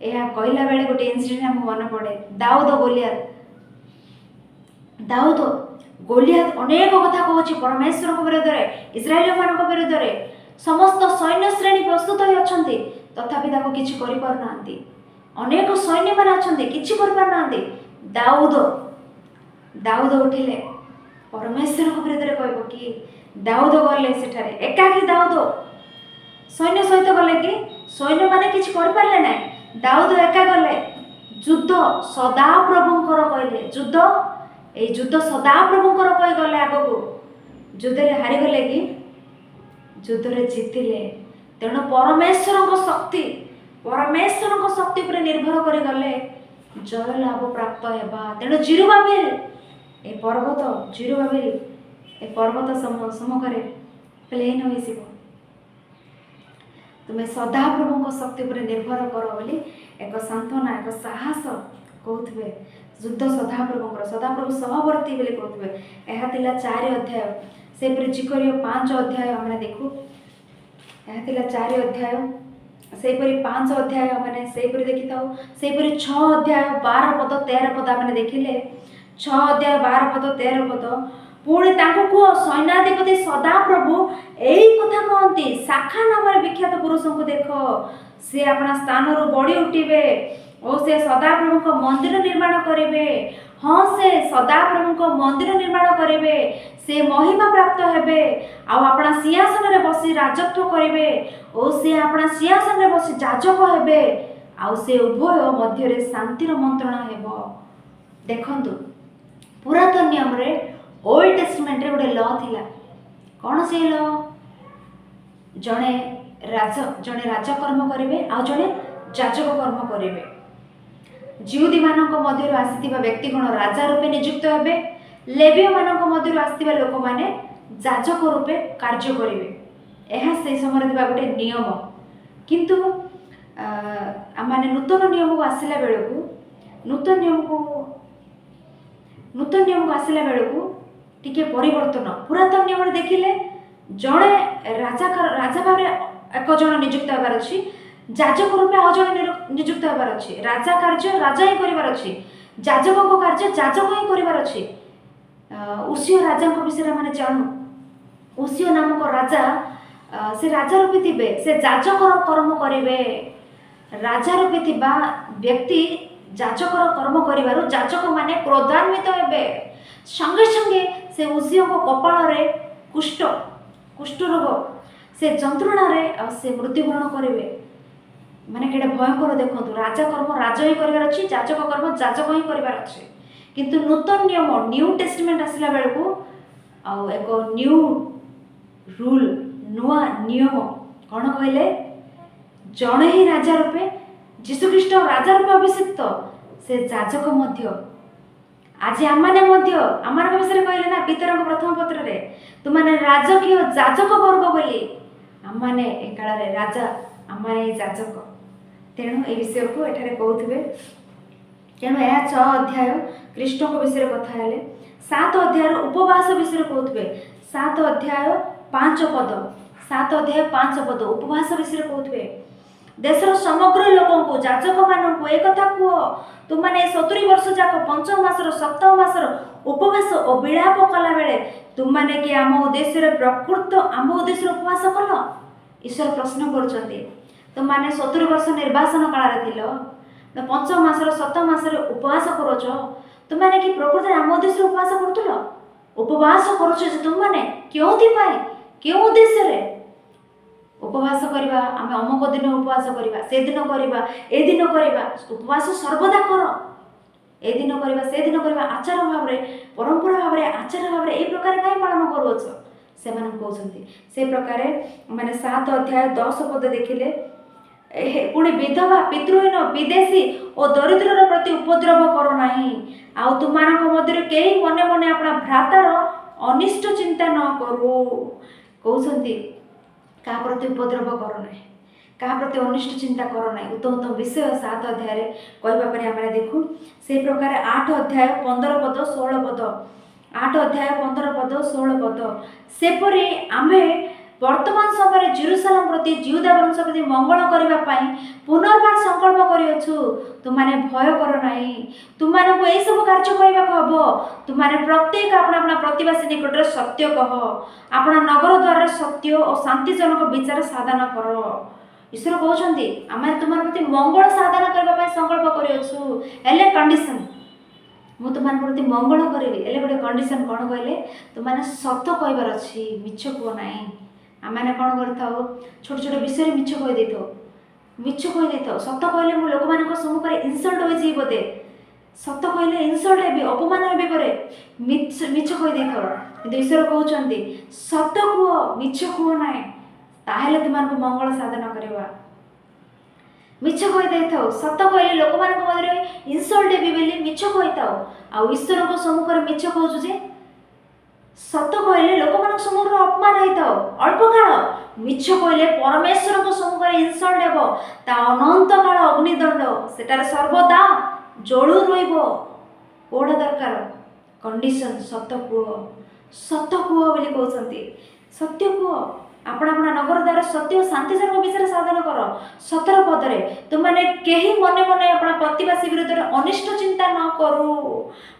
ଏହା କହିଲା ବେଳେ ଗୋଟେ ଇନସିଡେଣ୍ଟ ଆମକୁ ମନେ ପଡ଼େ, ଦାଉଦ ଗୋଲିଆଥ ଅନେକ କଥା କହୁଛି ପରମେଶ୍ୱରଙ୍କ ବିରୋଧରେ, ଇସ୍ରାଏଲମାନଙ୍କ ବିରୋଧରେ। ସମସ୍ତ ସୈନ୍ୟ ଶ୍ରେଣୀ ପ୍ରସ୍ତୁତ ହୋଇ ଅଛନ୍ତି, ତଥାପି ତାକୁ କିଛି କରିପାରୁନାହାନ୍ତି। ଅନେକ ସୈନ୍ୟମାନେ ଅଛନ୍ତି, କିଛି କରିପାରୁନାହାନ୍ତି। ଦାଉଦ ଉଠିଲେ, ପରମେଶ୍ୱରଙ୍କ ବିରୋଧରେ କହିବ କି? ଦାଉଦ ଗଲେ ସେଠାରେ, ଏକାକୀ ଦାଉଦ, ସୈନ୍ୟ ସହିତ ଗଲେ କି? ସୈନ୍ୟମାନେ କିଛି କରିପାରିଲେ ନାହିଁ, ଦାଉଦ ଏକା ଗଲେ। ଯୁଦ୍ଧ ସଦାପ୍ରଭୁଙ୍କର କହିଲେ, ଏଇ ଯୁଦ୍ଧ ସଦାପ୍ରଭୁଙ୍କର କହିଗଲେ। ଆଗକୁ ଯୁଦ୍ଧରେ ହାରିଗଲେ କି? ଯୁଦ୍ଧରେ ଜିତିଲେ। ତେଣୁ ପରମେଶ୍ୱରଙ୍କ ଶକ୍ତି ଉପରେ ନିର୍ଭର କରିଗଲେ ଜୟ ଲାଭ ପ୍ରାପ୍ତ ହେବା। ତେଣୁ ଜିରୁବାବେଲ ଏ ପର୍ବତ ସମ୍ମୁଖରେ ପ୍ଲେନ୍ ହୋଇଯିବ। ତୁମେ ସଦାପ୍ରଭୁଙ୍କ ଶକ୍ତି ଉପରେ ନିର୍ଭର କର ବୋଲି ଏକ ସାନ୍ତ୍ୱନା, ଏକ ସାହସ କହୁଥିବେ। ଯୁଦ୍ଧ ସଦାପ୍ରଭୁ ସହବର୍ତ୍ତୀ ବୋଲି କହୁଥିବେ। ଏହା ଥିଲା 4 ଅଧ୍ୟାୟ। ସେହିପରି ଜିକରିୟ 5 ଅଧ୍ୟାୟ ଆମେ ଦେଖୁ, ଏହା ଥିଲା 4 ଅଧ୍ୟାୟ। ସେହିପରି 5 ଅଧ୍ୟାୟ ମାନେ ସେହିପରି ଦେଖିଥାଉ। ସେହିପରି 6 ଅଧ୍ୟାୟ 12 ପଦ 13 ପଦ ଆମେ ଦେଖିଲେ, 6 ଅଧ୍ୟାୟ 12 ପଦ 13 ପଦ, ପୁଣି ତାଙ୍କୁ କୁହ, ସୈନ୍ୟାଧିପତି ସଦାପ୍ରଭୁ ଏଇ କଥା କହନ୍ତି, ଶାଖା ନାମରେ ବିଖ୍ୟାତ ପୁରୁଷଙ୍କୁ ଦେଖ, ସେ ଆପଣା ସ୍ଥାନରୁ ବଢ଼ି ଉଠିବେ ଓ ସେ ସଦାପ୍ରଭୁଙ୍କ ମନ୍ଦିର ନିର୍ମାଣ କରିବେ। ହଁ, ସେ ସଦାପ୍ରଭୁଙ୍କ ମନ୍ଦିର ନିର୍ମାଣ କରିବେ, ସେ ମହିମା ପ୍ରାପ୍ତ ହେବେ ଆଉ ଆପଣା ସିଂହାସନରେ ବସି ରାଜତ୍ୱ କରିବେ ଓ ସେ ଆପଣା ସିଂହାସନରେ ବସି ଯାଜକ ହେବେ ଆଉ ସେ ଉଭୟ ମଧ୍ୟରେ ଶାନ୍ତିର ମନ୍ତ୍ରଣା ହେବ। ଦେଖନ୍ତୁ, ପୁରାତନ ନିୟମରେ ଓଲ୍ଡ ଟେଷ୍ଟମେଣ୍ଟରେ ଗୋଟେ ଲ ଥିଲା। କ'ଣ ସେଇ ଲ? ଜଣେ ରାଜ କର୍ମ କରିବେ ଆଉ ଜଣେ ଯାଜକ କର୍ମ କରିବେ। ଜିହୁଦୀମାନଙ୍କ ମଧ୍ୟରୁ ଆସିଥିବା ବ୍ୟକ୍ତିଗଣ ରାଜା ରୂପେ ନିଯୁକ୍ତ ହେବେ, ଲେବୀୟମାନଙ୍କ ମଧ୍ୟରୁ ଆସିଥିବା ଲୋକମାନେ ଯାଜକ ରୂପେ କାର୍ଯ୍ୟ କରିବେ। ଏହା ସେହି ସମୟରେ ଥିବା ଗୋଟେ ନିୟମ। କିନ୍ତୁ ଆମମାନେ ନୂତନ ନିୟମକୁ ଆସିଲା ବେଳକୁ ଟିକେ ପରିବର୍ତ୍ତନ। ପୁରାତନ ନିୟମରେ ଦେଖିଲେ ଜଣେ ରାଜା ଭାବରେ ଏକ ଜଣ ନିଯୁକ୍ତ ହେବାର ଅଛି, ଯାଜକ ରୂପେ ଆଉ ଜଣେ ନିଯୁକ୍ତ ହେବାର ଅଛି। ରାଜା କାର୍ଯ୍ୟ ରାଜା ହିଁ କରିବାର ଅଛି, ଯାଜକଙ୍କ କାର୍ଯ୍ୟ ଯାଜକ ହିଁ କରିବାର ଅଛି। ଉସିୟ ରାଜାଙ୍କ ବିଷୟରେ ଆମେ ଜାଣୁ। ଉସିୟ ନାମକ ରାଜା, ସେ ରାଜା ରୂପେ ଥିବେ, ସେ ଯାଜକର କର୍ମ କରିବେ। ରାଜା ରୂପେ ଥିବା ବ୍ୟକ୍ତି ଯାଜକର କର୍ମ କରିବାରୁ ଯାଜକମାନେ କ୍ରୋଧାନ୍ୱିତ ହେବେ। ସଙ୍ଗେ ସଙ୍ଗେ ସେ ଉସିୟଙ୍କ କପାଳରେ କୁଷ୍ଠ ରୋଗ, ସେ ଯନ୍ତ୍ରଣାରେ ଆଉ ସେ ମୃତ୍ୟୁବରଣ କରିବେ। ମାନେ କେଡ଼େ ଭୟଙ୍କର ଦେଖନ୍ତୁ। ରାଜା କର୍ମ ରାଜା ହିଁ କରିବାର ଅଛି, ଯାଜକ କର୍ମ ଯାଜକ ହିଁ କରିବାର ଅଛି। କିନ୍ତୁ ନୂତନ ନିୟମ, ନ୍ୟୁ ଟେଷ୍ଟମେଣ୍ଟ ଆସିଲା ବେଳକୁ ଆଉ ଏକ ନ୍ୟୁ ରୁଲ, ନୂଆ ନିୟମ କ'ଣ କହିଲେ? ଜଣେ ହିଁ ରାଜା ରୂପେ, ଯୀଶୁଖ୍ରୀଷ୍ଟ ରାଜା ରୂପେ ଅଭିଷିକ୍ତ, ସେ ଯାଜକ ମଧ୍ୟ। ଆଜି ଆମମାନେ ମଧ୍ୟ ଆମମାନଙ୍କ ବିଷୟରେ କହିଲେ ନା ପିତରଙ୍କ ପ୍ରଥମ ପତ୍ରରେ, ତୁମାନେ ରାଜକୀୟ ଯାଜକ ବର୍ଗ ବୋଲି। ଆମମାନେ ଏ କାଳରେ ରାଜା, ଆମମାନେ ଯାଜକ। ତେଣୁ ଏ ବିଷୟକୁ ଏଠାରେ କହୁଥିବେ। ତେଣୁ ଏହା 6 ଅଧ୍ୟାୟ ଖ୍ରୀଷ୍ଟଙ୍କ ବିଷୟରେ କଥା ହେଲେ। 7 ଅଧ୍ୟାୟର ଉପବାସ ବିଷୟରେ କହୁଥିବେ। 7 ଅଧ୍ୟାୟ 5 ପଦ ଉପବାସ ବିଷୟରେ କହୁଥିବେ। ଦେଶର ସମଗ୍ର ଲୋକଙ୍କୁ, ଯାଜକମାନଙ୍କୁ ଏ କଥା କୁହ, ତୁମାନେ 70 ବର୍ଷ ଯାକ ପଞ୍ଚମ ମାସର ସପ୍ତମ ମାସର ଉପବାସ ଓ ବିଳାପ କଲାବେଳେ ତୁମାନେ କି ଆମ ଉଦ୍ଦେଶ୍ୟରେ ଉପବାସ କଲ? ଈଶ୍ୱର ପ୍ରଶ୍ନ କରୁଛନ୍ତି। ତୁମାନେ 70 ବର୍ଷ ନିର୍ବାସନ କାଳରେ ଥିଲ, ପଞ୍ଚମ ମାସର ସପ୍ତମ ମାସରେ ଉପବାସ କରୁଛ, तुमने कि प्रकृति आम उद्देश्य उपवास करुल उपवास करुच तुमने क्यों क्यों उद्देश्य उपवास करवा आम अमुक दिन उपवास करवा से दिन करवा ए दिन करवा उपवास सर्वदा कर ए दिन करवा से दिन करवा आचार भाव परंपरा भाव आचार भाव ए प्रकार कहीं पालन करुच से कहते से प्रकार मैंने 7 अध्याय 10 पद देखिले पुणी विधवा पितृहीन विदेशी और दरिद्र प्रति उपद्रव करो नहीं आउ तुम मध्य कई मने मने अपना भ्रातार अनिष्ट चिंता न करू कहते क्या प्रति उपद्रव करो ना क्या प्रति अनिष्ट चिंता करो ना उत्तम उत्तम विषय 7 अध्याय कहवापर आम देखू से प्रकार 8 अध्याय 15 पद 16 पद 8 अध्याय 15 पद 16 पद सेपरी आम्भे वर्तमान समय जेरुसलेम प्रति जिहुदा वंश प्रति मंगल करने पुनर्बार संकल्प करियछु तुमने भय कर नहीं तुमको यही सब कार्य करने हम तुमने प्रत्येक अपना अपना प्रतिवासी निकट सत्य कह अपना नगर द्वार सत्य और शांतिजनक विचार साधन कर ईश्वर कहते आम तुम प्रति मंगल साधन करने संकल्प करियछु हेले कंडीशन मु तुम प्रति मंगल करी हेले गोटे कंडीशन कौन कहले तुमने सत्य कहबार अच्छी मिछ कह ना आमने कौन कर छोट छोट विषय मिछ कहीदे सत कहले मु लोक मान सम्मुखें इनसल्ट हो बोधे सत कहले इनसल्ट हे अपमान हे पर मिछ कहीदे कि ईश्वर कहते सत कह मिछ कह ना ताहले तुमको मंगल साधन करवा मिछ कहीदे सत कहले लोक मान मध्य इनसल्ट हे बोली मिछ कही था आउ ईश्वर सम्मुखें मिछ कहूँ जे सत कहले लोक मान सम्मुख अपमान होता अल्प काल मिछ कहले परमेश्वर सम्मुखें इनसल्ट हेब ता अनंत काल अग्निदंड सेटार सर्वदा जलू रोड़ा दरकार कंडीशन सत कह बोली कहते सत्य कह अपना अपना नगर द्वारा सत्य और शांतिजनक विषय साधन कर 17 पदरे तुमने कहीं मने मने अपना प्रतिवासी विरुद्ध अनिष्ट चिंता न करू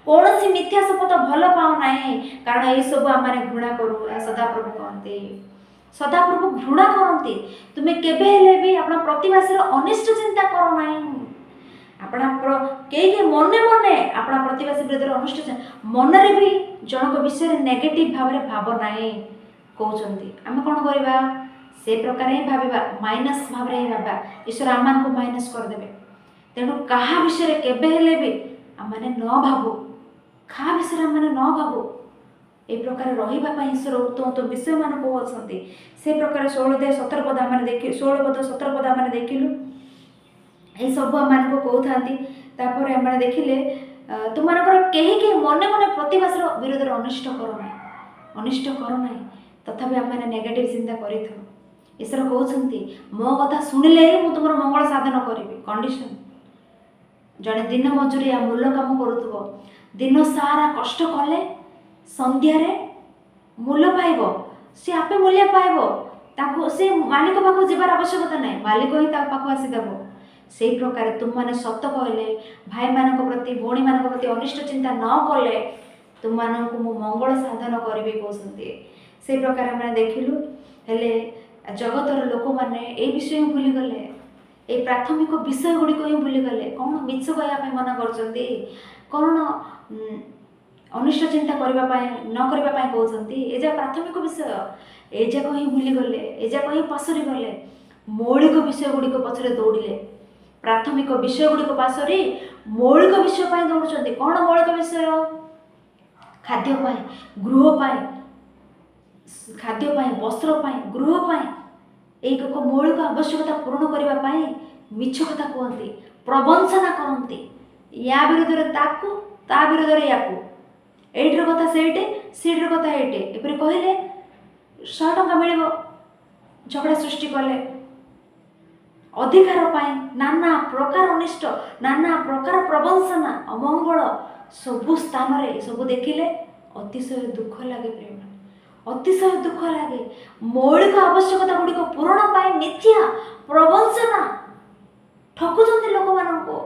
कौन सी मिथ्या शपथ भल पाओ ना कारण ये सब आम घृणा करूँ सदाप्रभु कहते सदाप्रभु घृणा करती तुम्हें केवे भी अपना प्रतिवासी अनिष्ट चिंता कर ना अपना कई मने मने अपना प्रतिवासी विरुद्ध अनिष्ट मनरे भी जनक विषय नेगेटिव भाव भाव ना कहते आम कौन करवा से प्रकार ही भावा माइनस भाव ही भावा ईश्वर आम को माइनस करदे तेणु क्या विषय केवे भी आम न भावु क्या विषय आम न भावु ए प्रकार रही ईश्वर उत्तम उत्तम विषय मान कहते से प्रकार 16 अध्याय 17 पद आम देख 16 पद 17 पद आम देखिलु ये सब आम को कहते आम देखिले तुमको कहीं मने मने प्रतिवासी विरोध अनिष्ट करना तथापि आम नेगेटिव चिंता कर ईश्वर कहते मो कथा शुणिले ही मुझे तुम मंगल साधन करी कंडीशन जड़े दिन मजूरिया मूल्य काम करुव दिन सारा कष्ट कले संध्यारे मूल्य पाइब सी आपे मूल्य पाइब से मालिक पाख जबार आवश्यकता ना मालिक ही पाख आसीदेव से प्रकार तुमने सत कहले भाई मान प्रति भौणी मान प्रति अनिष्ट चिंता न कले तुमको मु मंगल साधन करी कहते से प्रकार आम देखिलु हेले जगतर लोक मैंने ये विषय भूली गले ये प्राथमिक विषय गुड़िक ही भूली गले कौन मिछ कहवाई मन कर कौन अनिष्ट चिंता करने न करने कहते ए जा प्राथमिक विषय ए जाक ही भूली गले ए जाक ही पसरी गले मौलिक विषय गुड़िक पछरे दौड़े प्राथमिक विषय गुड़िक पासरी मौलिक विषय दौड़ कौन मौलिक विषय खाद्यपाई गृहपाई खाद्यपाई वस्त्रपाई गृहपाई एक मौलिक आवश्यकता पूर्ण करने मिछ कथा कहते प्रवंचना करते या विरोध ताकू ता विरोध या एटर कथा सेटर कथा एटे एपरी कहले 100 टंका मिल झगड़ा सृष्टि कले अधिकार पाई नाना प्रकार अनिष्ट नाना प्रकार प्रवंचना अमंगल सबु स्थान रे सबु देखिले अतिशय दुख लगे प्रेम अतिशय दुख लगे मौलिक आवश्यकता गुड़िक पूरण पाई मिथ्या प्रवंचना ठकुचंती लोक माननको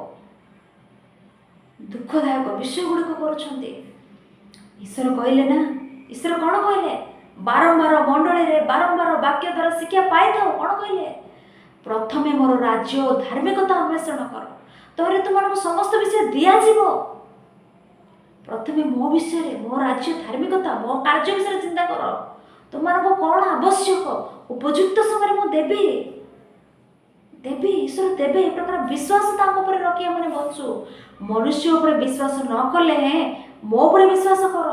दुखदायक विषय गुड़िक करुछंती ईश्वर कहले ना ईश्वर कौन कहले बारंबार मंडली रे बारंबार वाक्य द्वारा शिक्षा पाई था कौन कहले प्रथमे मोर राज्य और धार्मिकता अन्वेषण कर तोरे तुमको समस्त विषय दिया जीवो प्रथमे मो विषय मो राज्य धार्मिकता मो कार्य विषय चिंता कर। तुम कौन आवश्यक उपयुक्त समय मु देवी देवी ईश्वर देवे। एक प्रकार विश्वास रखी मैंने बचु। मनुष्य उपर विश्वास न कले मो पर विश्वास कर।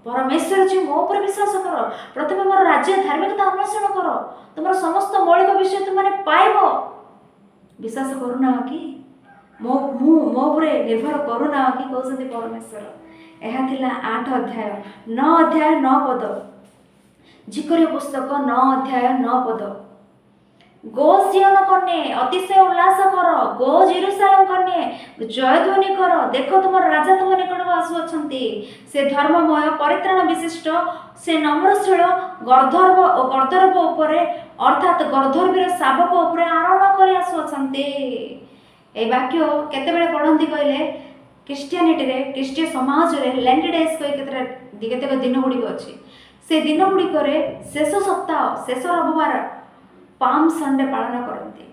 परमेश्वर जी मो पर विश्वास कर। प्रथमे मोर राज्य धार्मिकता अन्वेषण कर। तुम समस्त मौलिक विषय तुमने पाइब। विश्वास करूना कि मो उपरे निर्भर करूना कि कहते परमेश्वर। यह थिला 8 अध्याय 9 अध्याय 9 पद। जिकर्य पुस्तक 9 अध्याय 9 पद। गो सियोन कन्ये अतिशय उल्लास कर। गो जेरुसालेम कन्ये जयध्वनि कर। देखो तुम राजा तुम निकट आसुअछंती। से धर्ममय परित्राण विशिष्ट से नम्रशील गर्दर्भ और गर्दर्भ उपरे अर्थात गर्दर्भीर शावक उपरे आरोहण कर आसुअछंती। ए वाक्य केतेबेले पढ़ंती कहले क्रिश्चियनिटी रे क्रिश्चियन समाज रे लेंट डेज केतेक दिन गुड़िक अच्छी। से दिन गुड़िक शेष सप्ताह शेष रविवार पाम संडे पालन करती।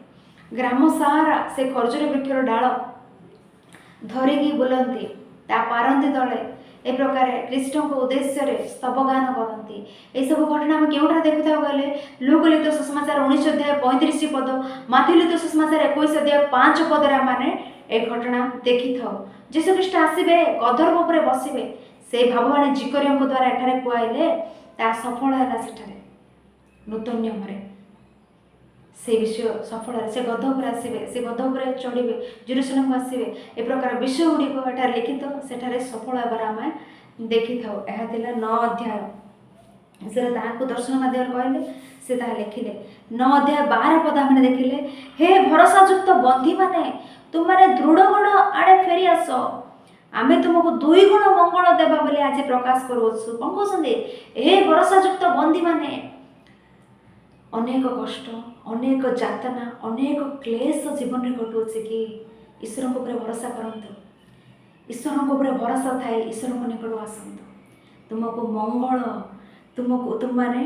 ग्राम सारा से खर्जुरी वृक्षर डाल धरिकी बुलती। ता पारंती तले ए प्रकार कृष्ण को उद्देश्य स्तवगान करती। ये सब घटना आम क्यों देखु कहले लूकलिखित सुसमाचार 19 अध्याय 35 पद माथुलिखित सुसमाचार 21 अध्याय 5 पद आम ए घटना देखी था। जीशु ख्रीष्ट आसबे गधर्व उपर बसबे से भाववाणी जिकर्य द्वारा एठारे कुआइले ता सफल है। सेठारे नूतन नियम से विषय सफल है। से गध उपर आसबे से गध उपर चढ़े जेरुसलेम को आसबे ए प्रकार विषय गुड़िक एठार लिखित सेठारे सफल होबार आम देखी था। यह 9 अध्याय से दर्शन माध्यम कहले से लिखिले 9 अध्याय 12 पद आम देखिले। हे भरोसायुक्त बंधी माने तुम मैंने दृढ़गढ़ आड़े फेरी आस। आमे तुमको 2 गुण मंगल देवा बोली आज प्रकाश करूँ। कौन कहते हे भरोसायुक्त बंधी माने अनेक कष्ट अनेक जातना अनेक क्लेश जीवन में घटुचे कि ईश्वर को भरोसा करंतु। ईश्वर को भरोसा थाए ईश्वर को निकट आसतु। तुमको मंगल तुमको तुम माने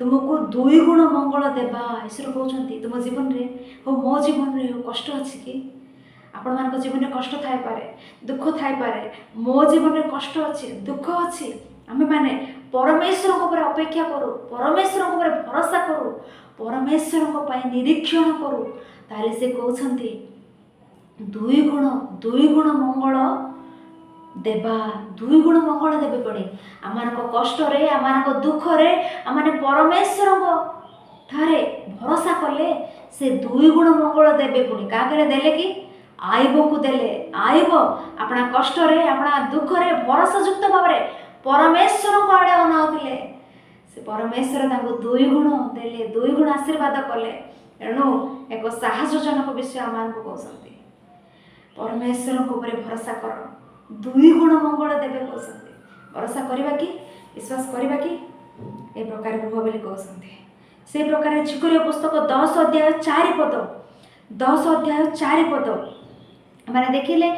तुमको 2 गुण मंगल देवा ईश्वर कहते तुम जीवन में हो मो जीवन में कष्ट अच्छी कि आपण मान जीवन में कष्ट थाई पारे दुख थाई पारे मो जीवन में कष्ट अच्छी दुख अच्छी आमे माने परमेश्वर को अपेक्षा करूँ परमेश्वर को भरोसा करूँ परमेश्वर को निरीक्षण करूँ ताले से कहते 2 गुण मंगल देवा 2 गुण मंगल देवे पड़े आम कष्ट आम दुख आम परमेश्वर ठारे भरोसा कले से 2 गुण मंगल देवे पुणी क्या देले कि आईब को देले आईब अपना कष्ट अपना दुख भरोसायुक्त भाव परमेश्वर को आड़े अनाउले से परमेश्वर 2 गुण देले 2 गुण आशीर्वाद कले। तेणु एक साहसजनक विषय आम को कहते परमेश्वर को भरोसा कर 2 गुण मंगल देवे कहते भरोसा करवा कि विश्वास करवा कि ए प्रकार रुह बोली कहते। से प्रकार जिकर्य पुस्तक 10 अध्याय 4 पद 10 अध्याय 4 पद मैंने देखिले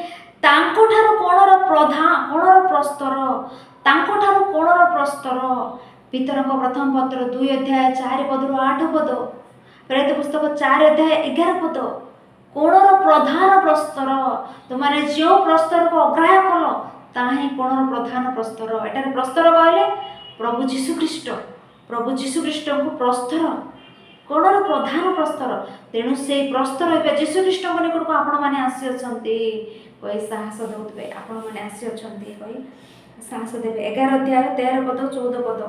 तांको ठारो कोणर प्रधान कोणर प्रस्तर तांको ठारो कोणर प्रस्तर पितर प्रथम पत्र 2 अध्याय 4 पद 8 पद प्रेरित पुस्तक 4 अध्याय 11 पद कोणर प्रधान प्रस्तर तुमने जो प्रस्तर को अग्राह्य कल ताही कोणर प्रधान प्रस्तर एटार प्रस्तर कहले प्रभु जीशु ख्रीष्ट को प्रस्तर कोणर प्रधान प्रस्तर। तेणु से प्रस्तर ए जीशु ख्रीष्ट निकट को आपण मैंने आसी कही साहस दे आपण मैंने आसी कही साहस देवे। 11 अध्याय 13 पद 14 पद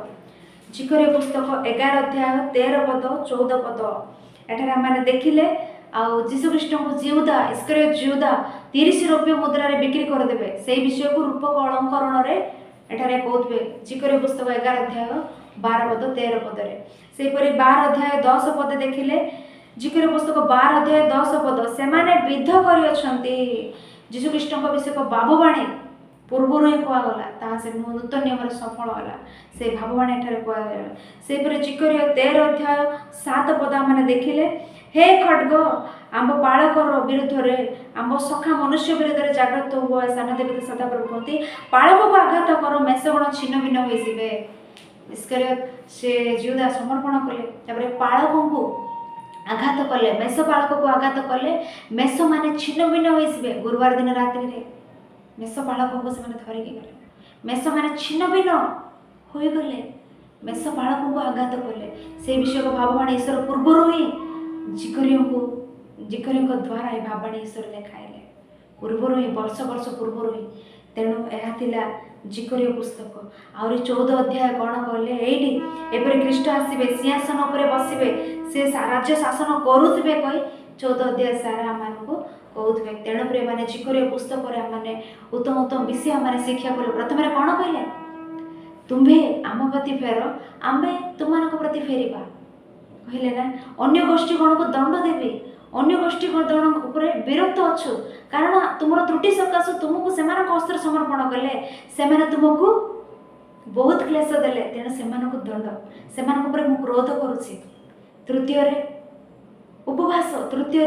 जिकर्य पुस्तक 11 अध्याय 13 पद 14 पद एठार आम देखिले आउ जीशु ख्रीष्ट को जिउदा इस्करियोत जिउदा 30 रौप्य मुद्रा बिक्री करदेवे से विषय को रूपक अलंकरण एठारे कहते जिकर्य पुस्तक 11 अध्याय 12 पद 13 पद से 12 अध्याय 10 पद देखिले जिकर्य पुस्तक 12 अध्याय 10 पद से माने विध करियछंती जीशु ख्रीष्ट विषय भाववाणी पूर्वर ही कहगला से नूतन नियम सफल है से भाववाणी एठारे कहगला। से जिकर्य 13 अध्याय 7 पद मैंने देखिले हे खड्ग आम पालकर विरुद्ध में आम सखा मनुष्य विरुद्ध जागृत हुआ सान देवी सदा प्रभु कहते पालक को आघात कर मेषगण छिन्न भिन्न होइसिबे। इस्करियोत से जिउदा समर्पण कले पालकों को आघात कले मेष पालक को आघात कले मेष माने छिन्न भिन्न होइसिबे। गुरुवार दिन रात्रि रे मेष पालकों को से धरिकी गले मेष मैंने छिन्न भिन्न होगले, मेष बालक को आघात कले से विषय को भाववाणी ईश्वर पूर्वर ही जिकरी द्वारा ये भाववाणी ईश्वर लिखाइले पूर्वर ही वर्ष वर्ष पूर्वर ही। तेणु यह जिकरी पुस्तक आहरी 14 अध्याय कौन कहले एपरी ख्रीष्ट आसवे सिंहासन उपर बसवे से राज्य शासन करुवे कही 14 अध्याय सारा आम को कहते। तेणुकर मैंने जिकरी पुस्तक मैंने उत्तम उत्तम विषय मैंने शिक्षा कलु। प्रथम कौन कहले तुम्भे आम प्रति फेर आमे तुम प्रति फेरिबा कहले ना। अन्य गोष्ठी गण को दंड देवी, अन्य गोष्ठी गण उपर विरक्त अच्छु कारण तुम त्रुटि सकाशु तुमको से हस्तर समर्पण कले से तुमको बहुत क्लेश देले तेणु से दंड से क्रोध करुच्ची। तृतीय उपवास, तृतीय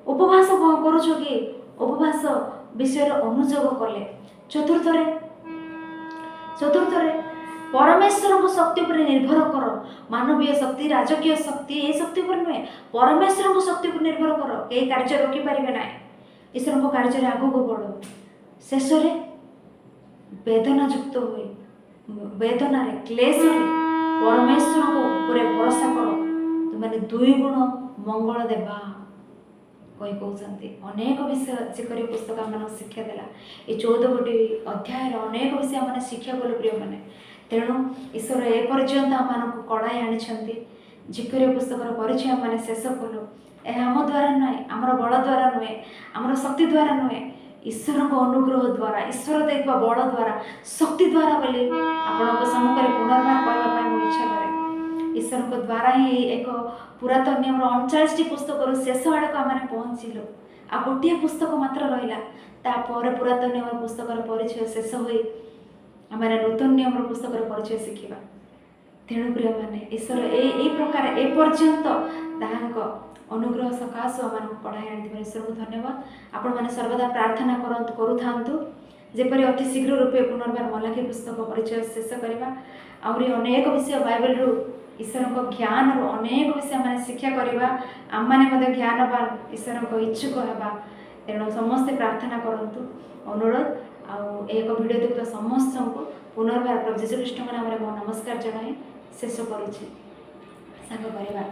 उपवास करुछ कि उपवास विषय अनुयोग कले। चतुर्थ परमेश्वर शक्ति पर निर्भर कर, मानवीय शक्ति राजकीय शक्ति ये शक्ति पर नुहे परमेश्वर शक्ति पर निर्भर कर। कई कार्य रोकी पारे ना, ईश्वर को कार्य आग को बढ़। शेष वेदना युक्त हुए वेदन क्लेश परमेश्वर को भरोसा कर तुमने 2 गुण मंगल देवा कही कहते। अनेक विषय जिकरी पुस्तक आम शिक्षा देला। ये 14 गोटी अध्याय अनेक विषय आम शिक्षा कलु प्रिय मैंने। तेणु ईश्वर एपर्यंत आम कड़ाई आनी जिकरी पुस्तक परिचय आम शेष कलु। यह आम द्वारा नुहे, आमर बल द्वारा नुहे, आमर शक्ति द्वारा नुहे, ईश्वर को अनुग्रह द्वारा ईश्वर देवा बल द्वारा शक्ति द्वारा बोली आपण सम्मुखें पुनर्बार कहवाई इच्छा करे। ईश्वर को द्वारा ही एक पुरातन नियम 39 पुस्तक शेष आड़क आम पहुँचलु। आ गोटे पुस्तक मात्र रहा तापर पुरातन नियम पुस्तक परिचय शेष हो आम नूतन नियम पुस्तक परिचय शिखा। तेणु प्रिय मैंने ईश्वर यही प्रकार एपर्यंत ताहां अनुग्रह सकाशु आम पढ़ाई आनी ईश्वर को धन्यवाद। आपण मैंने सर्वदा प्रार्थना करूँ जेपरी अति शीघ्र रूपे पुनर्बार मलाखी पुस्तक परिचय शेष करवा। आहरी अनेक विषय बाइबल ईश्वर को ज्ञान अनेक विषय मैंने शिक्षा करवा। आम मैंने ज्ञानवान ईश्वर को इच्छुक होगा। तेणु समस्ते प्रार्थना करूँ अनुरोध एक वीडियो देखुवा समस्त को पुनर्बार प्रभु जीशु ख्रीष्ट नाम मो नमस्कार जनाई शेष करुच्ची। सांग परिवार